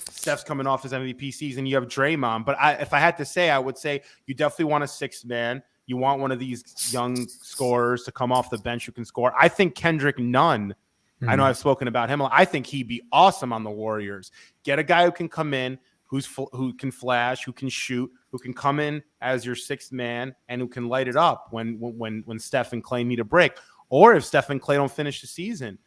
Speaker 1: Steph's coming off his MVP season. You have Draymond. But if I had to say, I would say you definitely want a sixth man. You want one of these young scorers to come off the bench who can score. I think Kendrick Nunn, I know I've spoken about him. I think he'd be awesome on the Warriors. Get a guy who can come in, who can flash, who can shoot, who can come in as your sixth man, and who can light it up when Steph and Clay need a break. Or if Steph and Clay don't finish the season.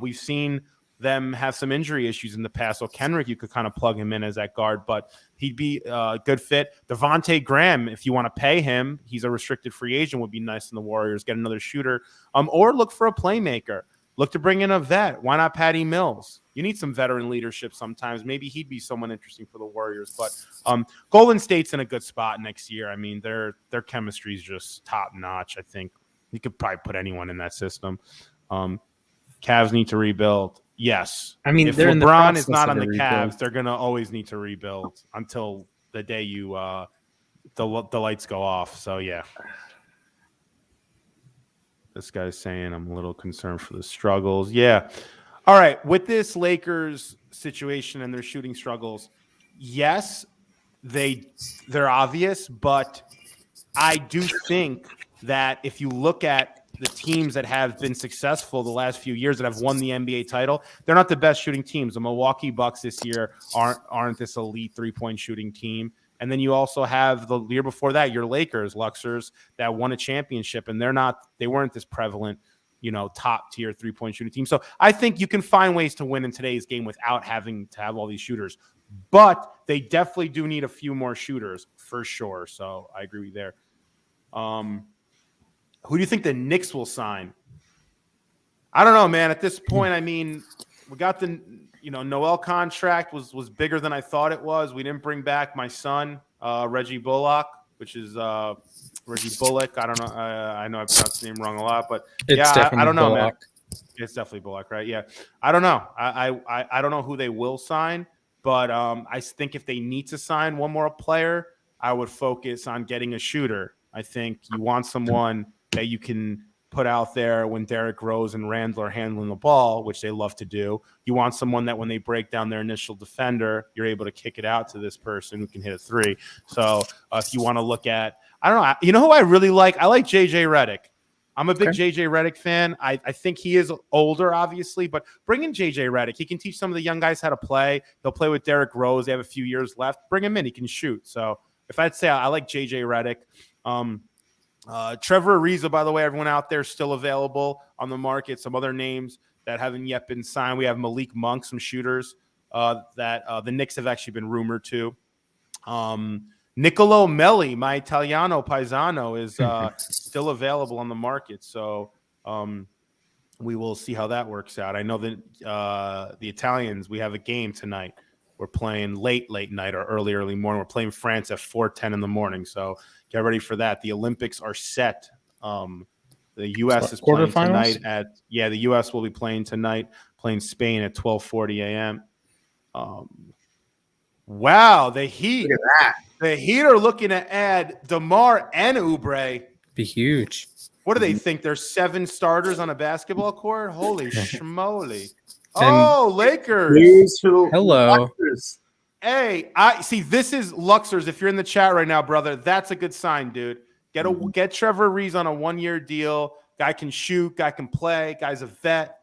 Speaker 1: We've seen them have some injury issues in the past. So Kendrick, you could kind of plug him in as that guard, but he'd be a good fit. Devontae Graham, if you want to pay him, he's a restricted free agent, would be nice in the Warriors. Get another shooter, or look for a playmaker. Look to bring in a vet. Why not Patty Mills? You need some veteran leadership sometimes. Maybe he'd be someone interesting for the Warriors. But Golden State's in a good spot next year. I mean, their chemistry is just top notch. I think you could probably put anyone in that system. Cavs need to rebuild. Yes.
Speaker 3: I mean,
Speaker 1: if LeBron is not on the Cavs, they're going to always need to rebuild until the day the lights go off. So, yeah. This guy's saying I'm a little concerned for the struggles. Yeah. All right. With this Lakers situation and their shooting struggles, yes, they're obvious, but I do think that if you look at the teams that have been successful the last few years that have won the NBA title, they're not the best shooting teams. The Milwaukee Bucks this year aren't this elite three-point shooting team. And then you also have the year before that, your Lakers, Luxors, that won a championship, and they weren't this prevalent, top tier three-point shooting team. So I think you can find ways to win in today's game without having to have all these shooters. But they definitely do need a few more shooters for sure. So I agree with you there. Who do you think the Knicks will sign? I don't know, man. At this point, I mean, we got the Noel contract was bigger than I thought it was. We didn't bring back my son, Reggie Bullock, which is Reggie Bullock. I don't know. I know I pronounced the name wrong a lot, but I don't know, Bullock. Man. It's definitely Bullock, right? Yeah. I don't know. I don't know who they will sign, but I think if they need to sign one more player, I would focus on getting a shooter. I think you want someone that you can put out there when Derrick Rose and Randle are handling the ball, which they love to do. You want someone that when they break down their initial defender, you're able to kick it out to this person who can hit a three. So if you want to look at, I don't know, you know who I really like? I like JJ Redick. I'm a big JJ Redick fan. I think he is older, obviously, but bring in JJ Redick. He can teach some of the young guys how to play. They'll play with Derrick Rose. They have a few years left. Bring him in. He can shoot. So if I'd say I like JJ Redick. Trevor Ariza, by the way, everyone out there still available on the market. Some other names that haven't yet been signed. We have Malik Monk, some shooters that the Knicks have actually been rumored to. Nicolo Melli, my Italiano paisano, is still available on the market. So we will see how that works out. I know that the Italians, we have a game tonight. We're playing late night or early morning. We're playing France at 4:10 in the morning. So get ready for that. The Olympics are set. The U.S. is playing tonight the U.S. will be playing tonight, playing Spain at 12:40 a.m. Wow, the Heat.
Speaker 2: Look at that.
Speaker 1: The Heat are looking to add DeMar and Oubre.
Speaker 3: Be huge.
Speaker 1: What do they think? There's 7 starters on a basketball court? Holy schmoly.
Speaker 3: And
Speaker 1: Lakers.
Speaker 3: Hello.
Speaker 2: Lakers.
Speaker 1: Hey, I see. This is Luxors. If you're in the chat right now, brother, that's a good sign, dude. Get Trevor Ariza on a 1-year deal. Guy can shoot. Guy can play. Guy's a vet.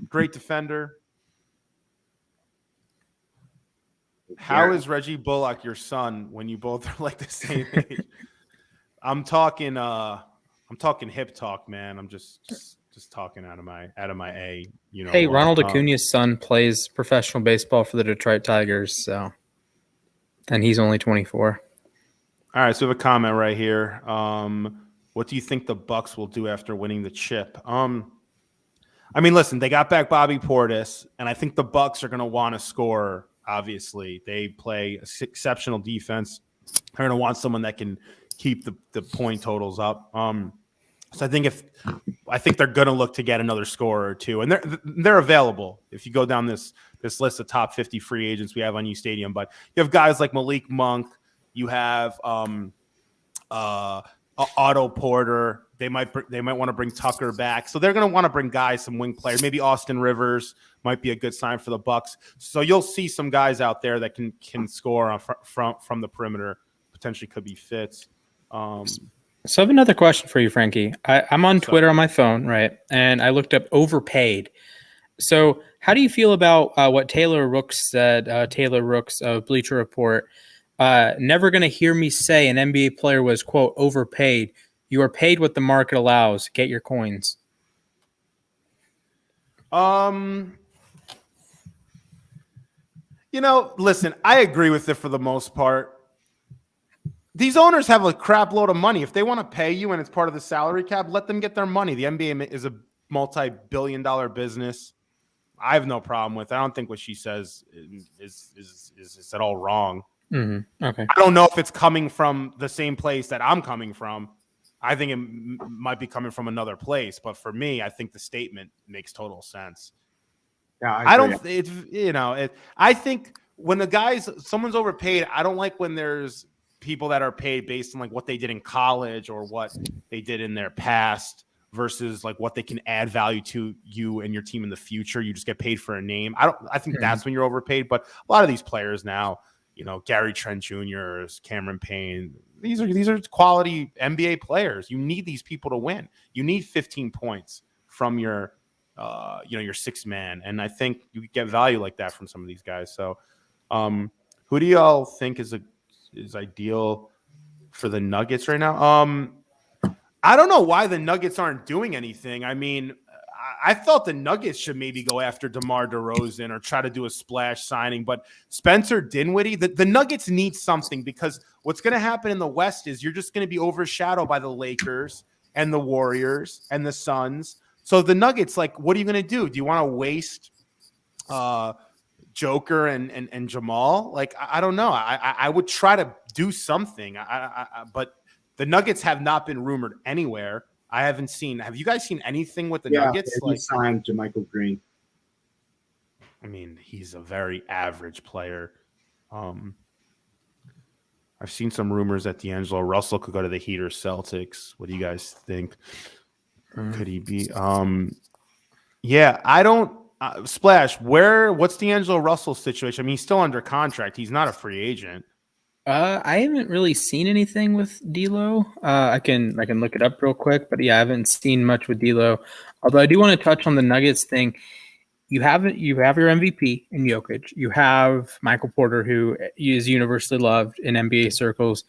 Speaker 1: Great defender. How is Reggie Bullock your son when you both are like the same age? I'm talking hip talk, man. I'm just talking out of my A.
Speaker 3: Hey, Ronald Acuna's son plays professional baseball for the Detroit Tigers, and he's only 24.
Speaker 1: All right, so we have a comment right here. What do you think the Bucks will do after winning the chip? I mean, listen, they got back Bobby Portis, and I think the Bucks are going to want to score. Obviously, they play exceptional defense. They're going to want someone that can keep the point totals up. So I think they're going to look to get another scorer or two, and they're available. If you go down this list of top 50 free agents we have on U Stadium, but you have guys like Malik Monk, you have Otto Porter. They might want to bring Tucker back, so they're going to want to bring guys, some wing players. Maybe Austin Rivers might be a good sign for the Bucks. So you'll see some guys out there that can score from the perimeter. Potentially could be fits.
Speaker 3: So I have another question for you, Frankie. I'm on Twitter on my phone, right? And I looked up overpaid. So how do you feel about what Taylor Rooks said, Taylor Rooks of Bleacher Report? Never going to hear me say an NBA player was, quote, overpaid. You are paid what the market allows. Get your coins.
Speaker 1: Listen, I agree with it for the most part. These owners have a crap load of money. If they want to pay you and it's part of the salary cap, let them get their money. The NBA is a multi-billion-dollar business. I have no problem with it. I don't think what she says is at all wrong.
Speaker 3: Mm-hmm. Okay.
Speaker 1: I don't know if it's coming from the same place that I'm coming from. I think it might be coming from another place. But for me, I think the statement makes total sense.
Speaker 4: Yeah,
Speaker 1: I think when someone's overpaid, I don't like when there's people that are paid based on like what they did in college or what they did in their past versus like what they can add value to you and your team in the future. You just get paid for a name. I think that's when you're overpaid. But a lot of these players now, Gary Trent Jr., Cameron Payne, these are quality NBA players. You need these people to win. You need 15 points from your your sixth man. And I think you get value like that from some of these guys. So who do y'all think is ideal for the Nuggets right now? I don't know why the Nuggets aren't doing anything. I mean, I thought the Nuggets should maybe go after DeMar DeRozan or try to do a splash signing, but Spencer Dinwiddie, the Nuggets need something because what's going to happen in the West is you're just going to be overshadowed by the Lakers and the Warriors and the Suns. So the Nuggets, like, what are you going to do? Do you want to waste Joker and Jamal. Like, I don't know. I would try to do something. But the Nuggets have not been rumored anywhere. I haven't seen. Have you guys seen anything with the Nuggets?
Speaker 4: He signed JaMychal Green.
Speaker 1: I mean, he's a very average player. I've seen some rumors that D'Angelo Russell could go to the Heat or Celtics. What do you guys think? Could he be? Yeah, I don't. Splash, what's D'Angelo Russell's situation? I mean, he's still under contract. He's not a free agent.
Speaker 3: I haven't really seen anything with D'Lo. I can look it up real quick, but yeah, I haven't seen much with D'Lo. Although I do want to touch on the Nuggets thing. You have your MVP in Jokic. You have Michael Porter, who is universally loved in NBA circles,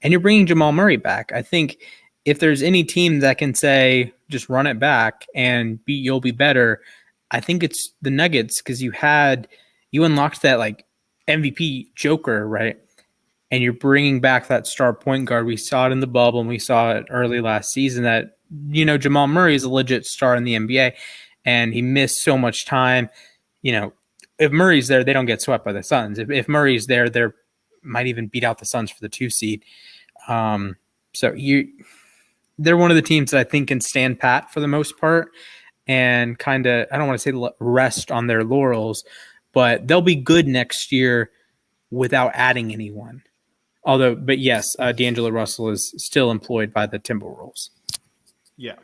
Speaker 3: and you're bringing Jamal Murray back. I think if there's any team that can say just run it back and you'll be better, I think it's the Nuggets, because you unlocked that like MVP Joker, right? And you're bringing back that star point guard. We saw it in the bubble, and we saw it early last season that, Jamal Murray is a legit star in the NBA, and he missed so much time. If Murray's there, they don't get swept by the Suns. If Murray's there, they might even beat out the Suns for the 2 seed. So they're one of the teams that I think can stand pat for the most part and kind of, I don't want to say rest on their laurels, but they'll be good next year without adding anyone. But yes, D'Angelo Russell is still employed by the Timberwolves.
Speaker 1: Yeah.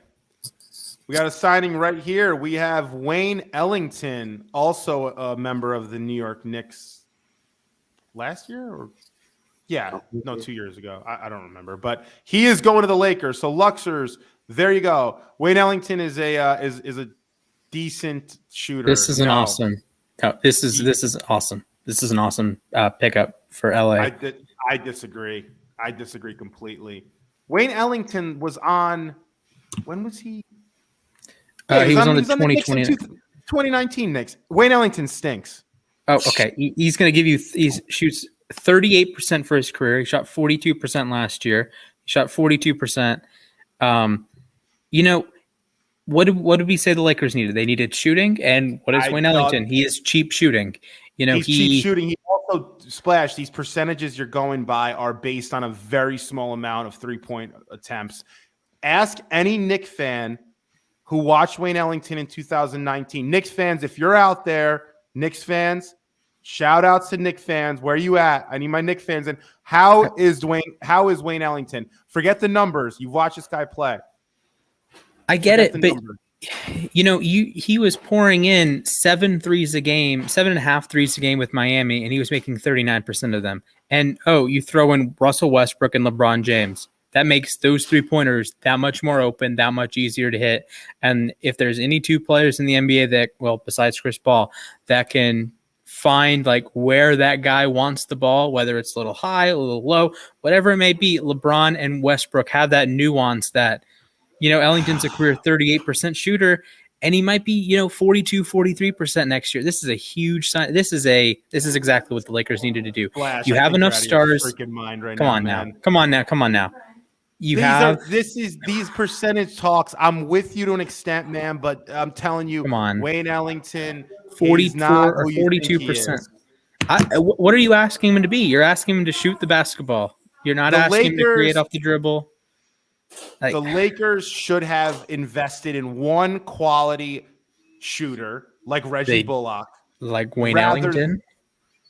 Speaker 1: We got a signing right here. We have Wayne Ellington, also a member of the New York Knicks last year, 2 years ago. I don't remember, but he is going to the Lakers. So Luxers, there you go. Wayne Ellington is a decent shooter.
Speaker 3: This is awesome. No, this is awesome. This is an awesome pickup for LA.
Speaker 1: I disagree. I disagree completely. Wayne Ellington was on. When was he?
Speaker 3: He was on the 2020,
Speaker 1: 2019 Knicks. Wayne Ellington stinks.
Speaker 3: Oh, okay. He's going to give you. He shoots 38% for his career. He shot 42% last year. He shot 42%. What did we say the Lakers needed? They needed shooting, and what is Wayne Ellington? He is cheap shooting.
Speaker 1: He's cheap shooting. He also Splash. These percentages you're going by are based on a very small amount of 3-point attempts. Ask any Knicks fan who watched Wayne Ellington in 2019. Knicks fans, if you're out there, Knicks fans, shout outs to Knicks fans. Where are you at? I need my Knicks fans. And how is Wayne Ellington? Forget the numbers. You've watched this guy play.
Speaker 3: I get it, but he was pouring in 7 threes a game, 7.5 threes a game with Miami, and he was making 39% of them. And you throw in Russell Westbrook and LeBron James. That makes those 3-pointers that much more open, that much easier to hit. And if there's any 2 players in the NBA that, besides Chris Paul, that can find like where that guy wants the ball, whether it's a little high, a little low, whatever it may be, LeBron and Westbrook have that nuance that, Ellington's a career 38% shooter, and he might be, 42, 43% next year. This is a huge sign. This is exactly what the Lakers needed to do.
Speaker 1: Flash,
Speaker 3: you have enough stars. Come on now.
Speaker 1: These percentage talks. I'm with you to an extent, man, but I'm telling you, Wayne Ellington,
Speaker 3: 44 or 42%. What are you asking him to be? You're asking him to shoot the basketball. You're not asking him to create off the dribble.
Speaker 1: The Lakers should have invested in one quality shooter like Reggie Bullock,
Speaker 3: like Wayne Ellington.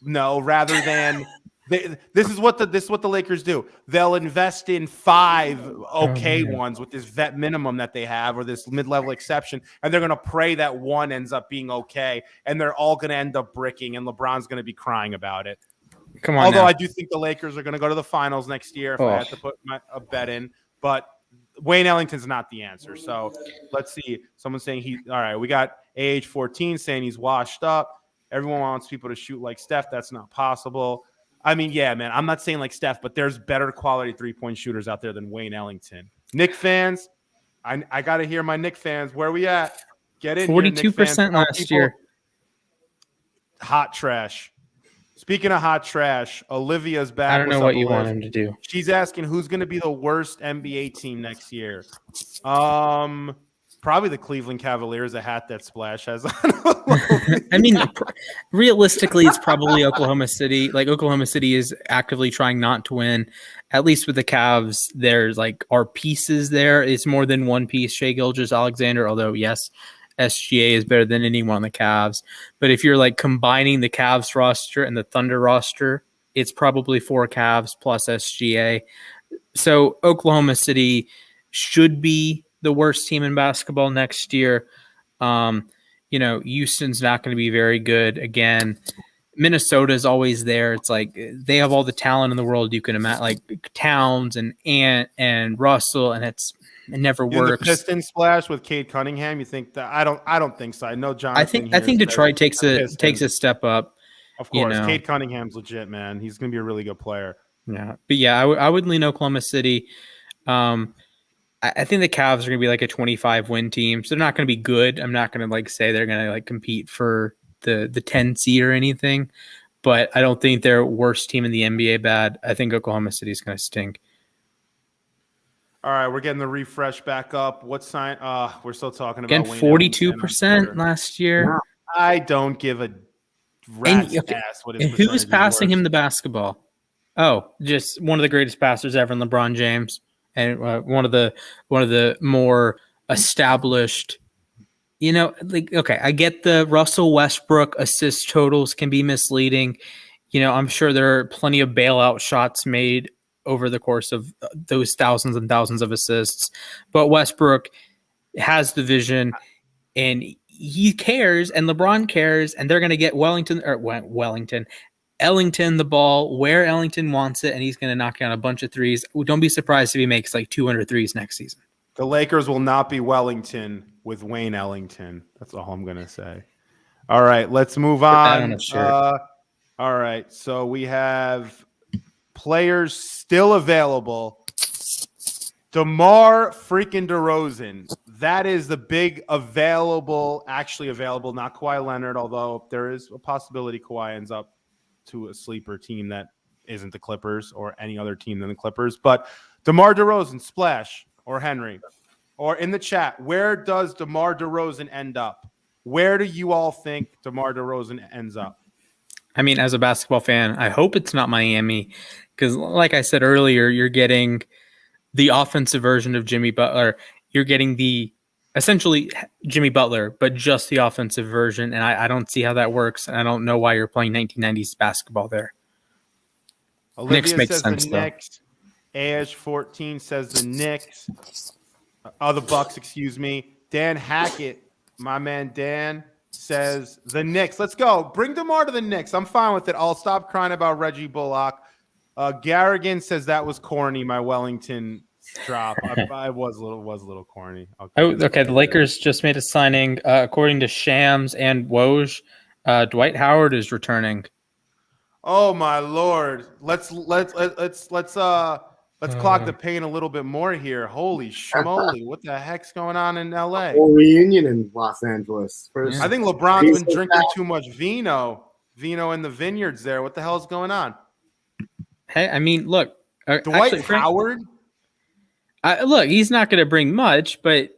Speaker 1: No, rather than. This is what the Lakers do. They'll invest in 5 ones with this vet minimum that they have, or this mid-level exception, and they're going to pray that one ends up being okay, and they're all going to end up bricking, and LeBron's going to be crying about it. Although I do think the Lakers are going to go to the finals next year if I had to put a bet in, but Wayne Ellington's not the answer. So let's see. Someone's saying all right, we got AH14 saying he's washed up. Everyone wants people to shoot like Steph. That's not possible. I mean, yeah, man, I'm not saying like Steph, but there's better quality 3-point shooters out there than Wayne Ellington. Knicks fans, I got to hear my Knicks fans. Where are we at? Get in
Speaker 3: 42% last year.
Speaker 1: Hot trash. Speaking of hot trash, Olivia's back.
Speaker 3: I don't know what you want him to do.
Speaker 1: She's asking who's going to be the worst NBA team next year. Probably the Cleveland Cavaliers, a hat that Splash has on.
Speaker 3: I mean, realistically, it's probably Oklahoma City. Like Oklahoma City is actively trying not to win. At least with the Cavs, there's like are pieces there. It's more than one piece. Shai Gilgeous-Alexander, although yes, SGA is better than anyone on the Cavs. But if you're like combining the Cavs roster and the Thunder roster, it's probably 4 Cavs plus SGA. So Oklahoma City should be the worst team in basketball next year. Houston's not going to be very good again. Minnesota is always there. It's like they have all the talent in the world you can imagine, like Towns and Ant and Russell, and it never works.
Speaker 1: The Pistons Splash with Cade Cunningham. You think that? I don't think so. I know John.
Speaker 3: I think Detroit takes a step up.
Speaker 1: Of course, Cade Cunningham's legit, man. He's going to be a really good player.
Speaker 3: Yeah, but yeah, I would lean Oklahoma City. I think the Cavs are going to be like a 25 win team, so they're not going to be good. I'm not going to like say they're going to like compete for the 10 seed or anything, but I don't think they're worst team in the NBA bad. I think Oklahoma City is going to stink.
Speaker 1: All right, we're getting the refresh back up. What sign? We're still talking about
Speaker 3: again 42% last year.
Speaker 1: I don't give a rat's ass what his
Speaker 3: who is passing him the basketball? Oh, just one of the greatest passers ever in LeBron James. And one of the more established, I get the Russell Westbrook assist totals can be misleading. I'm sure there are plenty of bailout shots made over the course of those thousands and thousands of assists. But Westbrook has the vision, and he cares, and LeBron cares, and they're going to get Ellington the ball where Ellington wants it, and he's going to knock down a bunch of threes. Don't be surprised if he makes like 200 threes next season.
Speaker 1: The Lakers will not be Wellington with Wayne Ellington. That's all I'm going to say. All right, let's move on. All right, so we have players still available. DeMar freaking DeRozan. That is the big actually available, not Kawhi Leonard, although there is a possibility Kawhi ends up to a sleeper team that isn't the Clippers or any other team than the Clippers. But DeMar DeRozan, Splash, or Henry, or in the chat, where does DeMar DeRozan end up? Where do you all think DeMar DeRozan ends up?
Speaker 3: I mean, as a basketball fan, I hope it's not Miami because, like I said earlier, you're getting the offensive version of Jimmy Butler. You're getting essentially Jimmy Butler, but just the offensive version. And I don't see how that works. And I don't know why you're playing 1990s basketball there.
Speaker 1: Olivia
Speaker 3: Knicks makes
Speaker 1: says
Speaker 3: sense,
Speaker 1: the Knicks. Ash14 says the Knicks. The Bucks, excuse me. Dan Hackett, my man Dan, says the Knicks. Let's go. Bring DeMar to the Knicks. I'm fine with it. I'll stop crying about Reggie Bullock. Garrigan says that was corny, my Wellington drop. I was a little corny.
Speaker 3: Okay. The Lakers just made a signing. According to Shams and Woj, Dwight Howard is returning.
Speaker 1: Oh my Lord! Let's clock the pain a little bit more here. Holy schmoly! What the heck's going on in LA?
Speaker 4: Whole reunion in Los Angeles. First,
Speaker 1: I think LeBron's been drinking too much vino in the vineyards there. What the hell is going on?
Speaker 3: Hey, I mean, look,
Speaker 1: Dwight Howard.
Speaker 3: Look, he's not going to bring much, but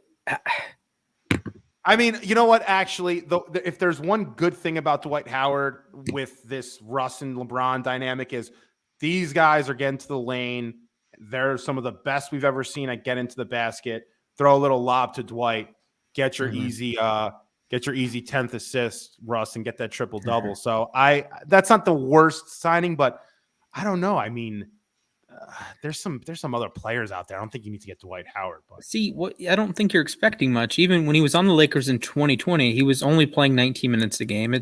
Speaker 1: I mean, you know what? Actually, if there's one good thing about Dwight Howard with this Russ and LeBron dynamic is these guys are getting to the lane. They're some of the best we've ever seen at get into the basket. Throw a little lob to Dwight. Get your easy 10th assist, Russ, and get that triple double. So that's not the worst signing, but I don't know. I mean, there's some other players out there. I don't think you need to get Dwight Howard. But
Speaker 3: see, I don't think you're expecting much. Even when he was on the Lakers in 2020, he was only playing 19 minutes a game.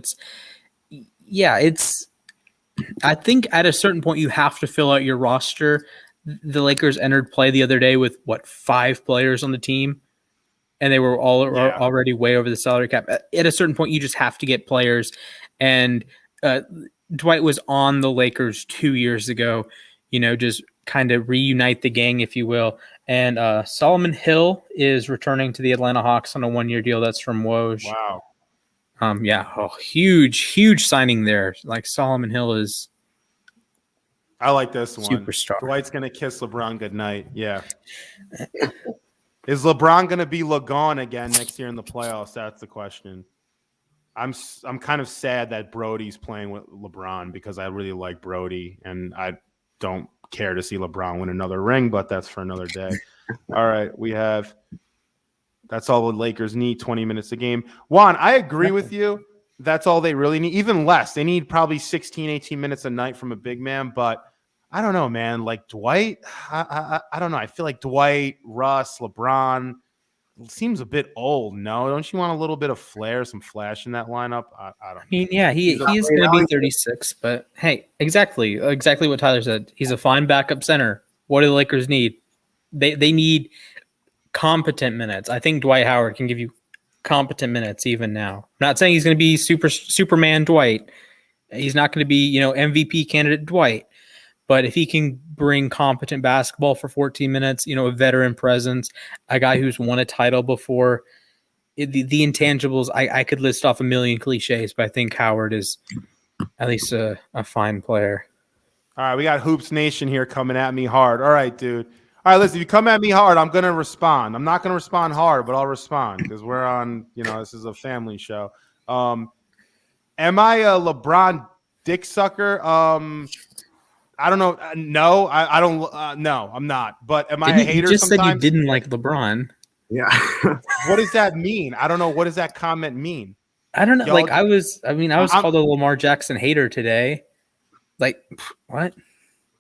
Speaker 3: I think at a certain point you have to fill out your roster. The Lakers entered play the other day with 5 players on the team, and they were already way over the salary cap. At a certain point, you just have to get players. And Dwight was on the Lakers 2 years ago. Just kind of reunite the gang, if you will. And Solomon Hill is returning to the Atlanta Hawks on a 1-year deal. That's from Woj.
Speaker 1: Wow.
Speaker 3: Huge signing there. Like Solomon Hill is.
Speaker 1: I like this one.
Speaker 3: Superstar.
Speaker 1: Dwight's gonna kiss LeBron goodnight. Yeah. Is LeBron going to be LeGone again next year in the playoffs? That's the question. I'm kind of sad that Brody's playing with LeBron because I really like Brody, and I don't care to see LeBron win another ring, but that's for another day. All right, that's all the Lakers need, 20 minutes a game. Juan, I agree with you. That's all they really need, even less. They need probably 16, 18 minutes a night from a big man, but I don't know, man. Like Dwight, I don't know. I feel like Dwight, Russ, LeBron seems a bit old. No, don't you want a little bit of flair, some flash in that lineup? I don't know.
Speaker 3: I mean, yeah, he is going to be 36, but hey, exactly what Tyler said. He's a fine backup center. What do the Lakers need? They need competent minutes. I think Dwight Howard can give you competent minutes even now. I'm not saying he's going to be Superman Dwight. He's not going to be, MVP candidate Dwight. But if he can bring competent basketball for 14 minutes, a veteran presence, a guy who's won a title before, the intangibles, I could list off a million cliches, but I think Howard is at least a fine player.
Speaker 1: All right, we got Hoops Nation here coming at me hard. All right, dude. All right, listen, if you come at me hard, I'm going to respond. I'm not going to respond hard, but I'll respond because we're on, this is a family show. Am I a LeBron dick sucker? I don't know. No, I don't. No, I'm not. But am I a hater?
Speaker 3: You just
Speaker 1: sometimes?
Speaker 3: said you didn't like LeBron.
Speaker 2: Yeah.
Speaker 1: What does that mean? I don't know. What does that comment mean?
Speaker 3: I don't know.
Speaker 1: Y'all,
Speaker 3: I was called a Lamar Jackson hater today. Like, what?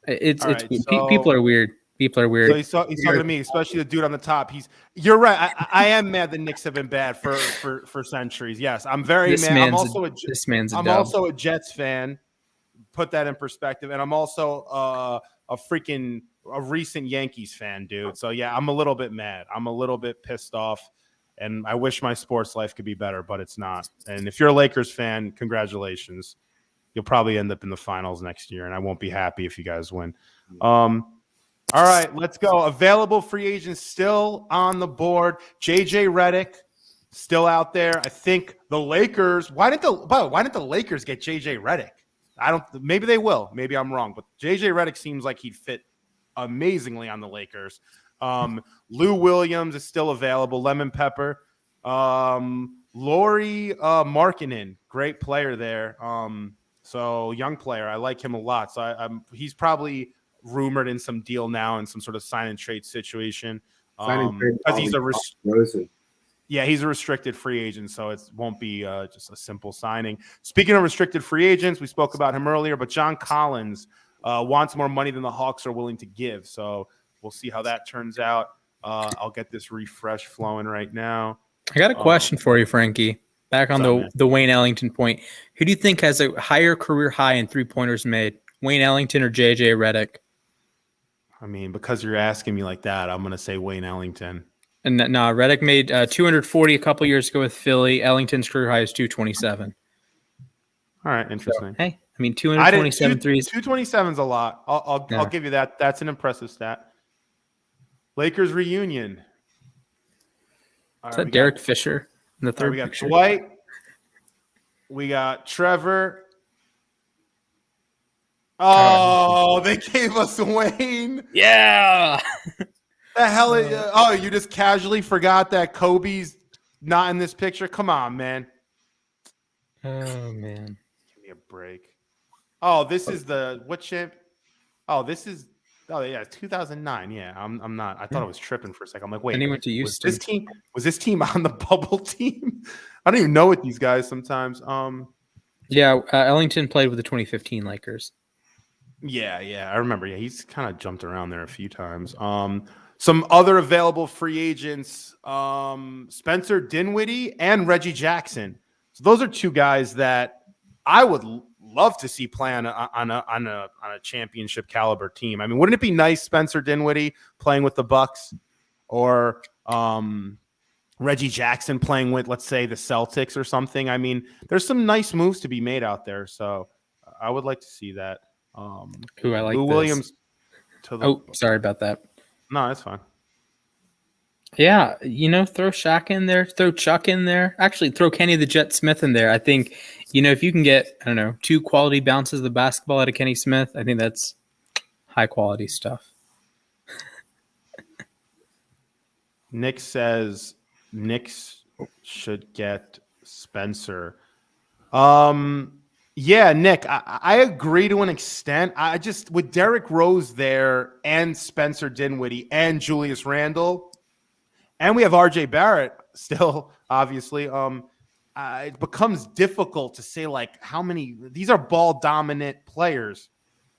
Speaker 3: It's
Speaker 1: right,
Speaker 3: people are weird. People are weird.
Speaker 1: So he's talking to me, especially the dude on the top. You're right. I am mad the Knicks have been bad for centuries. Yes, I'm very mad. I'm also a Jets fan. Put that in perspective, and I'm also a recent Yankees fan, dude. So yeah, I'm a little bit mad. I'm a little bit pissed off, and I wish my sports life could be better, but it's not. And if you're a Lakers fan, congratulations. You'll probably end up in the finals next year, and I won't be happy if you guys win. All right, let's go. Available free agents still on the board. JJ Redick still out there. I think the Lakers. Why didn't the Lakers get JJ Redick? Maybe they will. Maybe I'm wrong, but JJ Redick seems like he'd fit amazingly on the Lakers. Lou Williams is still available. Lemon Pepper. Lauri Markkanen, great player there. So young player. I like him a lot. So he's probably rumored in some deal now in some sort of sign and trade situation. Because he's he's a restricted free agent, so it won't be just a simple signing. Speaking of restricted free agents, we spoke about him earlier, but John Collins wants more money than the Hawks are willing to give. So we'll see how that turns out. I'll get this refresh flowing right now.
Speaker 3: I got a question for you, Frankie. Back on the Wayne Ellington point. Who do you think has a higher career high in three-pointers made, Wayne Ellington or JJ Redick?
Speaker 1: I mean, because you're asking me like that, I'm going to say Wayne Ellington.
Speaker 3: And no, Redick made 240 a couple years ago with Philly. Ellington's career high is 227.
Speaker 1: All right, interesting.
Speaker 3: So, hey, I mean, 227 threes.
Speaker 1: 227 is a lot. I'll give you that. That's an impressive stat. Lakers reunion.
Speaker 3: Is that Derek Fisher in the third
Speaker 1: we got
Speaker 3: picture?
Speaker 1: Dwight. We got Trevor. Oh, they gave us Wayne.
Speaker 3: Yeah.
Speaker 1: The hell you just casually forgot that Kobe's not in this picture? Come on, man.
Speaker 3: Oh, man.
Speaker 1: Give me a break. Oh, this is what champ? Oh, this is 2009. Yeah, I'm not. I thought I was tripping for a second. I'm like, wait.
Speaker 3: And he went to Houston.
Speaker 1: Was this team on the bubble team? I don't even know what these guys sometimes.
Speaker 3: Yeah, Ellington played with the 2015 Lakers.
Speaker 1: Yeah, I remember. Yeah, he's kind of jumped around there a few times. Some other available free agents, Spencer Dinwiddie and Reggie Jackson. So those are two guys that I would love to see play on a championship caliber team. I mean, wouldn't it be nice, Spencer Dinwiddie playing with the Bucks, or Reggie Jackson playing with, let's say, the Celtics or something? I mean, there's some nice moves to be made out there. So I would like to see that.
Speaker 3: I like
Speaker 1: Lou
Speaker 3: this.
Speaker 1: Williams.
Speaker 3: Sorry about that.
Speaker 1: No, that's fine.
Speaker 3: Yeah, throw Shaq in there, throw Chuck in there. Actually, throw Kenny the Jet Smith in there. I think, if you can get, 2 quality bounces of the basketball out of Kenny Smith, I think that's high quality stuff.
Speaker 1: Nick says Knicks should get Spencer. Yeah, Nick, I agree to an extent. I just with Derrick Rose there and Spencer Dinwiddie and Julius Randle, and we have RJ Barrett still, obviously. It becomes difficult to say like how many. These are ball dominant players.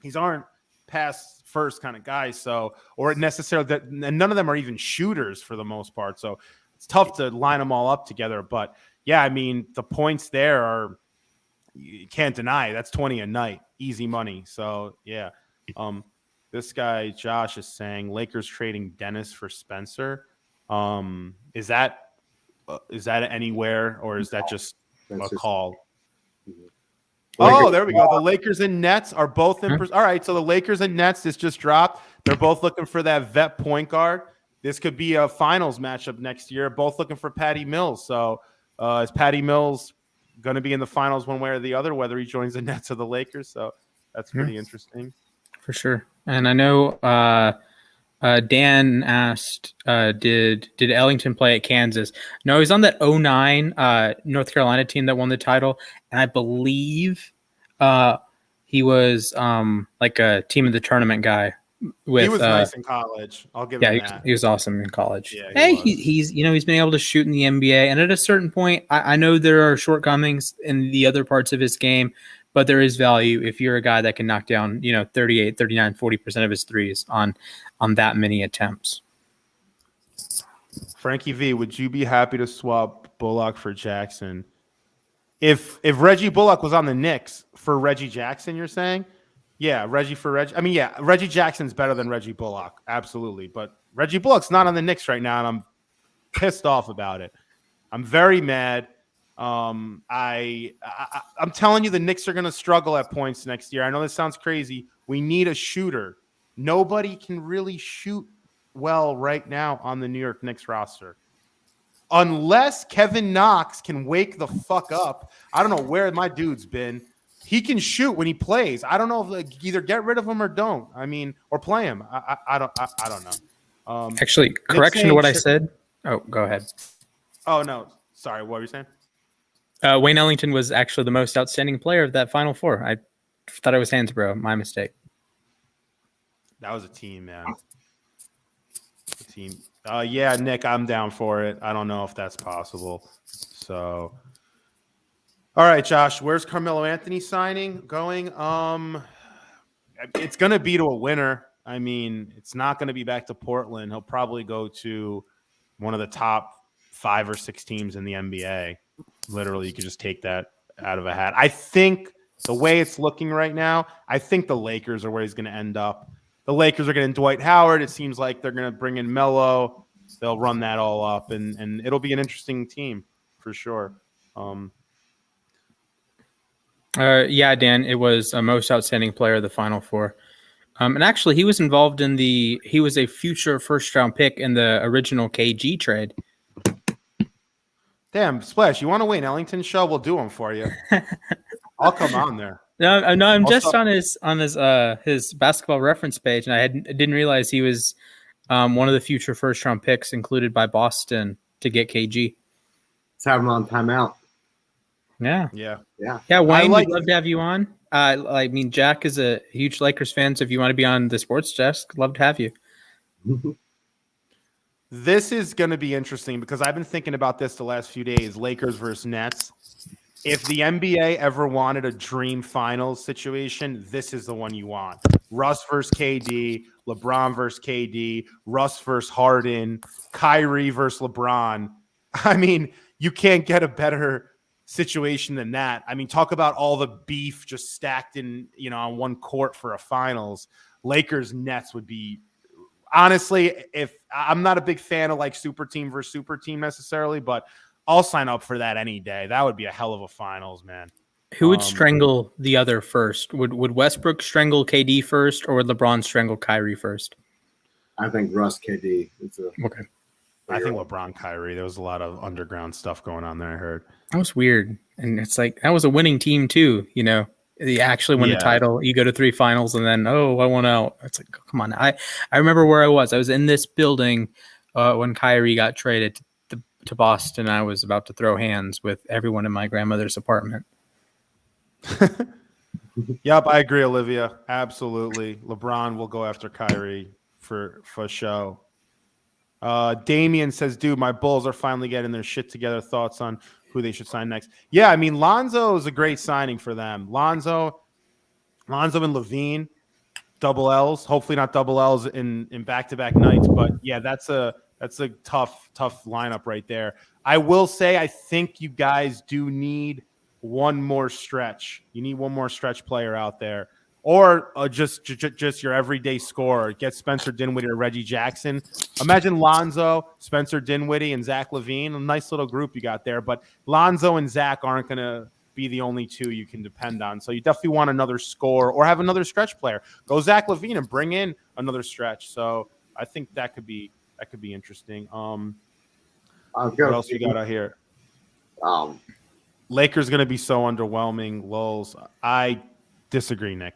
Speaker 1: These aren't pass first kind of guys. So, or necessarily that, and none of them are even shooters for the most part. So it's tough to line them all up together. But yeah, I mean the points there are. You can't deny that's 20 a night, easy money. So yeah, this guy Josh is saying Lakers trading Dennis for Spencer. Is that anywhere or is that just a call? Oh, there we go. The Lakers and Nets are both in. All right, so the Lakers and Nets, this just dropped. They're both looking for that vet point guard. This could be a finals matchup next year. Both looking for Patty Mills. So is Patty Mills going to be in the finals one way or the other, whether he joins the Nets or the Lakers? So that's pretty interesting.
Speaker 3: For sure. And I know Dan asked, did Ellington play at Kansas? No, he's on that 2009 North Carolina team that won the title. And I believe he was like a team of the tournament guy. He
Speaker 1: was nice in college. I'll give him that.
Speaker 3: He was awesome in college.
Speaker 1: Yeah,
Speaker 3: he's he's been able to shoot in the NBA. And at a certain point, I know there are shortcomings in the other parts of his game, but there is value if you're a guy that can knock down, 38, 39, 40% of his threes on that many attempts.
Speaker 1: Frankie V, would you be happy to swap Bullock for Jackson? If Reggie Bullock was on the Knicks for Reggie Jackson, you're saying? Yeah, Reggie for Reggie. I mean, yeah, Reggie Jackson's better than Reggie Bullock. Absolutely. But Reggie Bullock's not on the Knicks right now, and I'm pissed off about it. I'm very mad. I'm telling you, the Knicks are going to struggle at points next year. I know this sounds crazy. We need a shooter. Nobody can really shoot well right now on the New York Knicks roster. Unless Kevin Knox can wake the fuck up. I don't know where my dude's been. He can shoot when he plays. I don't know if either get rid of him or don't. I mean, or play him. I don't know.
Speaker 3: Actually, correction to what I said. Oh, go ahead.
Speaker 1: Oh no, sorry. What were you saying?
Speaker 3: Wayne Ellington was actually the most outstanding player of that Final Four. I thought it was Hansbrough. My mistake.
Speaker 1: That was a team, man. A team. Yeah, Nick, I'm down for it. I don't know if that's possible. So. All right, Josh, where's Carmelo Anthony going? It's going to be to a winner. I mean, it's not going to be back to Portland. He'll probably go to one of the top 5 or 6 teams in the NBA. Literally, you could just take that out of a hat. I think the way it's looking right now, I think the Lakers are where he's going to end up. The Lakers are getting Dwight Howard. It seems like they're going to bring in Melo. They'll run that all up, and it'll be an interesting team for sure.
Speaker 3: Yeah, Dan, it was a most outstanding player of the Final Four. And actually, he was involved in he was a future first-round pick in the original KG trade.
Speaker 1: Damn, Splash, you want to Wayne Ellington show? We'll do them for you. I'll come on there.
Speaker 3: No, I'm just on his basketball reference page, and I didn't realize he was one of the future first-round picks included by Boston to get KG.
Speaker 4: Let's have him on timeout.
Speaker 3: Yeah. Wayne, we'd love to have you on. I mean, Jack is a huge Lakers fan, so if you want to be on the sports desk, love to have you.
Speaker 1: This is going to be interesting because I've been thinking about this the last few days. Lakers versus Nets. If the NBA ever wanted a dream finals situation, this is the one you want. Russ versus KD, LeBron versus KD, Russ versus Harden, Kyrie versus LeBron. I mean, you can't get a better situation than that. I mean, talk about all the beef just stacked in, on one court for a finals. Lakers Nets would be, honestly, if I'm not a big fan of like super team versus super team necessarily, but I'll sign up for that any day. That would be a hell of a finals, man.
Speaker 3: Who would strangle the other first? Would Westbrook strangle KD first, or would LeBron strangle Kyrie first?
Speaker 4: I think Russ KD.
Speaker 3: Okay.
Speaker 1: I think LeBron Kyrie. There was a lot of underground stuff going on there, I heard.
Speaker 3: That was weird. And it's like, that was a winning team too, You actually win the title. You go to 3 finals and then, I won out. It's like, come on. I remember where I was. I was in this building when Kyrie got traded to Boston, I was about to throw hands with everyone in my grandmother's apartment.
Speaker 1: Yep, I agree, Olivia. Absolutely. LeBron will go after Kyrie for show. Damian says, dude, my Bulls are finally getting their shit together. Thoughts on who they should sign next? Yeah, I mean, Lonzo is a great signing for them. Lonzo and Levine, double L's. Hopefully not double L's in back-to-back nights. But, yeah, that's a tough lineup right there. I will say I think you guys do need one more stretch. You need one more stretch player out there. Or just your everyday scorer. Get Spencer Dinwiddie or Reggie Jackson. Imagine Lonzo, Spencer Dinwiddie, and Zach LaVine. A nice little group you got there. But Lonzo and Zach aren't going to be the only two you can depend on. So you definitely want another scorer or have another stretch player. Go Zach LaVine and bring in another stretch. So I think that could be interesting. What else you got out here? Lakers going to be so underwhelming. Lulz. I disagree, Nick.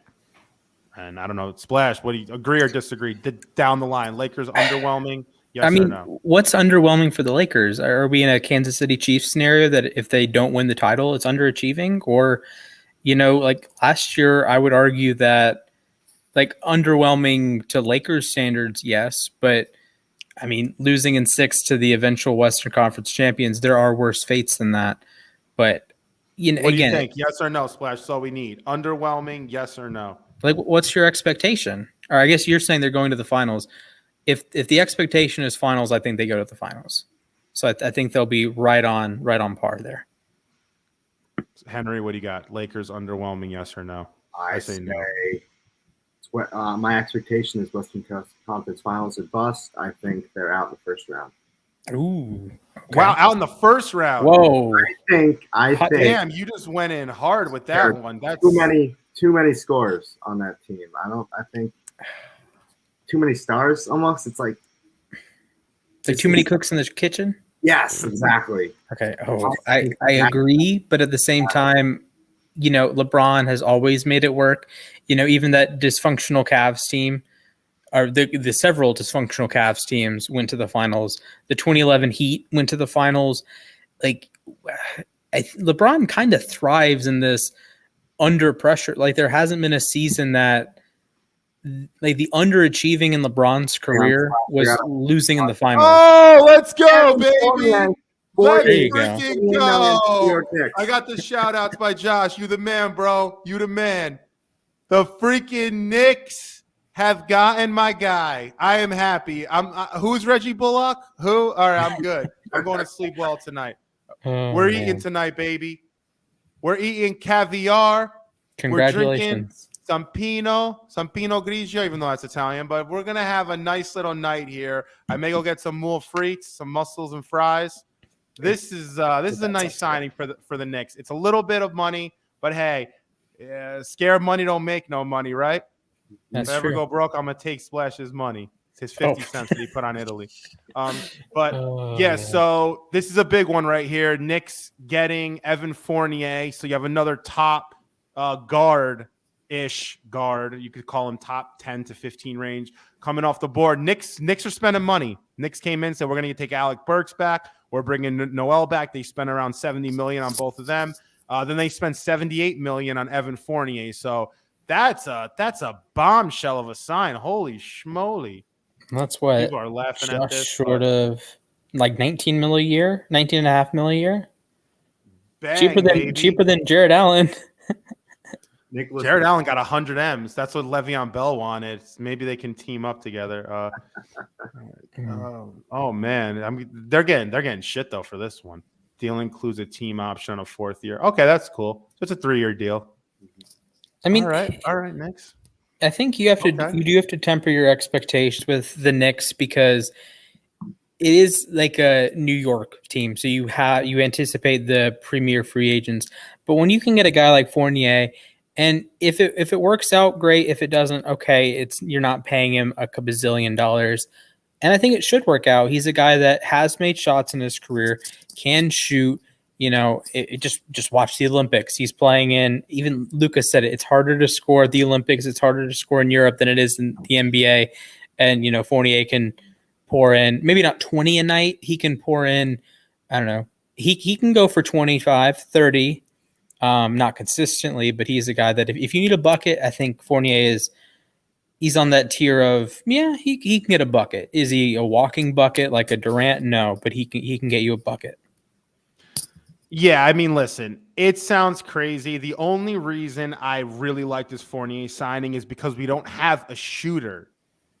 Speaker 1: And I don't know, Splash, what do you agree or disagree? Down the line, Lakers underwhelming? Yes or no?
Speaker 3: What's underwhelming for the Lakers? Are we in a Kansas City Chiefs scenario that if they don't win the title, it's underachieving? Or, like last year, I would argue that like underwhelming to Lakers standards, yes. But I mean, losing in 6 to the eventual Western Conference champions, there are worse fates than that. But,
Speaker 1: what do you think? Yes or no, Splash? That's all we need. Underwhelming, yes or no?
Speaker 3: Like, what's your expectation? Or I guess you're saying they're going to the finals. If the expectation is finals, I think they go to the finals. So I think they'll be right on par there.
Speaker 1: Henry, what do you got? Lakers underwhelming, yes or no?
Speaker 4: I say no. My expectation is Western Conference Finals at bust. I think they're out in the first round.
Speaker 3: Ooh. Okay.
Speaker 1: Wow, out in the first round.
Speaker 3: Whoa.
Speaker 4: I think.
Speaker 1: Damn, you just went in hard with that one. That's
Speaker 4: too many scores on that team. I think too many stars almost. It's like
Speaker 3: too many cooks in the kitchen?
Speaker 4: Yes, exactly.
Speaker 3: Okay. Oh, I agree, but at the same time, LeBron has always made it work. Even that dysfunctional Cavs team, or the several dysfunctional Cavs teams went to the finals. The 2011 Heat went to the finals. Like, LeBron kind of thrives in this under pressure. Like, there hasn't been a season that like the underachieving in LeBron's career was losing in the finals.
Speaker 1: Oh, let's go, baby. Let's
Speaker 3: There you
Speaker 1: freaking go. I got the shout outs by Josh. You the man, bro. You the man. The freaking Knicks have gotten my guy. I am happy. Who's Reggie Bullock? Who? All right, I'm good. I'm going to sleep well tonight. We're eating tonight, baby. We're eating caviar.
Speaker 3: Congratulations.
Speaker 1: We're drinking some Pinot Grigio, even though that's Italian. But we're going to have a nice little night here. I may go get some mule frites, some mussels and fries. This is a nice signing for the Knicks. It's a little bit of money, but hey, scared money don't make no money, right?
Speaker 3: That's
Speaker 1: if I ever
Speaker 3: true.
Speaker 1: go broke, I'm gonna take Splash's money. It's his 50 cents that he put on Italy. So this is a big one right here. Knicks getting Evan Fournier. So you have another top guard-ish guard. You could call him top 10 to 15 range coming off the board. Knicks are spending money. Knicks came in, said we're going to take Alec Burks back. We're bringing Noel back. They spent around $70 million on both of them. Then they spent $78 million on Evan Fournier. So that's a bombshell of a sign. Holy schmoly.
Speaker 3: That's what
Speaker 1: people are laughing at this.
Speaker 3: Short of like 19 mil a year, 19 and a half mil a year.
Speaker 1: Bang,
Speaker 3: cheaper than Jared Allen.
Speaker 1: Jared Allen got 100 M's. That's what Le'Veon Bell wanted. Maybe they can team up together. Oh man, I mean they're getting shit though for this one. Deal includes a team option on a 4th year. Okay, that's cool. It's a 3-year deal.
Speaker 3: I mean,
Speaker 1: all right, Knicks.
Speaker 3: I think you do have to temper your expectations with the Knicks because it is like a New York team. So you anticipate the premier free agents, but when you can get a guy like Fournier, and if it works out, great. If it doesn't, okay, you're not paying him a bazillion dollars. And I think it should work out. He's a guy that has made shots in his career, can shoot. Just watch the Olympics. He's playing in, even Lucas said it, it's harder to score at the Olympics. It's harder to score in Europe than it is in the NBA. And, Fournier can pour in, maybe not 20 a night. He can pour in, I don't know. He can go for 25, 30, not consistently, but he's a guy that if you need a bucket, I think Fournier he's on that tier of, he can get a bucket. Is he a walking bucket like a Durant? No, but he can get you a bucket.
Speaker 1: Yeah, I mean, listen, it sounds crazy. The only reason I really like this Fournier signing is because we don't have a shooter.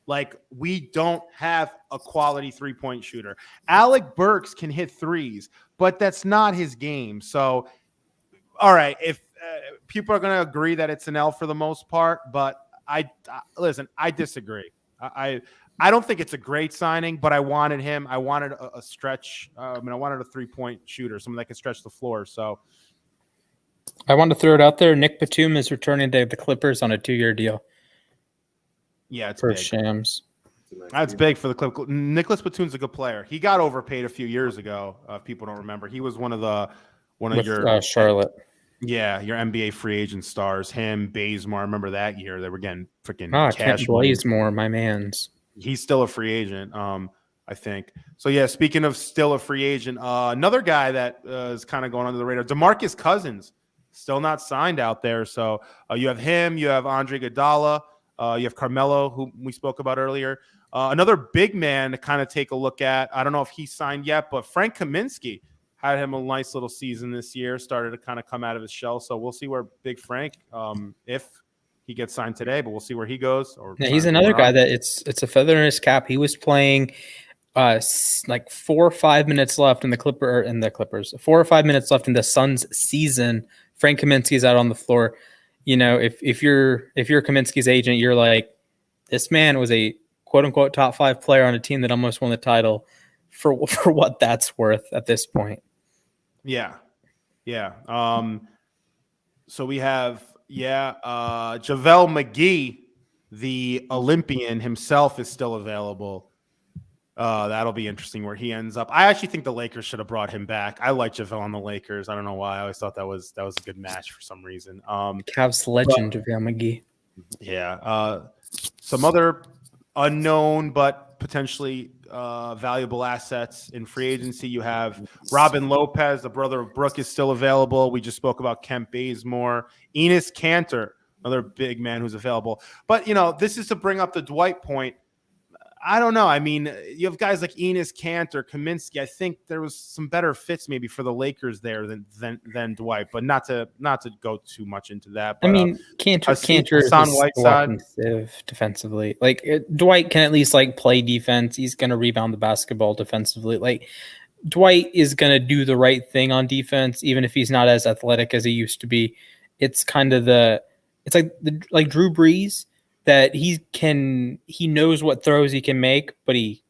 Speaker 1: Like, we don't have a quality three-point shooter. Alec Burks can hit threes, but that's not his game. So, all right, if people are going to agree that it's an L for the most part, but listen, I disagree. I don't think it's a great signing, but I wanted him. I wanted a stretch. I wanted a three-point shooter, someone that could stretch the floor. So
Speaker 3: I want to throw it out there. Nick Batum is returning to the Clippers on a 2-year deal.
Speaker 1: Yeah, it's
Speaker 3: for
Speaker 1: big.
Speaker 3: Shams.
Speaker 1: That's big for the Clippers. Nicholas Batum's a good player. He got overpaid a few years ago. If people don't remember, he was one of your
Speaker 3: Charlotte.
Speaker 1: Yeah, your NBA free agent stars. Him, Bazemore. I remember that year they were getting freaking cash.
Speaker 3: Bazemore, my man's.
Speaker 1: He's still a free agent, I think. So, yeah, speaking of still a free agent, another guy that is kind of going under the radar, DeMarcus Cousins, still not signed out there. So you have him, you have Andre Iguodala, you have Carmelo, who we spoke about earlier. Another big man to kind of take a look at. I don't know if he's signed yet, but Frank Kaminsky had him a nice little season this year, started to kind of come out of his shell. So we'll see where Big Frank, if he gets signed today, but we'll see where he goes.
Speaker 3: He's another guy that it's a feather in his cap. He was playing like 4 or 5 minutes left in the Clippers. 4 or 5 minutes left in the Suns season. Frank Kaminsky's out on the floor. You know, if you're Kaminsky's agent, you're like, this man was a quote unquote top 5 player on a team that almost won the title. For what that's worth at this point.
Speaker 1: Yeah. So we have JaVale McGee, the Olympian himself, is still available. That'll be interesting where he ends up. I actually think the Lakers should have brought him back. I like JaVale on the Lakers. I don't know why. I always thought that was a good match for some reason.
Speaker 3: Cavs legend JaVale McGee.
Speaker 1: Yeah. Some other unknown but potentially valuable assets in free agency. You have Robin Lopez, the brother of Brooke, is still available. We just spoke about Kent Bazemore. Enes Kanter, another big man who's available. But, this is to bring up the Dwight point. I don't know. I mean, you have guys like Enes Kanter, Kaminsky. I think there was some better fits maybe for the Lakers there than Dwight, but not to go too much into that. But,
Speaker 3: Kanter is offensive defensively. Like Dwight can at least play defense. He's going to rebound the basketball defensively. Like Dwight is going to do the right thing on defense, even if he's not as athletic as he used to be. It's kind of like Drew Brees. That he knows what throws he can make, but he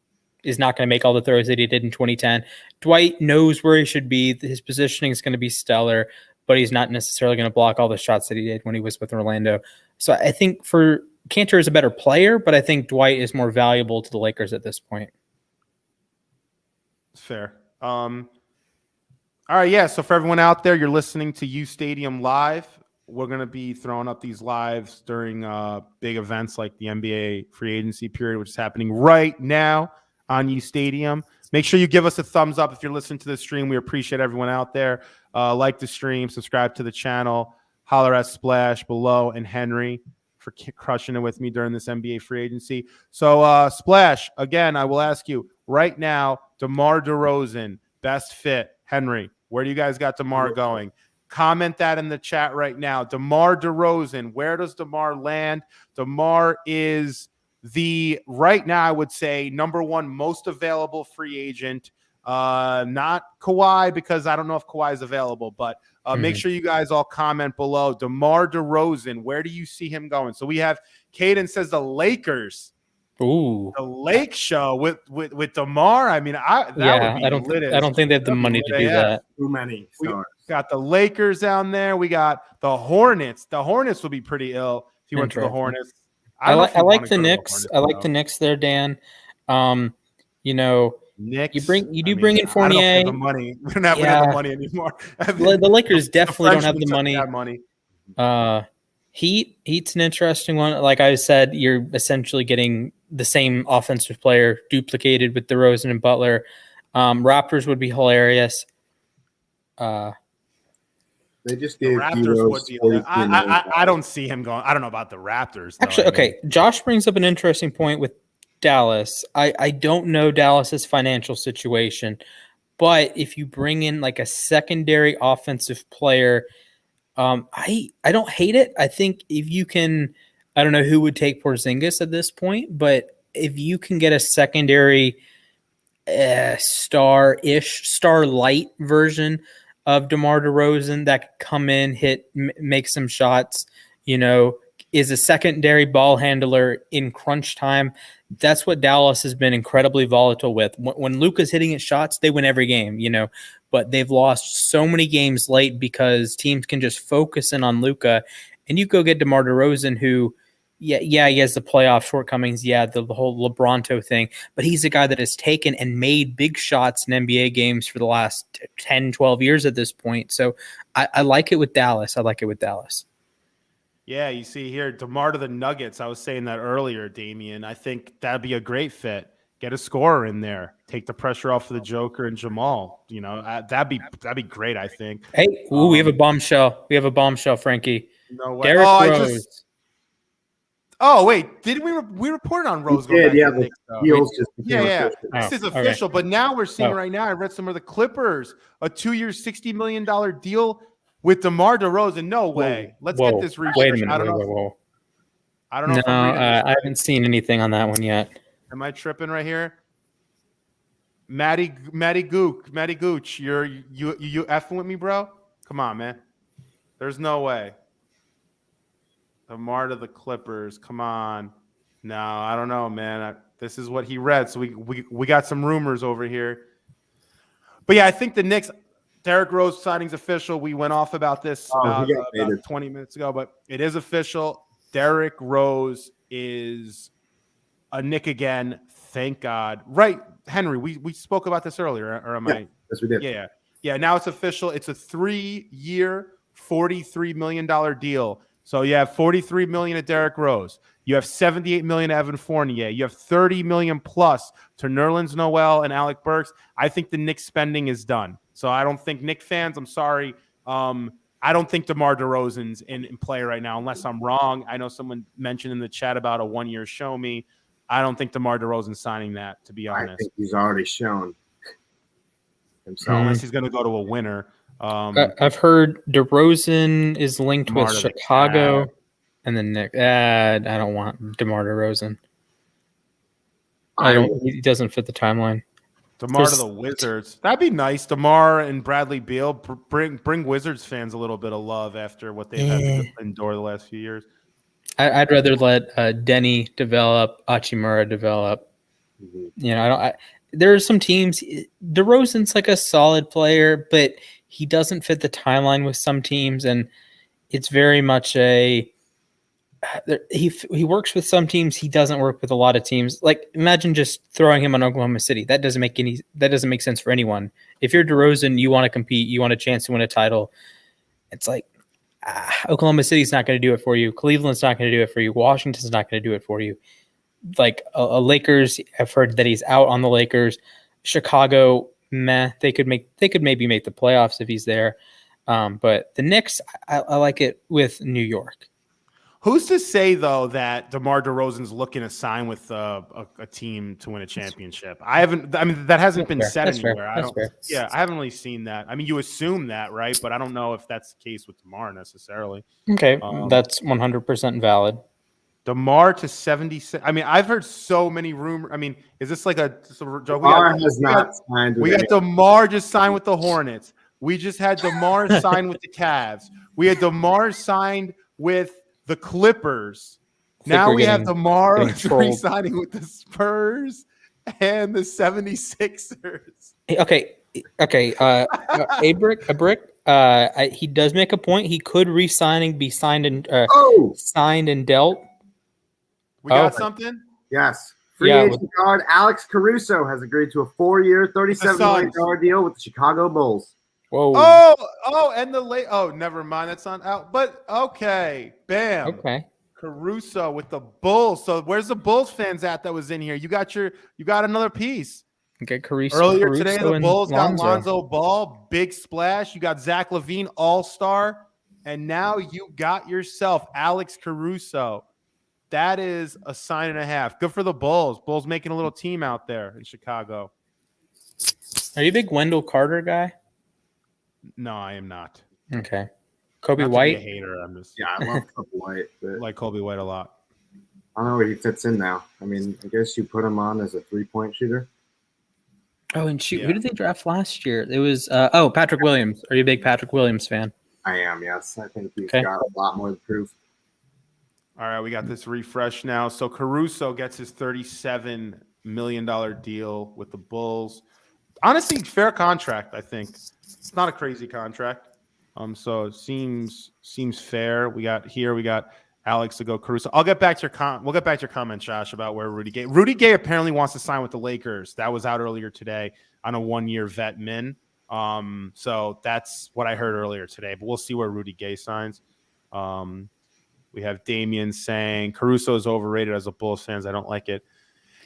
Speaker 3: is not going to make all the throws that he did in 2010. Dwight knows where he should be. His positioning is going to be stellar, but he's not necessarily going to block all the shots that he did when he was with Orlando. So I think Kanter is a better player, but I think Dwight is more valuable to the Lakers at this point.
Speaker 1: Fair. All right, yeah. So for everyone out there, you're listening to U Stadium Live. We're going to be throwing up these lives during big events like the NBA free agency period, which is happening right now on U Stadium. Make sure you give us a thumbs up if you're listening to the stream. We appreciate everyone out there. Like the stream, subscribe to the channel, holler at Splash, Below, and Henry for crushing it with me during this NBA free agency. So, Splash, again, I will ask you right now, DeMar DeRozan, best fit. Henry, where do you guys got DeMar going? Comment that in the chat right now. DeMar DeRozan, where does DeMar land? DeMar is right now, I would say, number 1 most available free agent. Not Kawhi, because I don't know if Kawhi is available, but make sure you guys all comment below. DeMar DeRozan, where do you see him going? So we have Caden says the Lakers.
Speaker 3: Ooh,
Speaker 1: the Lake Show with DeMar. I mean, I don't
Speaker 3: think they have the money to do that.
Speaker 4: Too many stars.
Speaker 1: We got the Lakers down there. We got the Hornets. The Hornets would be pretty ill if you went to the Hornets.
Speaker 3: I like the Knicks. I like the Knicks there, Dan.
Speaker 1: Knicks.
Speaker 3: You bring in Fournier.
Speaker 1: I don't have the money. We don't have the money anymore.
Speaker 3: The Lakers definitely don't have the money. Heat's an interesting one. Like I said, you're essentially getting the same offensive player duplicated with DeRozan and Butler. Raptors would be hilarious.
Speaker 4: They just
Speaker 1: The
Speaker 4: gave
Speaker 1: Raptors would be. I don't see him going. I don't know about the Raptors. Though,
Speaker 3: Actually, okay. Josh brings up an interesting point with Dallas. I don't know Dallas's financial situation, but if you bring in like a secondary offensive player, I don't hate it. I think if you can, I don't know who would take Porzingis at this point, but if you can get a secondary star light version of DeMar DeRozan that could come in, make some shots, is a secondary ball handler in crunch time. That's what Dallas has been incredibly volatile with. When Luka's hitting his shots, they win every game, but they've lost so many games late because teams can just focus in on Luka, and you go get DeMar DeRozan, who he has the playoff shortcomings. Yeah, the whole LeBronto thing. But he's a guy that has taken and made big shots in NBA games for the last 10, 12 years at this point. So I like it with Dallas.
Speaker 1: Yeah, you see here, DeMar to the Nuggets. I was saying that earlier, Damian. I think that'd be a great fit. Get a scorer in there. Take the pressure off of the Joker and Jamal. That'd be great, I think.
Speaker 3: Hey, we have a bombshell. Frankie.
Speaker 1: No way.
Speaker 3: Derrick Rose.
Speaker 1: Oh, wait. Did we reported on Rose?
Speaker 4: The deals just became official.
Speaker 1: This is official, but now we're seeing right now, I read some of the Clippers, a 2-year, $60 million deal with DeMar DeRozan. No way. Let's get this research.
Speaker 3: Wait a minute.
Speaker 1: I don't know. I don't know.
Speaker 3: I haven't seen anything on that one yet.
Speaker 1: Am I tripping right here? Matty Gooch, you effing with me, bro? Come on, man. There's no way. DeMar to the Clippers. Come on. No, I don't know, man. This is what he read. So we got some rumors over here. But yeah, I think the Knicks, Derrick Rose signing's official. We went off about this about 20 minutes ago, but it is official. Derrick Rose is a Knick again. Thank God. Right, Henry, we spoke about this earlier, or am I?
Speaker 4: Yes, we did.
Speaker 1: Yeah, now it's official. It's a 3-year, $43 million deal. So you have $43 million at Derrick Rose. You have $78 million to Evan Fournier. You have $30 million plus to Nerlens Noel and Alec Burks. I think the Knicks spending is done. So I don't think Knicks fans, I'm sorry. I don't think DeMar DeRozan's in play right now, unless I'm wrong. I know someone mentioned in the chat about a 1-year show me. I don't think DeMar DeRozan's signing that, to be honest.
Speaker 4: I think he's already shown himself.
Speaker 1: Unless he's going to go to a winner.
Speaker 3: I've heard DeRozan is linked with Chicago and the Knicks. I don't want DeMar DeRozan. He doesn't fit the timeline.
Speaker 1: DeMar to the Wizards. That'd be nice. DeMar and Bradley Beal bring Wizards fans a little bit of love after what they've had to endure the last few years.
Speaker 3: I'd rather let Denny develop, Hachimura develop.
Speaker 4: Mm-hmm.
Speaker 3: There are some teams. DeRozan's like a solid player, but he doesn't fit the timeline with some teams, and it's very much he works with some teams. He doesn't work with a lot of teams. Like, imagine just throwing him on Oklahoma City. That doesn't make sense for anyone. If you're DeRozan, you want to compete, you want a chance to win a title. It's like Oklahoma City's not going to do it for you. Cleveland's not going to do it for you. Washington's not going to do it for you. Like a Lakers, I've heard that he's out on the Lakers. Chicago, meh. They could maybe make the playoffs if he's there. But the Knicks, I like it with New York.
Speaker 1: Who's to say, though, that DeMar DeRozan's looking to sign with a team to win a championship? That hasn't been said anywhere. I haven't really seen that. I mean, you assume that, right? But I don't know if that's the case with DeMar necessarily.
Speaker 3: Okay, that's 100% valid.
Speaker 1: DeMar to 76. I mean, I've heard so many rumors. I mean, is this like a joke?
Speaker 4: DeMar has not signed.
Speaker 1: We got DeMar just signed with the Hornets. We just had DeMar signed with the Cavs. We had DeMar signed with the Clippers. Now we have DeMar re-signing with the Spurs and the 76ers.
Speaker 3: Okay. A brick. He does make a point. He could re-signing, be signed and signed and dealt.
Speaker 1: We got something?
Speaker 4: Yes. Free agent guard Alex Caruso has agreed to a 4-year, $37 million deal with the Chicago Bulls.
Speaker 3: Whoa!
Speaker 1: and the late. Oh, never mind. That's not out. But okay, bam.
Speaker 3: Okay.
Speaker 1: Caruso with the Bulls. So where's the Bulls fans at that was in here? You got another piece.
Speaker 3: Okay, Caruso.
Speaker 1: Earlier today, the
Speaker 3: and
Speaker 1: Bulls got
Speaker 3: Lonzo.
Speaker 1: Lonzo Ball, big splash. You got Zach LaVine, All-Star, and now you got yourself Alex Caruso. That is a sign and a half. Good for the Bulls. Bulls making a little team out there in Chicago.
Speaker 3: Are you a big Wendell Carter guy?
Speaker 1: No, I am not.
Speaker 3: Okay. Kobe
Speaker 1: Not to
Speaker 3: White.
Speaker 1: be a hater. I'm just
Speaker 4: I love Kobe White, but
Speaker 1: I like Kobe White a lot.
Speaker 4: I don't know where he fits in now. I mean, I guess you put him on as a 3-point shooter.
Speaker 3: Oh, and shoot,
Speaker 1: Yeah.
Speaker 3: who did they draft last year? It was Patrick Williams. Are you a big Patrick Williams fan?
Speaker 4: I am, yes. I think he's
Speaker 3: Okay.
Speaker 4: got a lot more to prove.
Speaker 1: All right, we got this refresh now. So Caruso gets his $37 million deal with the Bulls. Honestly, fair contract, I think. It's not a crazy contract. So it seems fair. We got Alex to go Caruso. I'll get back to we'll get back to your comment, Josh, about where Rudy Gay apparently wants to sign with the Lakers. That was out earlier today on a 1-year vet min. So that's what I heard earlier today, but we'll see where Rudy Gay signs. We have Damian saying Caruso is overrated as a Bulls fans. I don't like it.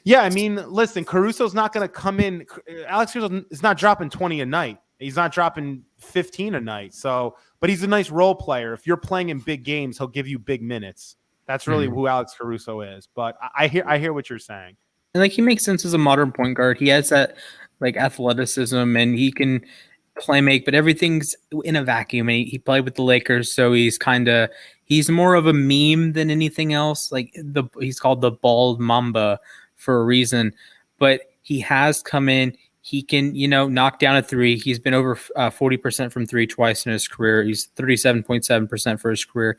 Speaker 1: Yeah, I mean, listen, Caruso's not going to come in. Alex Caruso is not dropping 20 a night. He's not dropping 15 a night. So, but he's a nice role player. If you're playing in big games, he'll give you big minutes. That's really who Alex Caruso is. But I hear what you're saying.
Speaker 3: And like he makes sense as a modern point guard. He has that like athleticism and he can play make, but everything's in a vacuum. And he played with the Lakers, so he's more of a meme than anything else. Like he's called the bald mamba for a reason, but he has come in. He can, knock down a three. He's been over 40% from three twice in his career. He's 37.7% for his career.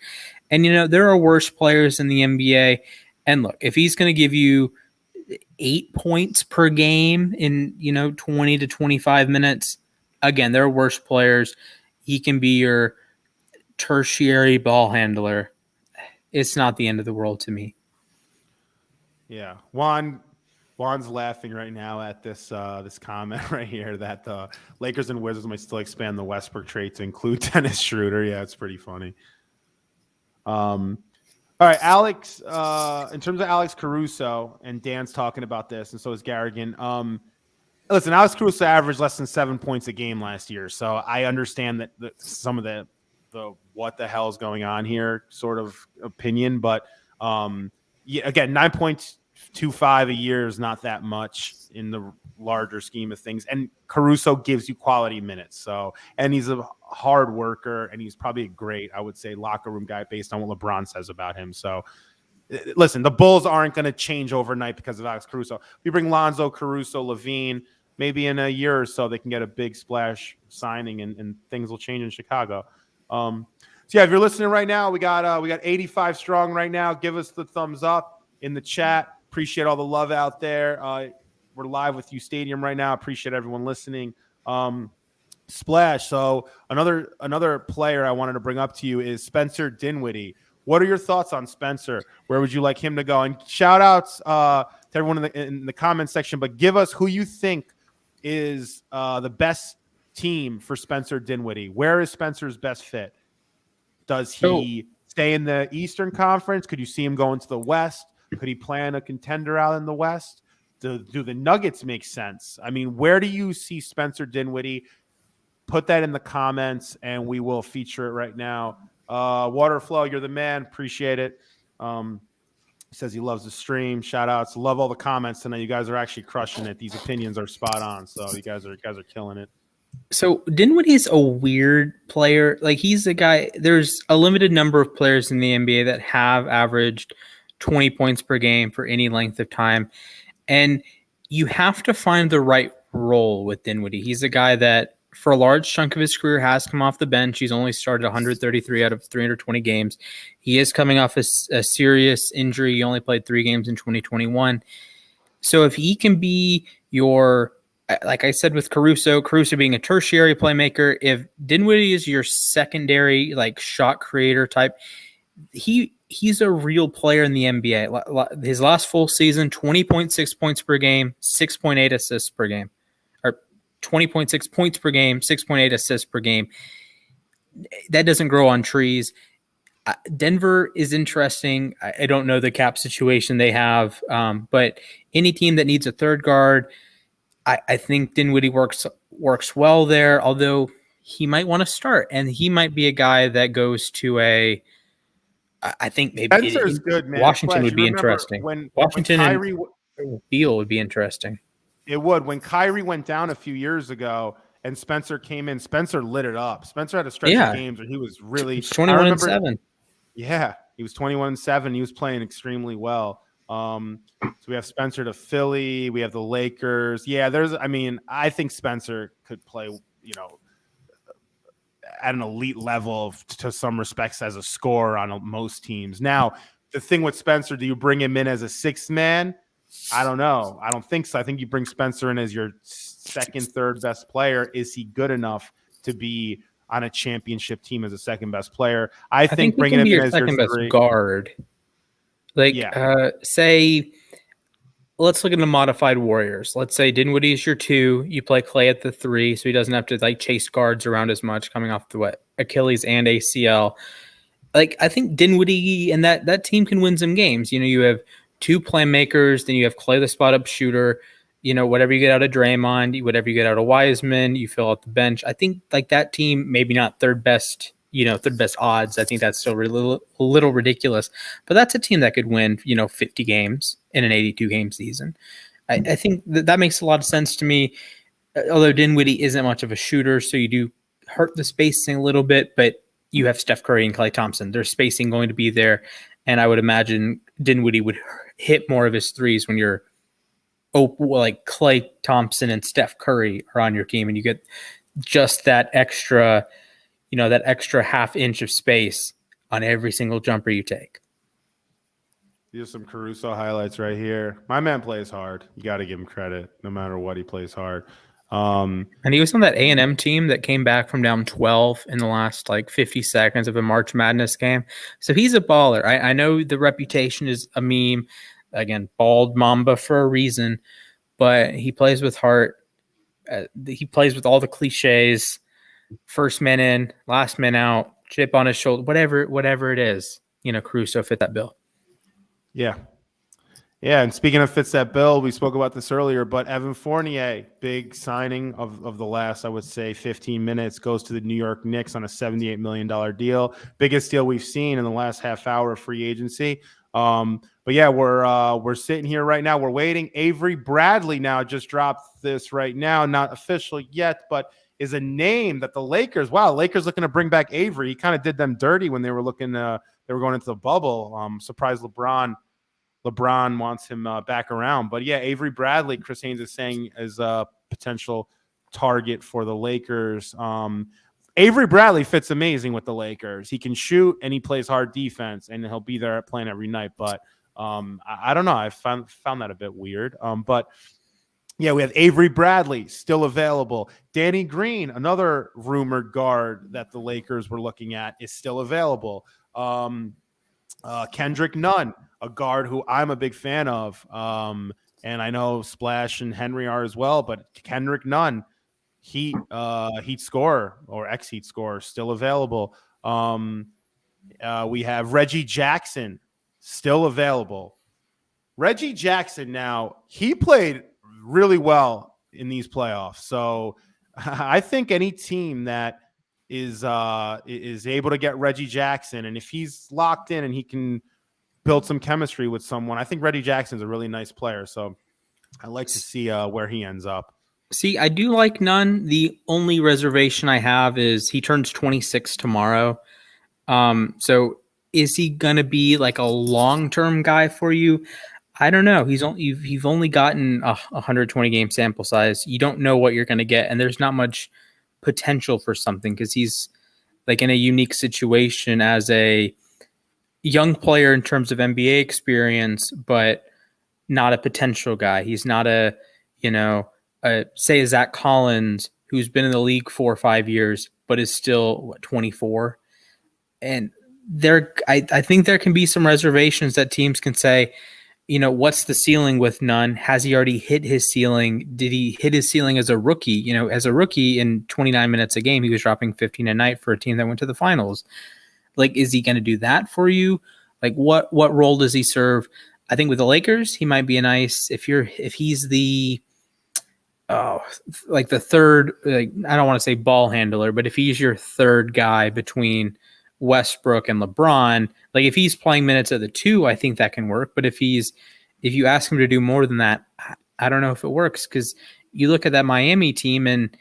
Speaker 3: And, there are worse players in the NBA. And look, if he's going to give you 8 points per game in, 20 to 25 minutes, again, there are worse players. He can be your tertiary ball handler. It's not the end of the world to me.
Speaker 1: Yeah. Juan's laughing right now at this comment right here that the Lakers and Wizards might still expand the Westbrook trade to include Dennis Schroeder. Yeah, it's pretty funny. All right, Alex. In terms of Alex Caruso, and Dan's talking about this, and so is Garrigan. Listen, Alex Caruso averaged less than 7 points a game last year, so I understand that some of the what the hell is going on here sort of opinion, but yeah, again, 9.25 a year is not that much in the larger scheme of things. And Caruso gives you quality minutes. So, and he's a hard worker, and he's probably a great, I would say, locker room guy based on what LeBron says about him. So, listen, the Bulls aren't going to change overnight because of Alex Caruso. We bring Lonzo, Caruso, LaVine, maybe in a year or so they can get a big splash signing, and things will change in Chicago. So yeah, if you're listening right now, we got 85 strong right now. Give us the thumbs up in the chat. Appreciate all the love out there. We're live with you Stadium right now. Appreciate everyone listening. Splash. So another player I wanted to bring up to you is Spencer Dinwiddie. What are your thoughts on Spencer? Where would you like him to go? And shout outs to everyone in the comment section, but give us who you think is the best team for Spencer Dinwiddie. Where is Spencer's best fit? Does he stay in the Eastern Conference? Could you see him going to the West? Could he plan a contender out in the West? Do the Nuggets make sense? I mean, where do you see Spencer Dinwiddie? Put that in the comments, and we will feature it right now. Waterflow, you're the man. Appreciate it. He says he loves the stream. Shout outs. Love all the comments tonight. You guys are actually crushing it. These opinions are spot on. So you guys are killing it.
Speaker 3: So Dinwiddie's a weird player. Like he's a guy. There's a limited number of players in the NBA that have averaged 20 points per game for any length of time, and you have to find the right role with Dinwiddie. He's a guy that, for a large chunk of his career, has come off the bench. He's only started 133 out of 320 games. He is coming off a serious injury. He only played 3 games in 2021. So if he can be your, like I said with Caruso being a tertiary playmaker, if Dinwiddie is your secondary, like shot creator type, he's a real player in the NBA. His last full season, 20.6 points per game, 6.8 assists per game. 20.6 points per game, 6.8 assists per game. that doesn't grow on trees. Denver is interesting. I don't know the cap situation they have, but any team that needs a third guard, I think Dinwiddie works well there, although he might want to start, and he might be a guy that goes to I think maybe
Speaker 1: Spencer's good, man.
Speaker 3: Washington
Speaker 1: Flash,
Speaker 3: would
Speaker 1: you
Speaker 3: be
Speaker 1: remember
Speaker 3: interesting.
Speaker 1: when
Speaker 3: Washington
Speaker 1: Kyrie,
Speaker 3: and Beal would be interesting.
Speaker 1: it would. When Kyrie went down a few years ago and Spencer came in, Spencer lit it up. Spencer had a stretch of games where he was really
Speaker 3: 21-7.
Speaker 1: Yeah, he was 21-7. He was playing extremely well. So we have Spencer to Philly. We have the Lakers. Yeah, I think Spencer could play, at an elite level to some respects as a scorer on most teams. Now, the thing with Spencer, do you bring him in as a sixth man? I don't know. I don't think so. I think you bring Spencer in as your second, third best player. Is he good enough to be on a championship team as a second best player? I think bringing him in as
Speaker 3: second best guard. Say, let's look at the modified Warriors. Let's say Dinwiddie is your 2. You play Clay at the 3, so he doesn't have to chase guards around as much coming off the Achilles and ACL. I think Dinwiddie and that team can win some games. You have 2 playmakers, then you have Clay, the spot up shooter. Whatever you get out of Draymond, whatever you get out of Wiseman, you fill out the bench. I think that team, maybe not third best odds. I think that's still a little ridiculous, but that's a team that could win, 50 games in an 82 game season. I think that makes a lot of sense to me. Although Dinwiddie isn't much of a shooter, so you do hurt the spacing a little bit, but you have Steph Curry and Klay Thompson. There's spacing going to be there, and I would imagine Dinwiddie would hit more of his threes when you're Klay Thompson and Steph Curry are on your team, and you get just that extra half inch of space on every single jumper you take.
Speaker 1: Here's some Caruso highlights right here. My man plays hard. You got to give him credit. No matter what, he plays hard.
Speaker 3: And he was on that A&M team that came back from down 12 in the last 50 seconds of a March Madness game. So he's a baller. I know the reputation is a meme. Again, bald Mamba for a reason, but he plays with heart. He plays with all the cliches. First man in, last man out, chip on his shoulder, whatever it is. Caruso fit that bill.
Speaker 1: Yeah. Yeah, and speaking of fits that bill, we spoke about this earlier, but Evan Fournier, big signing of the last, I would say, 15 minutes, goes to the New York Knicks on a $78 million deal. Biggest deal we've seen in the last half hour of free agency. But yeah, we're sitting here right now. We're waiting. Avery Bradley now just dropped this right now. Not official yet, but is a name that the Lakers looking to bring back Avery. He kind of did them dirty when they were looking they were going into the bubble. Surprised LeBron wants him back around. But yeah, Avery Bradley, Chris Haynes is saying, is a potential target for the Lakers. Avery Bradley fits amazing with the Lakers. He can shoot and he plays hard defense, and he'll be there playing every night. But I don't know. I found that a bit weird. But yeah, we have Avery Bradley still available. Danny Green, another rumored guard that the Lakers were looking at, is still available. Kendrick Nunn, a guard who I'm a big fan of. And I know Splash and Henry are as well, but Kendrick Nunn, Heat scorer or ex-Heat scorer, still available. We have Reggie Jackson still available. Reggie Jackson now, he played really well in these playoffs. So I think any team that is able to get Reggie Jackson, and if he's locked in and he can build some chemistry with someone, I think Reggie Jackson's a really nice player. So I like to see where he ends up.
Speaker 3: See, I do like Nunn. The only reservation I have is he turns 26 tomorrow. So is he going to be like a long-term guy for you? I don't know. You've only gotten a 120 game sample size. You don't know what you're going to get, and there's not much potential for something because he's like in a unique situation as a young player in terms of NBA experience, but not a potential guy. He's not say a Zach Collins who's been in the league 4 or 5 years, but is still 24. And I think there can be some reservations that teams can say, what's the ceiling with Nunn? Has he already hit his ceiling? Did he hit his ceiling as a rookie? As a rookie in 29 minutes a game, he was dropping 15 a night for a team that went to the finals. Like, is he going to do that for you? Like, what role does he serve? I think with the Lakers, he might be a nice, if he's the, like the third, like, I don't want to say ball handler, but if he's your third guy between Westbrook and LeBron, like if he's playing minutes at the 2, I think that can work. But if you ask him to do more than that, I don't know if it works, because you look at that Miami team and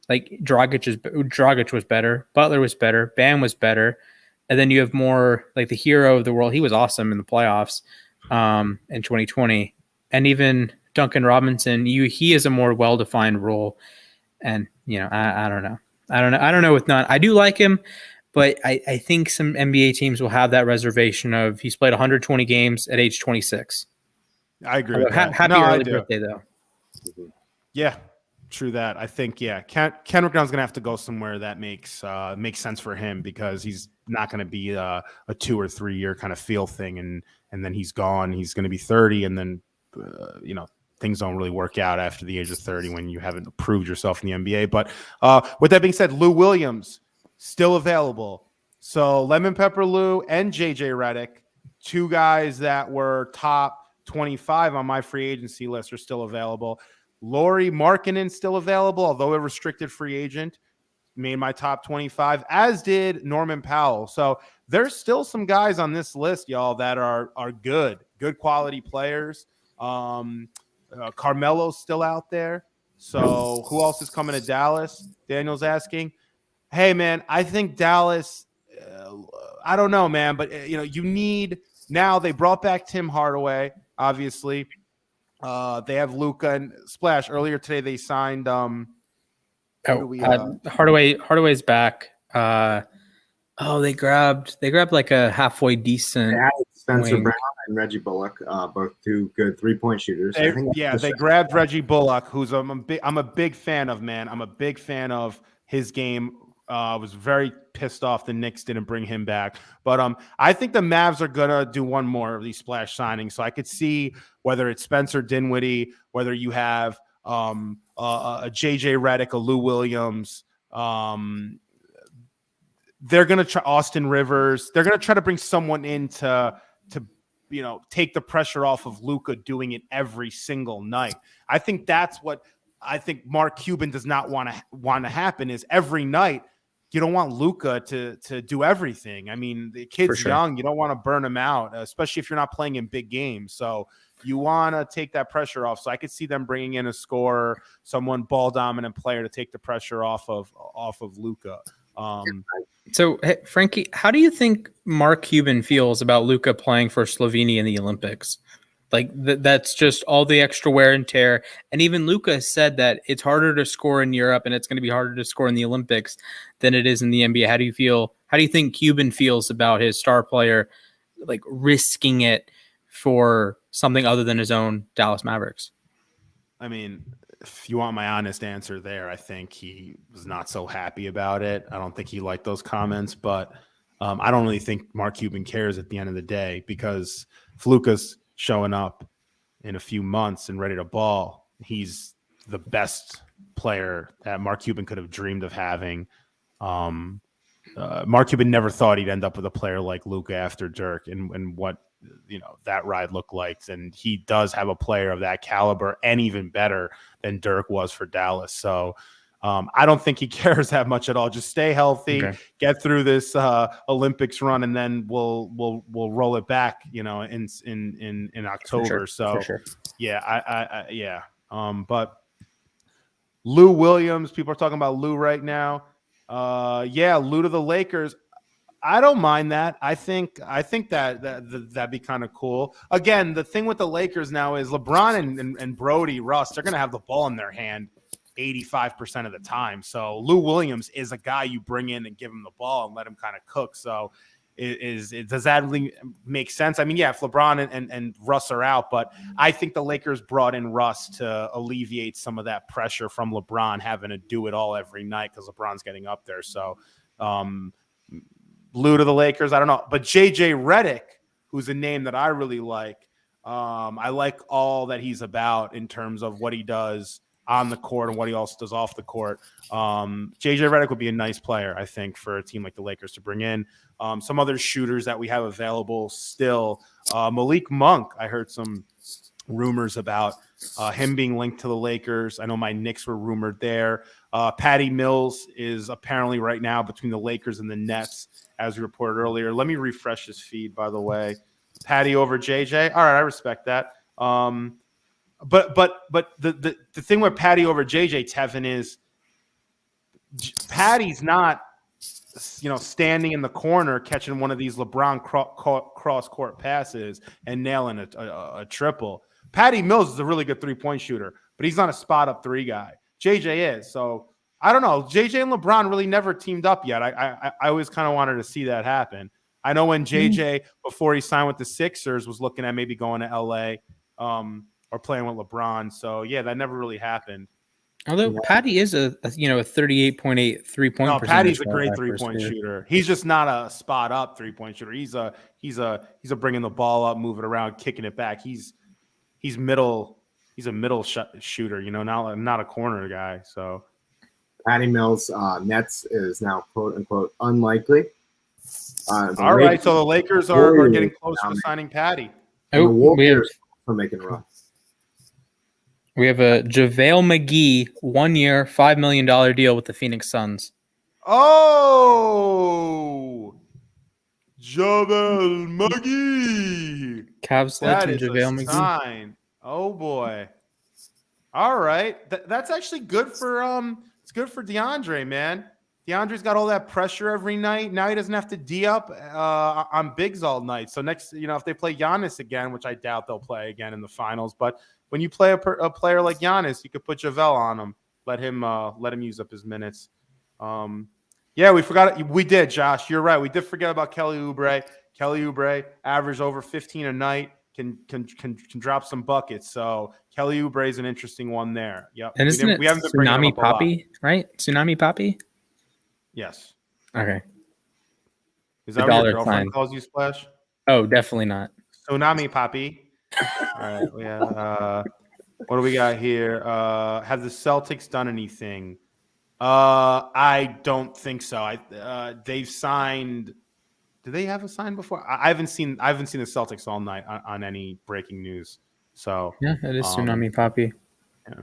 Speaker 3: like Dragic was better, Butler was better, Bam was better, and then you have more like the hero of the world. He was awesome in the playoffs in 2020, and even Duncan Robinson. He is a more well-defined role, and I don't know. I don't know with Nunn. I do like him. But I think some NBA teams will have that reservation of he's played 120 games at age 26.
Speaker 1: I agree with that.
Speaker 3: Happy early birthday, though.
Speaker 1: Yeah, true that. I think, Kendrick Nunn's going to have to go somewhere that makes sense for him, because he's not going to be a 2 or 3 year kind of feel thing, and then he's gone. He's going to be 30, and then, things don't really work out after the age of 30 when you haven't proved yourself in the NBA. But with that being said, Lou Williams, still available. So Lemon Pepper Lou and JJ Redick, 2 guys that were top 25 on my free agency list, are still available. Lauri Markkanen still available, although a restricted free agent, made my top 25, as did Norman Powell. So there's still some guys on this list, y'all, that are good quality players. Carmelo's still out there. So who else is coming to Dallas? Daniel's asking. Hey, man, I think Dallas, I don't know, man, but, you need – now they brought back Tim Hardaway, obviously. They have Luka and Splash. Earlier today they signed
Speaker 3: Hardaway's back. They grabbed like a halfway decent.
Speaker 4: They added Spencer Brown and Reggie Bullock, both 2 good 3-point shooters.
Speaker 1: They grabbed Reggie Bullock, who's I'm a big fan of, man. I'm a big fan of his game. Was very pissed off the Knicks didn't bring him back. But I think the Mavs are going to do one more of these splash signings. So I could see whether it's Spencer Dinwiddie, whether you have a JJ Redick, a Lou Williams. They're going to try Austin Rivers. They're going to try to bring someone in to take the pressure off of Luka doing it every single night. I think that's what I think Mark Cuban does not want to happen, is every night. You don't want Luka to do everything. I mean, the kid's young. You don't want to burn him out, especially if you're not playing in big games. So you want to take that pressure off. So I could see them bringing in a scorer, someone ball dominant player to take the pressure off of Luka.
Speaker 3: So, hey, Frankie, how do you think Mark Cuban feels about Luka playing for Slovenia in the Olympics? Like that's just all the extra wear and tear. And even Luka said that it's harder to score in Europe and it's going to be harder to score in the Olympics than it is in the NBA. How do you feel? How do you think Cuban feels about his star player, like risking it for something other than his own Dallas Mavericks?
Speaker 1: I mean, if you want my honest answer there, I think he was not so happy about it. I don't think he liked those comments, but I don't really think Mark Cuban cares at the end of the day, because if Luka's showing up in a few months and ready to ball, he's the best player that Mark Cuban could have dreamed of having. Mark Cuban never thought he'd end up with a player like Luka after Dirk and what that ride looked like. And he does have a player of that caliber and even better than Dirk was for Dallas. So I don't think he cares that much at all. Just stay healthy, get through this Olympics run, and then we'll roll it back, in October. For sure. Yeah. But Lou Williams, people are talking about Lou right now. Lou to the Lakers. I don't mind that. I think that'd be kind of cool. Again, the thing with the Lakers now is LeBron and Brody, Russ, they're going to have the ball in their hand 85% of the time. So Lou Williams is a guy you bring in and give him the ball and let him kind of cook. So does that really make sense? I mean, yeah, if LeBron and Russ are out, but I think the Lakers brought in Russ to alleviate some of that pressure from LeBron having to do it all every night because LeBron's getting up there. So Lou to the Lakers, I don't know. But JJ Redick, who's a name that I really like, I like all that he's about in terms of what he does on the court and what he also does off the court. JJ Redick would be a nice player, I think, for a team like the Lakers to bring in. Some other shooters that we have available still. Malik Monk, I heard some rumors about him being linked to the Lakers. I know my Knicks were rumored there. Patty Mills is apparently right now between the Lakers and the Nets, as we reported earlier. Let me refresh this feed, by the way. Patty over JJ. All right, I respect that. But the thing with Patty over JJ, Tevin, is Patty's not, standing in the corner catching one of these LeBron cross court passes and nailing a triple. Patty Mills is a really good 3-point shooter, but he's not a spot up 3 guy. JJ is. So I don't know. JJ and LeBron really never teamed up yet. I always kind of wanted to see that happen. I know when JJ, before he signed with the Sixers, was looking at maybe going to LA or playing with LeBron. So yeah, that never really happened.
Speaker 3: Although Patty is a 38.8 3-point.
Speaker 1: No, Patty's a great 3-point shooter. He's just not a spot up 3-point shooter. He's a bringing the ball up, moving around, kicking it back. He's middle. He's a middle shooter. Not a corner guy. So
Speaker 4: Patty Mills, Nets is now quote unquote unlikely.
Speaker 1: All right, so the Lakers are getting close to signing Patty.
Speaker 4: The Warriors are making a run.
Speaker 3: We have a JaVale McGee 1-year, $5 million deal with the Phoenix Suns.
Speaker 1: Oh, JaVale McGee.
Speaker 3: Cavs legend JaVale McGee.
Speaker 1: Sign. Oh boy. All right, that's actually good for It's good for DeAndre, man. DeAndre's got all that pressure every night. Now he doesn't have to D up on bigs all night. So next, if they play Giannis again, which I doubt they'll play again in the finals, but when you play a player like Giannis, you could put JaVale on him, let him use up his minutes. Yeah, we forgot. We did, Josh. You're right. We did forget about Kelly Oubre. Kelly Oubre averaged over 15 a night. Can drop some buckets. So Kelly Oubre is an interesting one there. Yep.
Speaker 3: And isn't it Tsunami Poppy, right? Tsunami Poppy?
Speaker 1: Yes.
Speaker 3: Okay.
Speaker 1: Is that what your girlfriend calls you, Splash?
Speaker 3: Oh, definitely not.
Speaker 1: Tsunami Poppy. All right. Yeah. What do we got here? Have the Celtics done anything? I don't think so. They've signed. Did they have a sign before? I haven't seen the Celtics all night on any breaking news. So
Speaker 3: yeah, it is Tsunami Poppy.
Speaker 1: Yeah.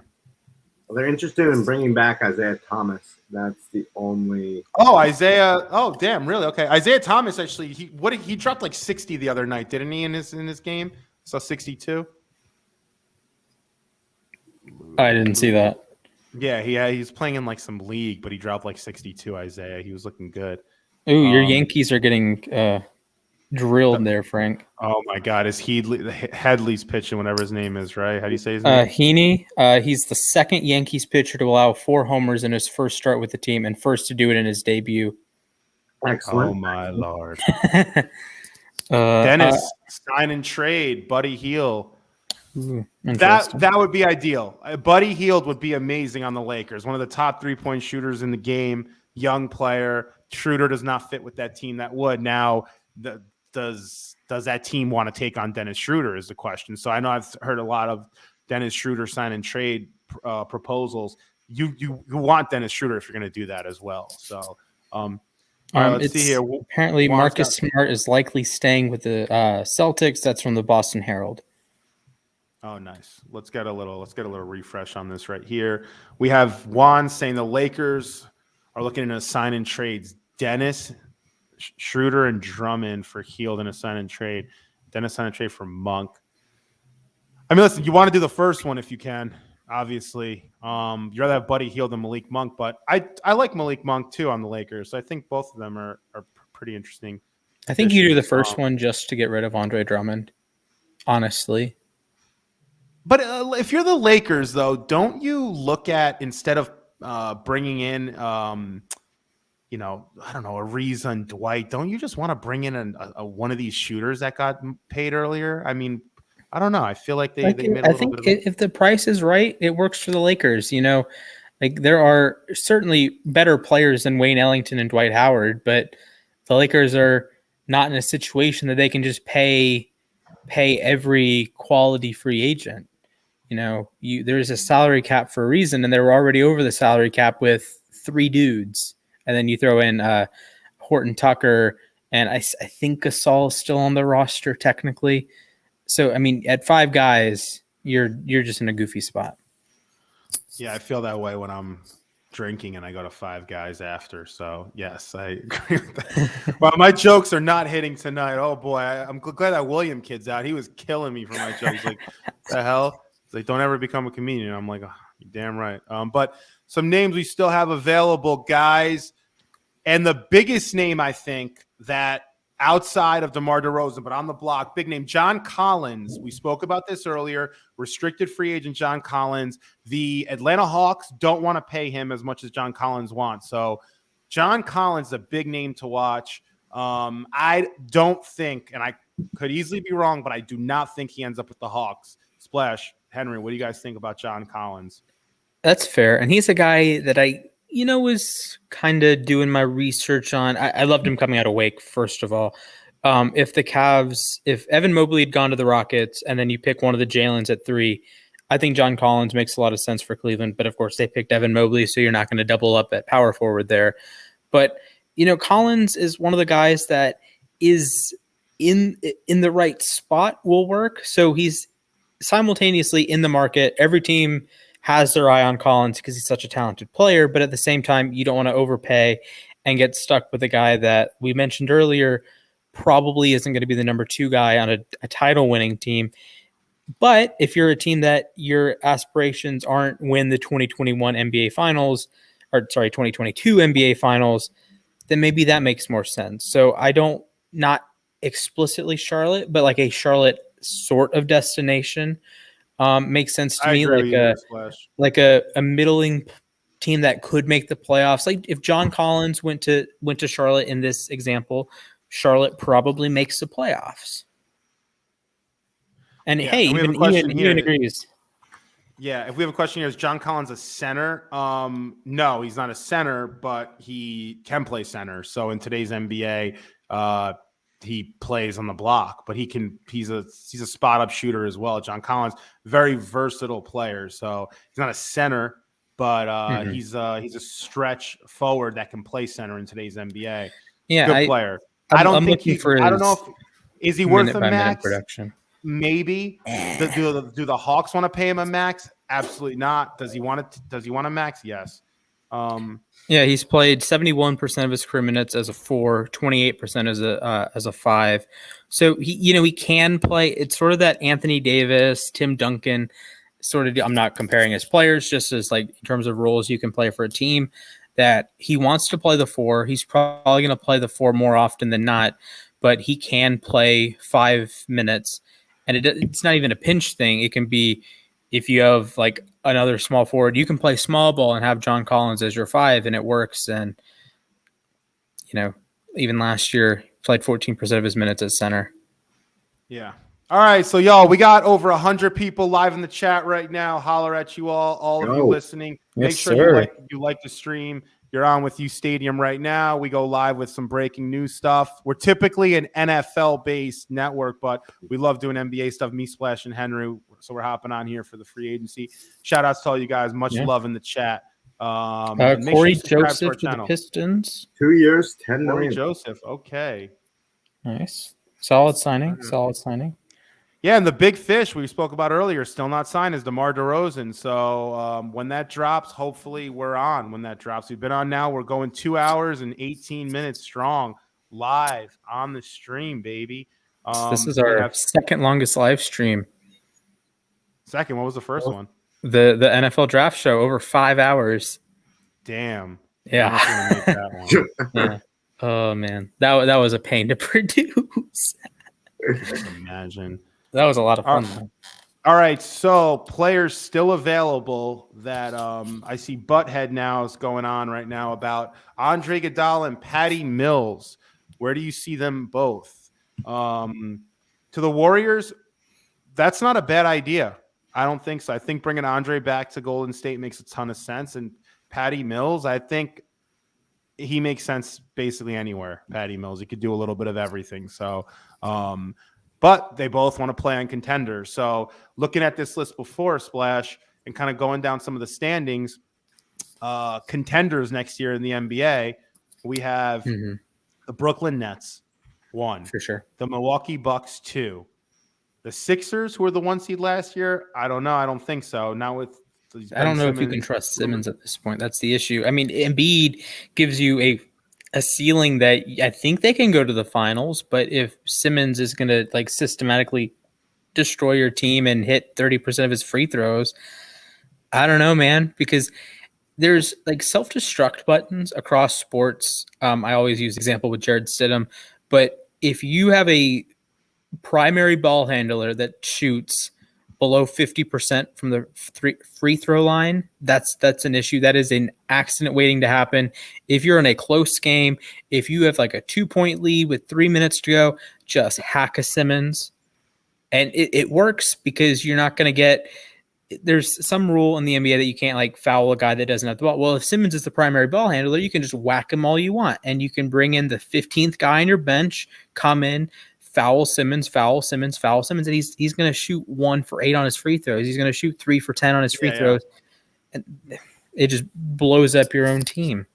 Speaker 4: Well, they're interested in bringing back Isaiah Thomas. That's the only.
Speaker 1: Oh, Isaiah! Oh, damn! Really? Okay, Isaiah Thomas actually. He dropped like 60 the other night, didn't he? In this game, I saw 62.
Speaker 3: I didn't see that.
Speaker 1: Yeah, he's playing in like some league, but he dropped like 62. Isaiah, he was looking good.
Speaker 3: Ooh, your Yankees are getting drilled there, Frank.
Speaker 1: Oh my God, is Headley's pitching? Whatever his name is, right? How do you say his name?
Speaker 3: Heaney. He's the second Yankees pitcher to allow 4 homers in his first start with the team, and first to do it in his debut.
Speaker 4: Excellent.
Speaker 1: Oh my Lord. Dennis, sign and trade, Buddy Hield.
Speaker 3: Ooh,
Speaker 1: that would be ideal. Buddy Hield would be amazing on the Lakers. One of the top 3-point shooters in the game. Young player. Schroeder does not fit with that team. That would now. Does that team want to take on Dennis Schroeder is the question. So I know I've heard a lot of Dennis Schroeder sign and trade proposals. You want Dennis Schroeder if you're going to do that as well. So let's see here.
Speaker 3: Apparently, Marcus Smart is likely staying with the Celtics. That's from the Boston Herald.
Speaker 1: Oh, nice. Let's get a little refresh on this right here. We have Juan saying the Lakers are looking to sign and trades Dennis, Schroeder, and Drummond for Hield in a sign and trade. Dennis sign and trade for Monk. I mean, listen, you want to do the first one if you can, obviously. You'd rather have Buddy Hield than Malik Monk, but I like Malik Monk too on the Lakers. So I think both of them are pretty interesting.
Speaker 3: I think you do the first one just to get rid of Andre Drummond, honestly.
Speaker 1: But if you're the Lakers, though, don't you look at, instead of bringing in, I don't know, a reason Dwight, don't you just want to bring in a one of these shooters that got paid earlier? I mean, I don't know. I feel like they made a little bit of
Speaker 3: if the price is right, it works for the Lakers. There are certainly better players than Wayne Ellington and Dwight Howard, but the Lakers are not in a situation that they can just pay pay every quality free agent. There's a salary cap for a reason, and they were already over the salary cap with 3 dudes, and then you throw in Horton Tucker, and I think Gasol is still on the roster technically. So I mean, at 5 guys, you're just in a goofy spot.
Speaker 1: Yeah, I feel that way when I'm drinking and I go to 5 guys after. So yes, I agree with that. Well, my jokes are not hitting tonight. Oh boy, I'm glad that William kid's out. He was killing me for my jokes. Like, the hell? It's like, don't ever become a comedian. I'm like, oh, you're damn right. But some names we still have available, guys. And the biggest name, I think, that outside of DeMar DeRozan, but on the block, big name, John Collins. We spoke about this earlier. Restricted free agent John Collins. The Atlanta Hawks don't want to pay him as much as John Collins wants. So John Collins is a big name to watch. I don't think, and I could easily be wrong, but I do not think he ends up with the Hawks. Splash, Henry, what do you guys think about John Collins?
Speaker 3: That's fair. And he's a guy that I was kind of doing my research on. I loved him coming out of Wake, first of all. If Evan Mobley had gone to the Rockets and then you pick one of the Jalen's at 3, I think John Collins makes a lot of sense for Cleveland. But of course, they picked Evan Mobley, so you're not going to double up at power forward there. But, Collins is one of the guys that is in the right spot will work. So he's simultaneously in the market. Every team has their eye on Collins because he's such a talented player, but at the same time, you don't want to overpay and get stuck with a guy that we mentioned earlier probably isn't going to be the number 2 guy on a title-winning team. But if you're a team that your aspirations aren't win the 2021 NBA Finals, 2022 NBA Finals, then maybe that makes more sense. So I don't, not explicitly Charlotte, but like a Charlotte sort of destination makes sense to me, like a middling team that could make the playoffs. Like if John Collins went to Charlotte in this example, Charlotte probably makes the playoffs. And hey, even agrees.
Speaker 1: Yeah, if we have a question here, is John Collins a center? No, he's not a center, but he can play center. So in today's NBA, he plays on the block, but he's a spot up shooter as well. John Collins, very versatile player. So he's not a center, but he's a stretch forward that can play center in today's NBA.
Speaker 3: Yeah,
Speaker 1: good player. I don't know if is he worth a max
Speaker 3: production.
Speaker 1: Maybe. Do the Hawks want to pay him a max? Absolutely not. Does he want a max? Yes.
Speaker 3: Yeah, he's played 71% of his career minutes as a 4, 28% as a 5. So he can play. It's sort of that Anthony Davis, Tim Duncan sort of. I'm not comparing his players, just as like in terms of roles you can play for a team. That he wants to play the 4. He's probably going to play the 4 more often than not, but he can play 5 minutes, and it's not even a pinch thing. It can be if you have like another small forward, you can play small ball and have John Collins as your 5, and it works. And even last year, played 14% of his minutes at center.
Speaker 1: Yeah. All right, so y'all, we got over 100 people live in the chat right now. Holler at you all of you listening. Make sure you like the stream. You're on with You Stadium right now. We go live with some breaking news stuff. We're typically an NFL-based network, but we love doing NBA stuff. Me, Splash, and Henry. So we're hopping on here for the free agency. Shout outs to all you guys. Much love in the chat.
Speaker 3: Corey Joseph to the Pistons.
Speaker 4: 2 years, $10 million.
Speaker 1: Corey Joseph. Okay.
Speaker 3: Nice. Solid signing.
Speaker 1: Yeah, and the big fish we spoke about earlier, still not signed, is DeMar DeRozan. So when that drops, hopefully we're on when that drops. We've been on now. We're going 2 hours and 18 minutes strong, live on the stream, baby.
Speaker 3: This is our second longest live stream.
Speaker 1: Second, what was the first one?
Speaker 3: The NFL draft show, over 5 hours.
Speaker 1: Damn.
Speaker 3: Yeah.
Speaker 1: That one.
Speaker 3: Yeah. Oh, man. That was a pain to produce.
Speaker 1: Just imagine.
Speaker 3: That was a lot of fun.
Speaker 1: All right, so players still available that I see Butthead now is going on right now about Andre Iguodala and Patty Mills. Where do you see them both? To the Warriors, that's not a bad idea. I don't think so. I think bringing Andre back to Golden State makes a ton of sense. And Patty Mills, I think he makes sense basically anywhere. Patty Mills, he could do a little bit of everything. So, but they both want to play on contenders. So looking at this list before Splash and kind of going down some of the standings, contenders next year in the NBA, we have the Brooklyn Nets, 1.
Speaker 3: For sure.
Speaker 1: The Milwaukee Bucks, 2. The Sixers, who were the 1 seed last year, I don't know. I don't think so. Now with
Speaker 3: I don't know if you can trust Simmons at this point. That's the issue. I mean, Embiid gives you a ceiling that I think they can go to the finals, but if Simmons is going to like systematically destroy your team and hit 30% of his free throws, I don't know, man, because there's like self-destruct buttons across sports. I always use the example with Jared Stidham, but if you have a primary ball handler that shoots below 50% from the free throw line, that's an issue. That is an accident waiting to happen. If you're in a close game, if you have like a 2-point lead with 3 minutes to go, just hack a Simmons. And it works because you're not going to get – there's some rule in the NBA that you can't like foul a guy that doesn't have the ball. Well, if Simmons is the primary ball handler, you can just whack him all you want. And you can bring in the 15th guy on your bench, come in, foul Simmons, and he's going to shoot 1 for 8 on his free throws. He's going to shoot 3 for 10 on his free throws. And it just blows up your own team.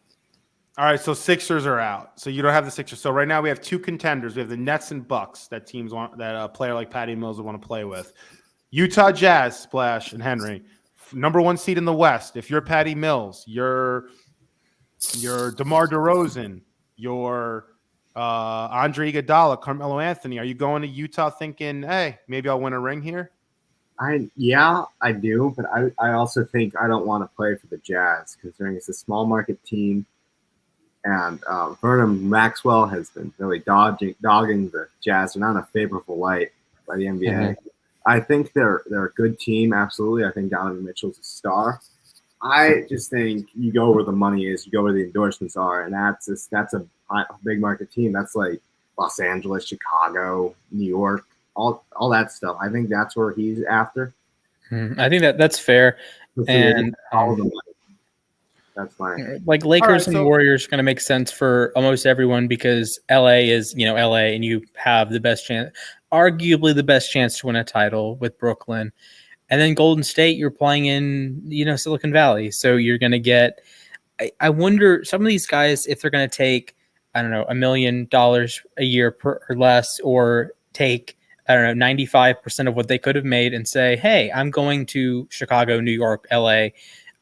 Speaker 1: All right, so Sixers are out. So you don't have the Sixers. So right now we have 2 contenders. We have the Nets and Bucks that teams want, that a player like Patty Mills would want to play with. Utah Jazz, Splash, and Henry. Number 1 seed in the West. If you're Patty Mills, you're DeMar DeRozan, you're Andre Iguodala, Carmelo Anthony. Are you going to Utah thinking, hey, maybe I'll win a ring here?
Speaker 4: I do, but I also think I don't want to play for the Jazz considering it's a small market team, and Vernon Maxwell has been really dogging the Jazz. They're not in a favorable light by the NBA. Mm-hmm. I think they're a good team, absolutely. I think Donovan Mitchell's a star. I just think you go where the money is, you go where the endorsements are, and that's a big market team. That's like Los Angeles, Chicago, New York, all that stuff. I think that's where he's after.
Speaker 3: I think that's fair. And
Speaker 4: all the money. That's fine.
Speaker 3: Like Lakers and Warriors are going to make sense for almost everyone because LA is, LA, and you have the best chance, arguably the best chance to win a title with Brooklyn. And then Golden State, you're playing in, Silicon Valley. So you're going to get, I wonder, some of these guys, if they're going to take, I don't know, $1 million a year or less, or take, 95% of what they could have made and say, hey, I'm going to Chicago, New York, LA,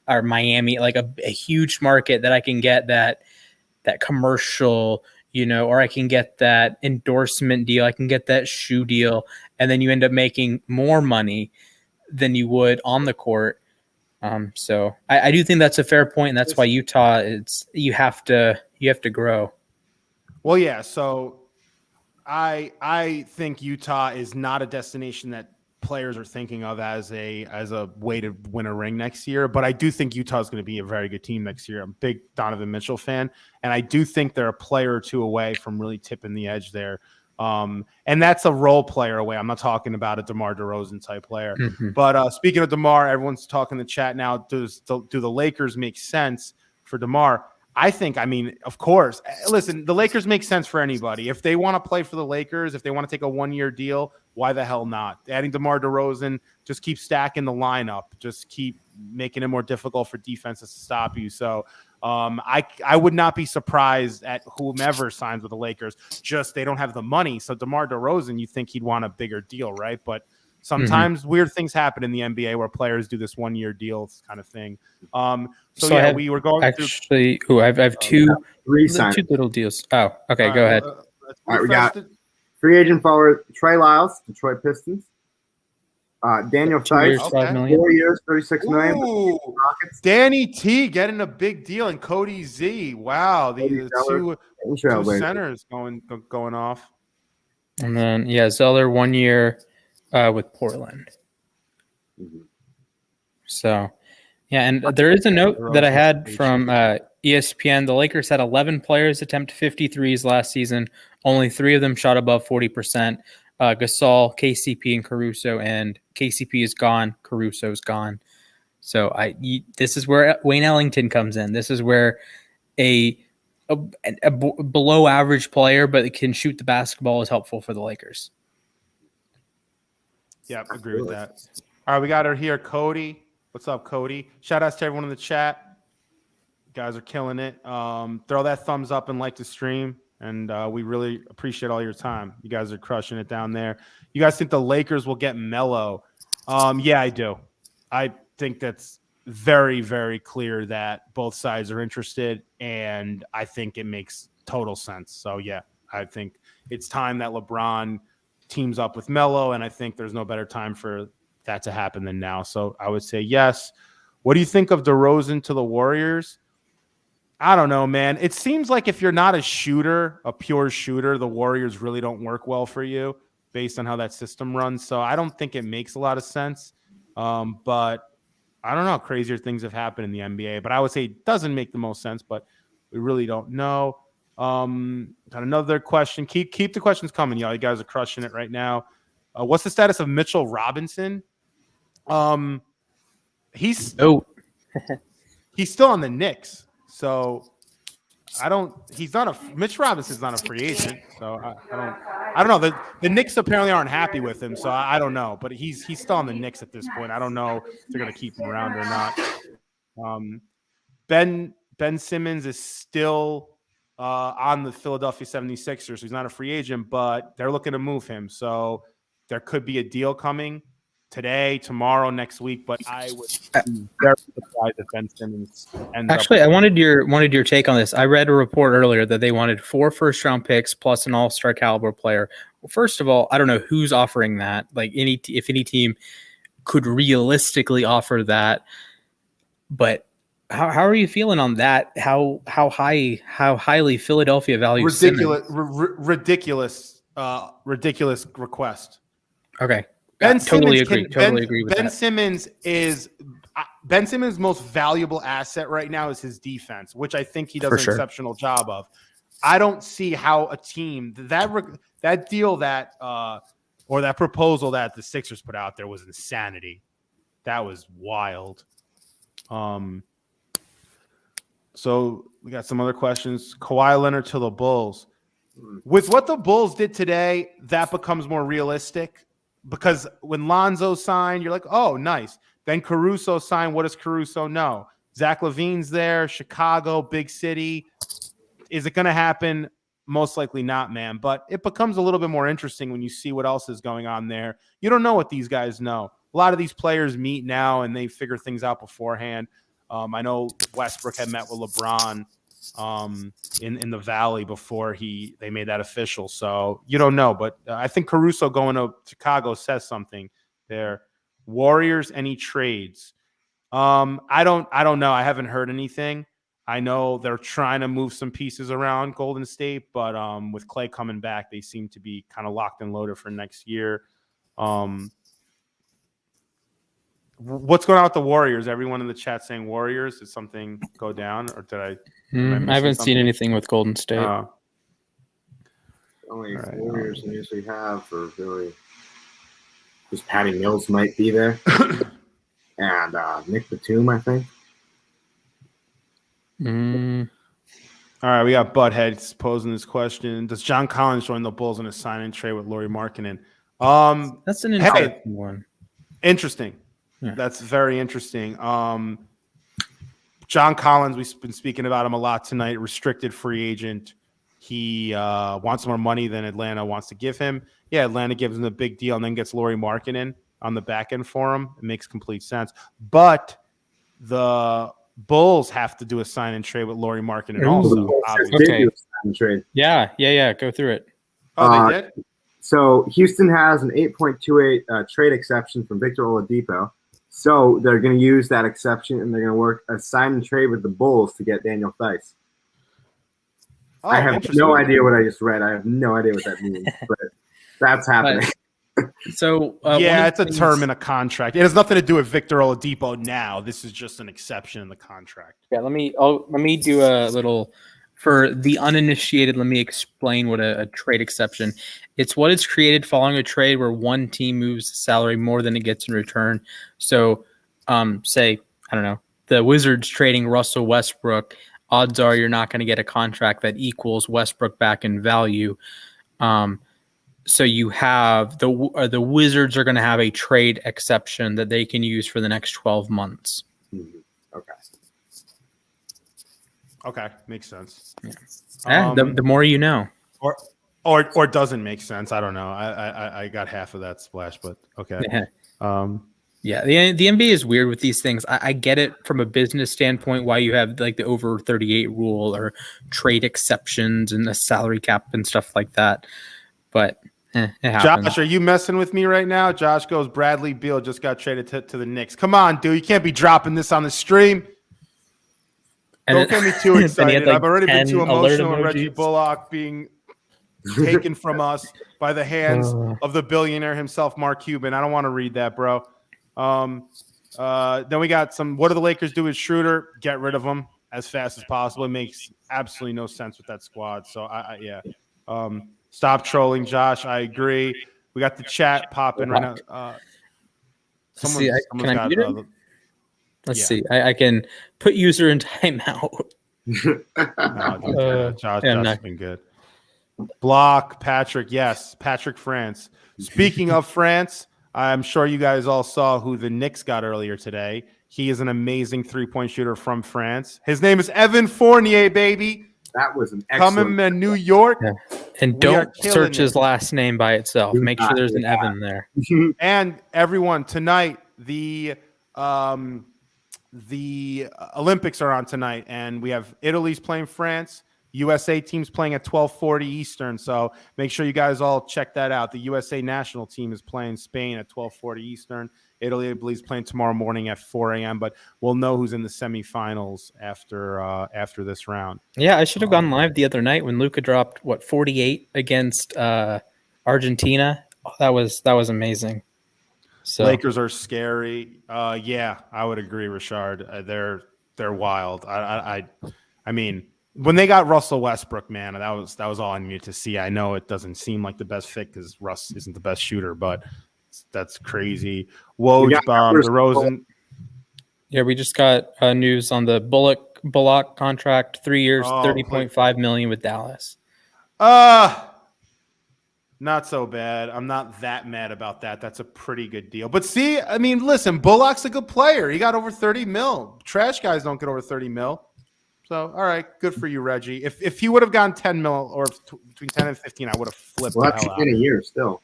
Speaker 3: or Miami, like a huge market that I can get that commercial, or I can get that endorsement deal. I can get that shoe deal. And then you end up making more money than you would on the court. So I do think that's a fair point, and that's why Utah, you have to grow.
Speaker 1: Well, yeah. So I think Utah is not a destination that players are thinking of as a way to win a ring next year, but I do think Utah is going to be a very good team next year. I'm a big Donovan Mitchell fan, and I do think they're a player or two away from really tipping the edge there. And that's a role player away. I'm not talking about a DeMar DeRozan type player. Mm-hmm. But speaking of DeMar, everyone's talking in the chat now. Do the Lakers make sense for DeMar? Of course. Listen, the Lakers make sense for anybody. If they want to play for the Lakers, if they want to take a 1-year deal, why the hell not? Adding DeMar DeRozan, just keep stacking the lineup. Just keep making it more difficult for defenses to stop you. So I would not be surprised at whomever signs with the Lakers. Just they don't have the money. So DeMar DeRozan, you think he'd want a bigger deal, right? But sometimes weird things happen in the NBA where players do this 1-year deal kind of thing. We were going
Speaker 3: actually. I have two little deals. Oh, okay, go ahead.
Speaker 4: All right, we got free agent forward Trae Lyles, Detroit Pistons. Daniel Tice, 4 years, $36 million.
Speaker 1: Danny T getting a big deal, and Cody Z. Wow, the two centers going off.
Speaker 3: And then Zeller 1 year with Portland.
Speaker 4: Mm-hmm.
Speaker 3: So, and there is a note that I had from ESPN. The Lakers had 11 players attempt 53s last season. Only 3 of them shot above 40%. Gasol, KCP, and Caruso, and KCP is gone. Caruso's gone. So this is where Wayne Ellington comes in. This is where a below average player, but can shoot the basketball, is helpful for the Lakers.
Speaker 1: Yep, agree with that. All right, we got her here, Cody. What's up, Cody? Shout outs to everyone in the chat. You guys are killing it. Throw that thumbs up and like the stream, and we really appreciate all your time. You guys are crushing it down there. You guys think the Lakers will get Melo? Yeah, I do. I think that's very, very clear that both sides are interested, and I think it makes total sense. So, yeah, I think it's time that LeBron teams up with Melo, and I think there's no better time for that to happen than now. So I would say yes. What do you think of DeRozan to the Warriors? I don't know, man. It seems like if you're not a shooter, a pure shooter, the Warriors really don't work well for you based on how that system runs. So I don't think it makes a lot of sense. But I don't know. Crazier things have happened in the NBA. But I would say it doesn't make the most sense, but we really don't know. Got another question. Keep the questions coming, y'all. You guys are crushing it right now. What's the status of Mitchell Robinson? He's still on the Knicks, so Mitch Robinson's not a free agent, so I don't know. The Knicks apparently aren't happy with him, so I don't know. But he's still on the Knicks at this point. I don't know if they're gonna keep him around or not. Ben Simmons is still on the Philadelphia 76ers. So he's not a free agent, but they're looking to move him. So there could be a deal coming today, tomorrow, next week. But I would be very surprised if Ben Simmons ends
Speaker 3: Actually,
Speaker 1: up.
Speaker 3: I wanted your take on this. I read a report earlier that they wanted 4 first-round picks plus an all-star caliber player. Well, first of all, I don't know who's offering that. Like if any team could realistically offer that, but how are you feeling on that? How highly Philadelphia values
Speaker 1: ridiculous request.
Speaker 3: Okay,
Speaker 1: Ben
Speaker 3: totally
Speaker 1: Simmons
Speaker 3: agree with
Speaker 1: Ben
Speaker 3: that.
Speaker 1: Simmons is Ben Simmons' most valuable asset right now is his defense, which I think he does an exceptional job of. I don't see how a team that deal that or that proposal that the Sixers put out there was insanity. That was wild. So we got some other questions. Kawhi Leonard to the Bulls. With what the Bulls did today, that becomes more realistic because when Lonzo signed, you're like, oh, nice. Then Caruso signed. What does Caruso know? Zach LaVine's there, Chicago, big city. Is it going to happen? Most likely not, man. But it becomes a little bit more interesting when you see what else is going on there. You don't know what these guys know. A lot of these players meet now and they figure things out beforehand. I know Westbrook had met with LeBron in the Valley before they made that official. So you don't know, but I think Caruso going to Chicago says something there. Warriors, any trades? I don't know. I haven't heard anything. I know they're trying to move some pieces around Golden State, but with Clay coming back, they seem to be kind of locked and loaded for next year. What's going on with the Warriors? Everyone in the chat saying Warriors. Did something go down, or did I
Speaker 3: haven't seen anything with Golden State.
Speaker 4: Only Warriors news we have for really just Patty Mills might be there, and Nick Batum, I think.
Speaker 1: All right, we got Butthead posing this question: does John Collins join the Bulls in a sign-and trade with Lauri Markkanen?
Speaker 3: That's an interesting one.
Speaker 1: Interesting. Yeah. That's very interesting. John Collins, we've been speaking about him a lot tonight. Restricted free agent. He wants more money than Atlanta wants to give him. Yeah, Atlanta gives him a big deal and then gets Lauri Markkanen on the back end for him. It makes complete sense. But the Bulls have to do a sign and trade with Lauri Markkanen also.
Speaker 3: Okay. Trade. Yeah. Go through it.
Speaker 1: Oh, they did?
Speaker 4: So Houston has an 8.28 trade exception from Victor Oladipo. So they're going to use that exception, and they're going to work a sign and trade with the Bulls to get Daniel Theis.
Speaker 1: Oh,
Speaker 4: I have no idea what I just read. I have no idea what that means, but that's happening.
Speaker 3: So
Speaker 1: it's a term in a contract. It has nothing to do with Victor Oladipo now. This is just an exception in the contract.
Speaker 3: Yeah, let me do a little for the uninitiated. Let me explain what a trade exception. It's what is created following a trade where one team moves salary more than it gets in return. So, say I don't know, the Wizards trading Russell Westbrook. Odds are you're not going to get a contract that equals Westbrook back in value. So you have the Wizards are going to have a trade exception that they can use for the next 12 months.
Speaker 4: Okay.
Speaker 1: Okay, makes sense.
Speaker 3: Yeah. The more you know.
Speaker 1: Or doesn't make sense. I don't know. I got half of that splash, but okay.
Speaker 3: Yeah, the NBA is weird with these things. I get it from a business standpoint why you have like the over 38 rule or trade exceptions and the salary cap and stuff like that. But it happens.
Speaker 1: Josh, are you messing with me right now? Josh goes, Bradley Beal just got traded to the Knicks. Come on, dude. You can't be dropping this on the stream. Don't get me too excited. I've already been too emotional with Reggie Bullock being taken from us by the hands of the billionaire himself, Mark Cuban. I don't want to read that, bro. Then we got some. What do the Lakers do with Schroeder? Get rid of him as fast as possible. It makes absolutely no sense with that squad. So yeah. Stop trolling, Josh. I agree. We got the chat popping right now.
Speaker 3: Let's see. I can put user in timeout.
Speaker 1: Josh has been good. Block Patrick. Yes, Patrick France. Speaking of France, I'm sure you guys all saw who the Knicks got earlier today. He is an amazing three-point shooter from France. His name is Evan Fournier, baby.
Speaker 4: That was an excellent.
Speaker 1: Coming to New York.
Speaker 3: Yeah. And don't search his last name by itself. Make sure there's an Evan there.
Speaker 1: And everyone, tonight, the Olympics are on tonight, and we have Italy's playing France. USA team's playing at 12:40 Eastern, so make sure you guys all check that out. The USA national team is playing Spain at 12:40 Eastern. Italy, I believe, is playing tomorrow morning at 4 a.m., but we'll know who's in the semifinals after this round.
Speaker 3: Yeah, I should have gone live the other night when Luka dropped, 48 against Argentina. Oh, that was amazing. So
Speaker 1: Lakers are scary. Yeah, I would agree, Richard. They're wild. I mean, when they got Russell Westbrook, man, that was all I needed to see. I know it doesn't seem like the best fit because Russ isn't the best shooter, but that's crazy. Woj, DeRozan.
Speaker 3: Yeah, we just got news on the Bullock contract, 3 years, $30.5 million with Dallas.
Speaker 1: Not so bad. I'm not that mad about that. That's a pretty good deal. But see, I mean, listen, Bullock's a good player. He got over 30 mil. Trash guys don't get over 30 mil. So, all right, good for you, Reggie. If he would have gotten 10 mil or between 10 and 15, I would have flipped the hell out.
Speaker 4: That's in a year still.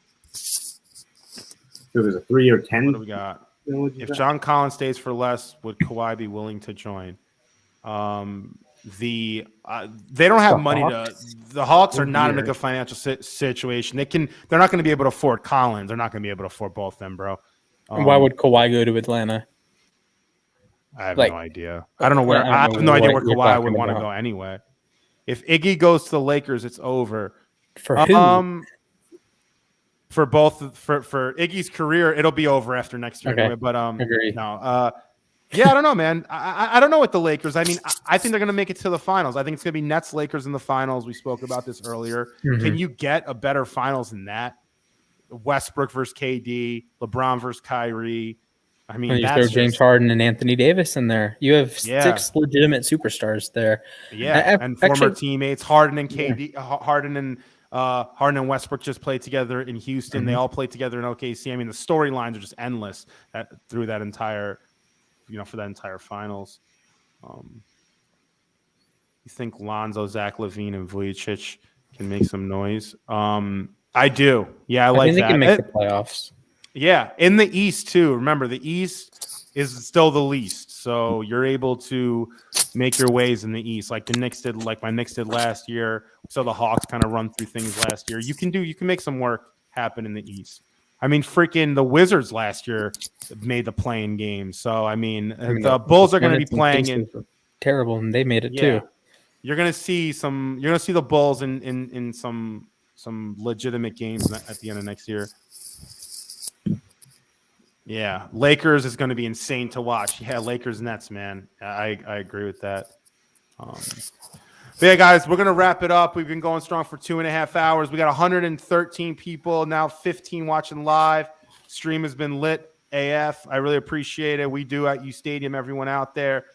Speaker 4: It was a 3-year 10.
Speaker 1: What do we got? If John Collins stays for less, would Kawhi be willing to join? They don't have money to. The Hawks are not in a good financial situation. They're not going to be able to afford Collins. They're not going to be able to afford both of them, bro.
Speaker 3: Why would Kawhi go to Atlanta?
Speaker 1: I have no idea. I don't know where. I have no idea where Kawhi would want to go anyway. If Iggy goes to the Lakers, it's over.
Speaker 3: For who?
Speaker 1: For Iggy's career, it'll be over after next year.
Speaker 3: Okay.
Speaker 1: Anyway, but
Speaker 3: Agree.
Speaker 1: no. Yeah, I don't know, man. I don't know what the Lakers. I mean, I think they're going to make it to the finals. I think it's going to be Nets Lakers in the finals. We spoke about this earlier.
Speaker 3: Mm-hmm.
Speaker 1: Can you get a better finals than that? Westbrook versus KD, LeBron versus Kyrie. I mean,
Speaker 3: you throw James Harden and Anthony Davis in there. You have 6 legitimate superstars there.
Speaker 1: Yeah, and former teammates Harden and KD, Harden and Westbrook just played together in Houston. Mm-hmm. They all played together in OKC. I mean, the storylines are just endless through that entire, for that entire finals. You think Lonzo, Zach LaVine, and Vujicic can make some noise? I do. Yeah, I like
Speaker 3: think
Speaker 1: that.
Speaker 3: They can make the playoffs.
Speaker 1: Yeah, in the East too. Remember, the East is still the least, so you're able to make your ways in the East, like the Knicks did, like my Knicks did last year. So the Hawks kind of run through things last year. You can make some work happen in the East. I mean, freaking the Wizards last year made the playing game. So I mean the Bulls are going to be playing in
Speaker 3: terrible, and they made it too.
Speaker 1: You're going to see the Bulls in some legitimate games at the end of next year. Yeah, Lakers is going to be insane to watch. Yeah, Lakers Nets, man. I agree with that. But yeah, guys, we're going to wrap it up. We've been going strong for 2.5 hours. We got 113 people, now 15 watching live. Stream has been lit AF. I really appreciate it. We do at U Stadium, everyone out there.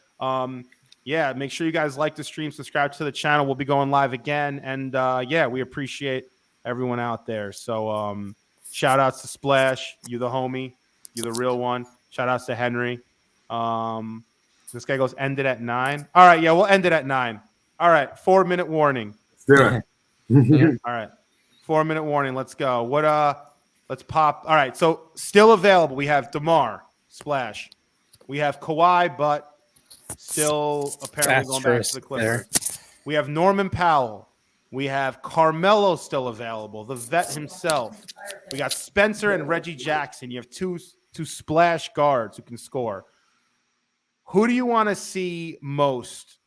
Speaker 1: Yeah, make sure you guys like the stream, subscribe to the channel. We'll be going live again. And yeah, we appreciate everyone out there. So shout outs to Splash, you the homie, you the real one. Shout outs to Henry. This guy goes ended at 9. All right, yeah, we'll end it at 9. All right, 4-minute warning.
Speaker 4: Let's do it.
Speaker 1: All right, 4-minute warning. Let's go. Let's pop. All right, so still available. We have DeMar, Splash. We have Kawhi, but still apparently going back to the Clippers. We have Norman Powell. We have Carmelo still available, the vet himself. We got Spencer and Reggie Jackson. You have two Splash guards who can score. Who do you want to see most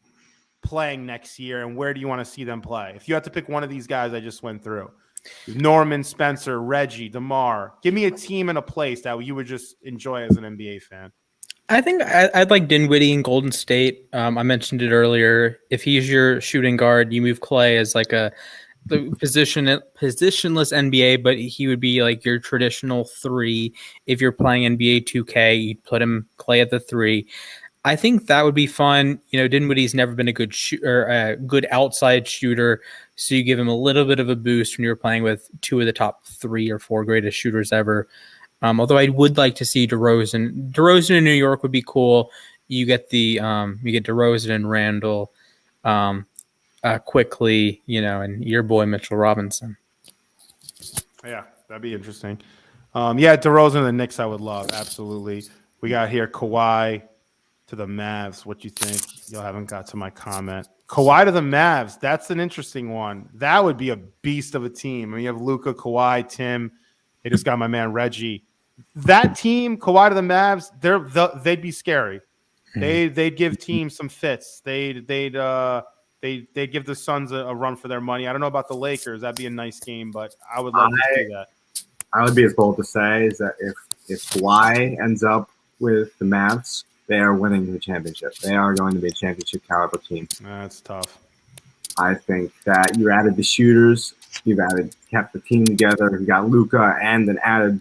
Speaker 1: playing next year, and where do you want to see them play? If you had to pick one of these guys I just went through, Norman, Spencer, Reggie, DeMar, give me a team and a place that you would just enjoy as an NBA fan.
Speaker 3: I think I'd like Dinwiddie in Golden State. I mentioned it earlier. If he's your shooting guard, you move Clay as like the positionless NBA, but he would be like your traditional 3. If you're playing NBA 2K, you'd put him Clay at the 3. I think that would be fun. Dinwiddie's never been a good good outside shooter, so you give him a little bit of a boost when you're playing with 2 of the top 3 or 4 greatest shooters ever. Although I would like to see DeRozan. DeRozan in New York would be cool. You get DeRozan and Randall quickly, and your boy Mitchell Robinson.
Speaker 1: Yeah, that'd be interesting. DeRozan and the Knicks I would love. Absolutely. We got here Kawhi to the Mavs. What you think? You haven't got to my comment. Kawhi to the Mavs. That's an interesting one. That would be a beast of a team. I mean, you have Luka, Kawhi, Tim. They just got my man Reggie. That team, Kawhi to the Mavs, they'd be scary. They'd give teams some fits. They'd give the Suns a run for their money. I don't know about the Lakers. That'd be a nice game, but I would love to see that.
Speaker 4: I would be as bold to say is that if Kawhi ends up with the Mavs, they are winning the championship. They are going to be a championship caliber team.
Speaker 1: That's tough.
Speaker 4: I think that you added the shooters. You've kept the team together. You got Luka and an added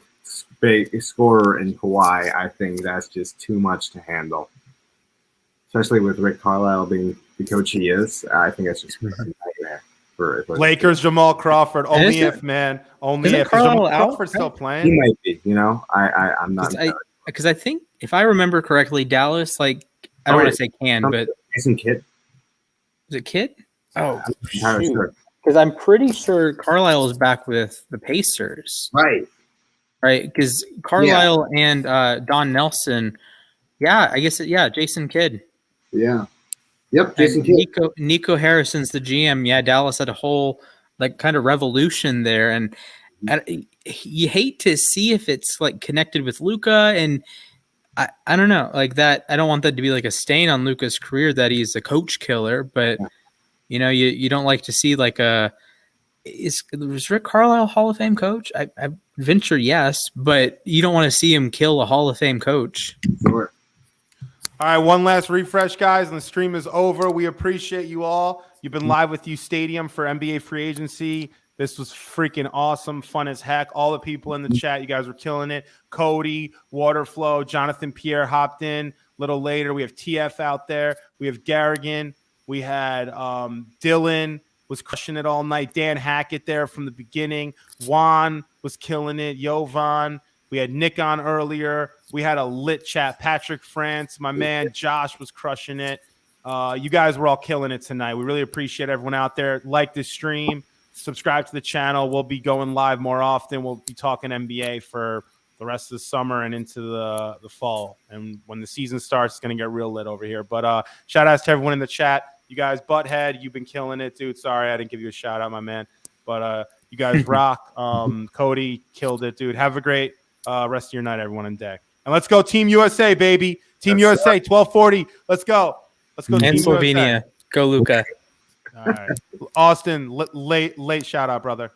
Speaker 4: big scorer in Kawhi. I think that's just too much to handle, especially with Rick Carlisle being the coach he is. I think that's just a nightmare for
Speaker 1: Lakers. Jamal Crawford. Only if Jamal Crawford's still playing.
Speaker 4: He might be. I'm not.
Speaker 3: Because I think if I remember correctly, Dallas, I don't want to say but
Speaker 4: Jason Kidd.
Speaker 3: Is it Kidd?
Speaker 4: Oh,
Speaker 3: because I'm pretty sure Carlisle is back with the Pacers.
Speaker 4: Right.
Speaker 3: Because Carlisle and Don Nelson, I guess, Jason Kidd.
Speaker 4: Yeah. Yep, Jason Kidd.
Speaker 3: Nico Harrison's the GM. Yeah, Dallas had a whole, kind of revolution there. And you hate to see if it's, connected with Luka. And I don't know, that. I don't want that to be, a stain on Luka's career that he's a coach killer. But, you don't like to see, was Rick Carlisle a Hall of Fame coach? I venture yes, but you don't want to see him kill a Hall of Fame coach.
Speaker 4: Sure.
Speaker 1: All right, one last refresh, guys, and the stream is over. We appreciate you all. You've been live with you Stadium for NBA free agency. This was freaking awesome, fun as heck. All the people in the chat, you guys were killing it. Cody, Waterflow, Jonathan Pierre hopped in a little later. We have TF out there. We have Garrigan. We had Dylan was crushing it all night. Dan Hackett there from the beginning. Juan was killing it. Jovan. We had Nick on earlier. We had a lit chat. Patrick France, my man Josh was crushing it. You guys were all killing it tonight. We really appreciate everyone out there. Like this stream. Subscribe to the channel. We'll be going live more often. We'll be talking NBA for the rest of the summer and into the fall. And when the season starts, it's going to get real lit over here. But shout outs to everyone in the chat. You guys, Butthead, you've been killing it, dude. Sorry I didn't give you a shout out, my man. But you guys rock. Cody killed it, dude. Have a great rest of your night, everyone on deck. And let's go Team USA, baby. Team USA, 1240. Let's go. Let's go.
Speaker 3: And
Speaker 1: Team
Speaker 3: Slovenia.
Speaker 1: USA.
Speaker 3: Go, Luka.
Speaker 1: All right. Austin, late shout out, brother.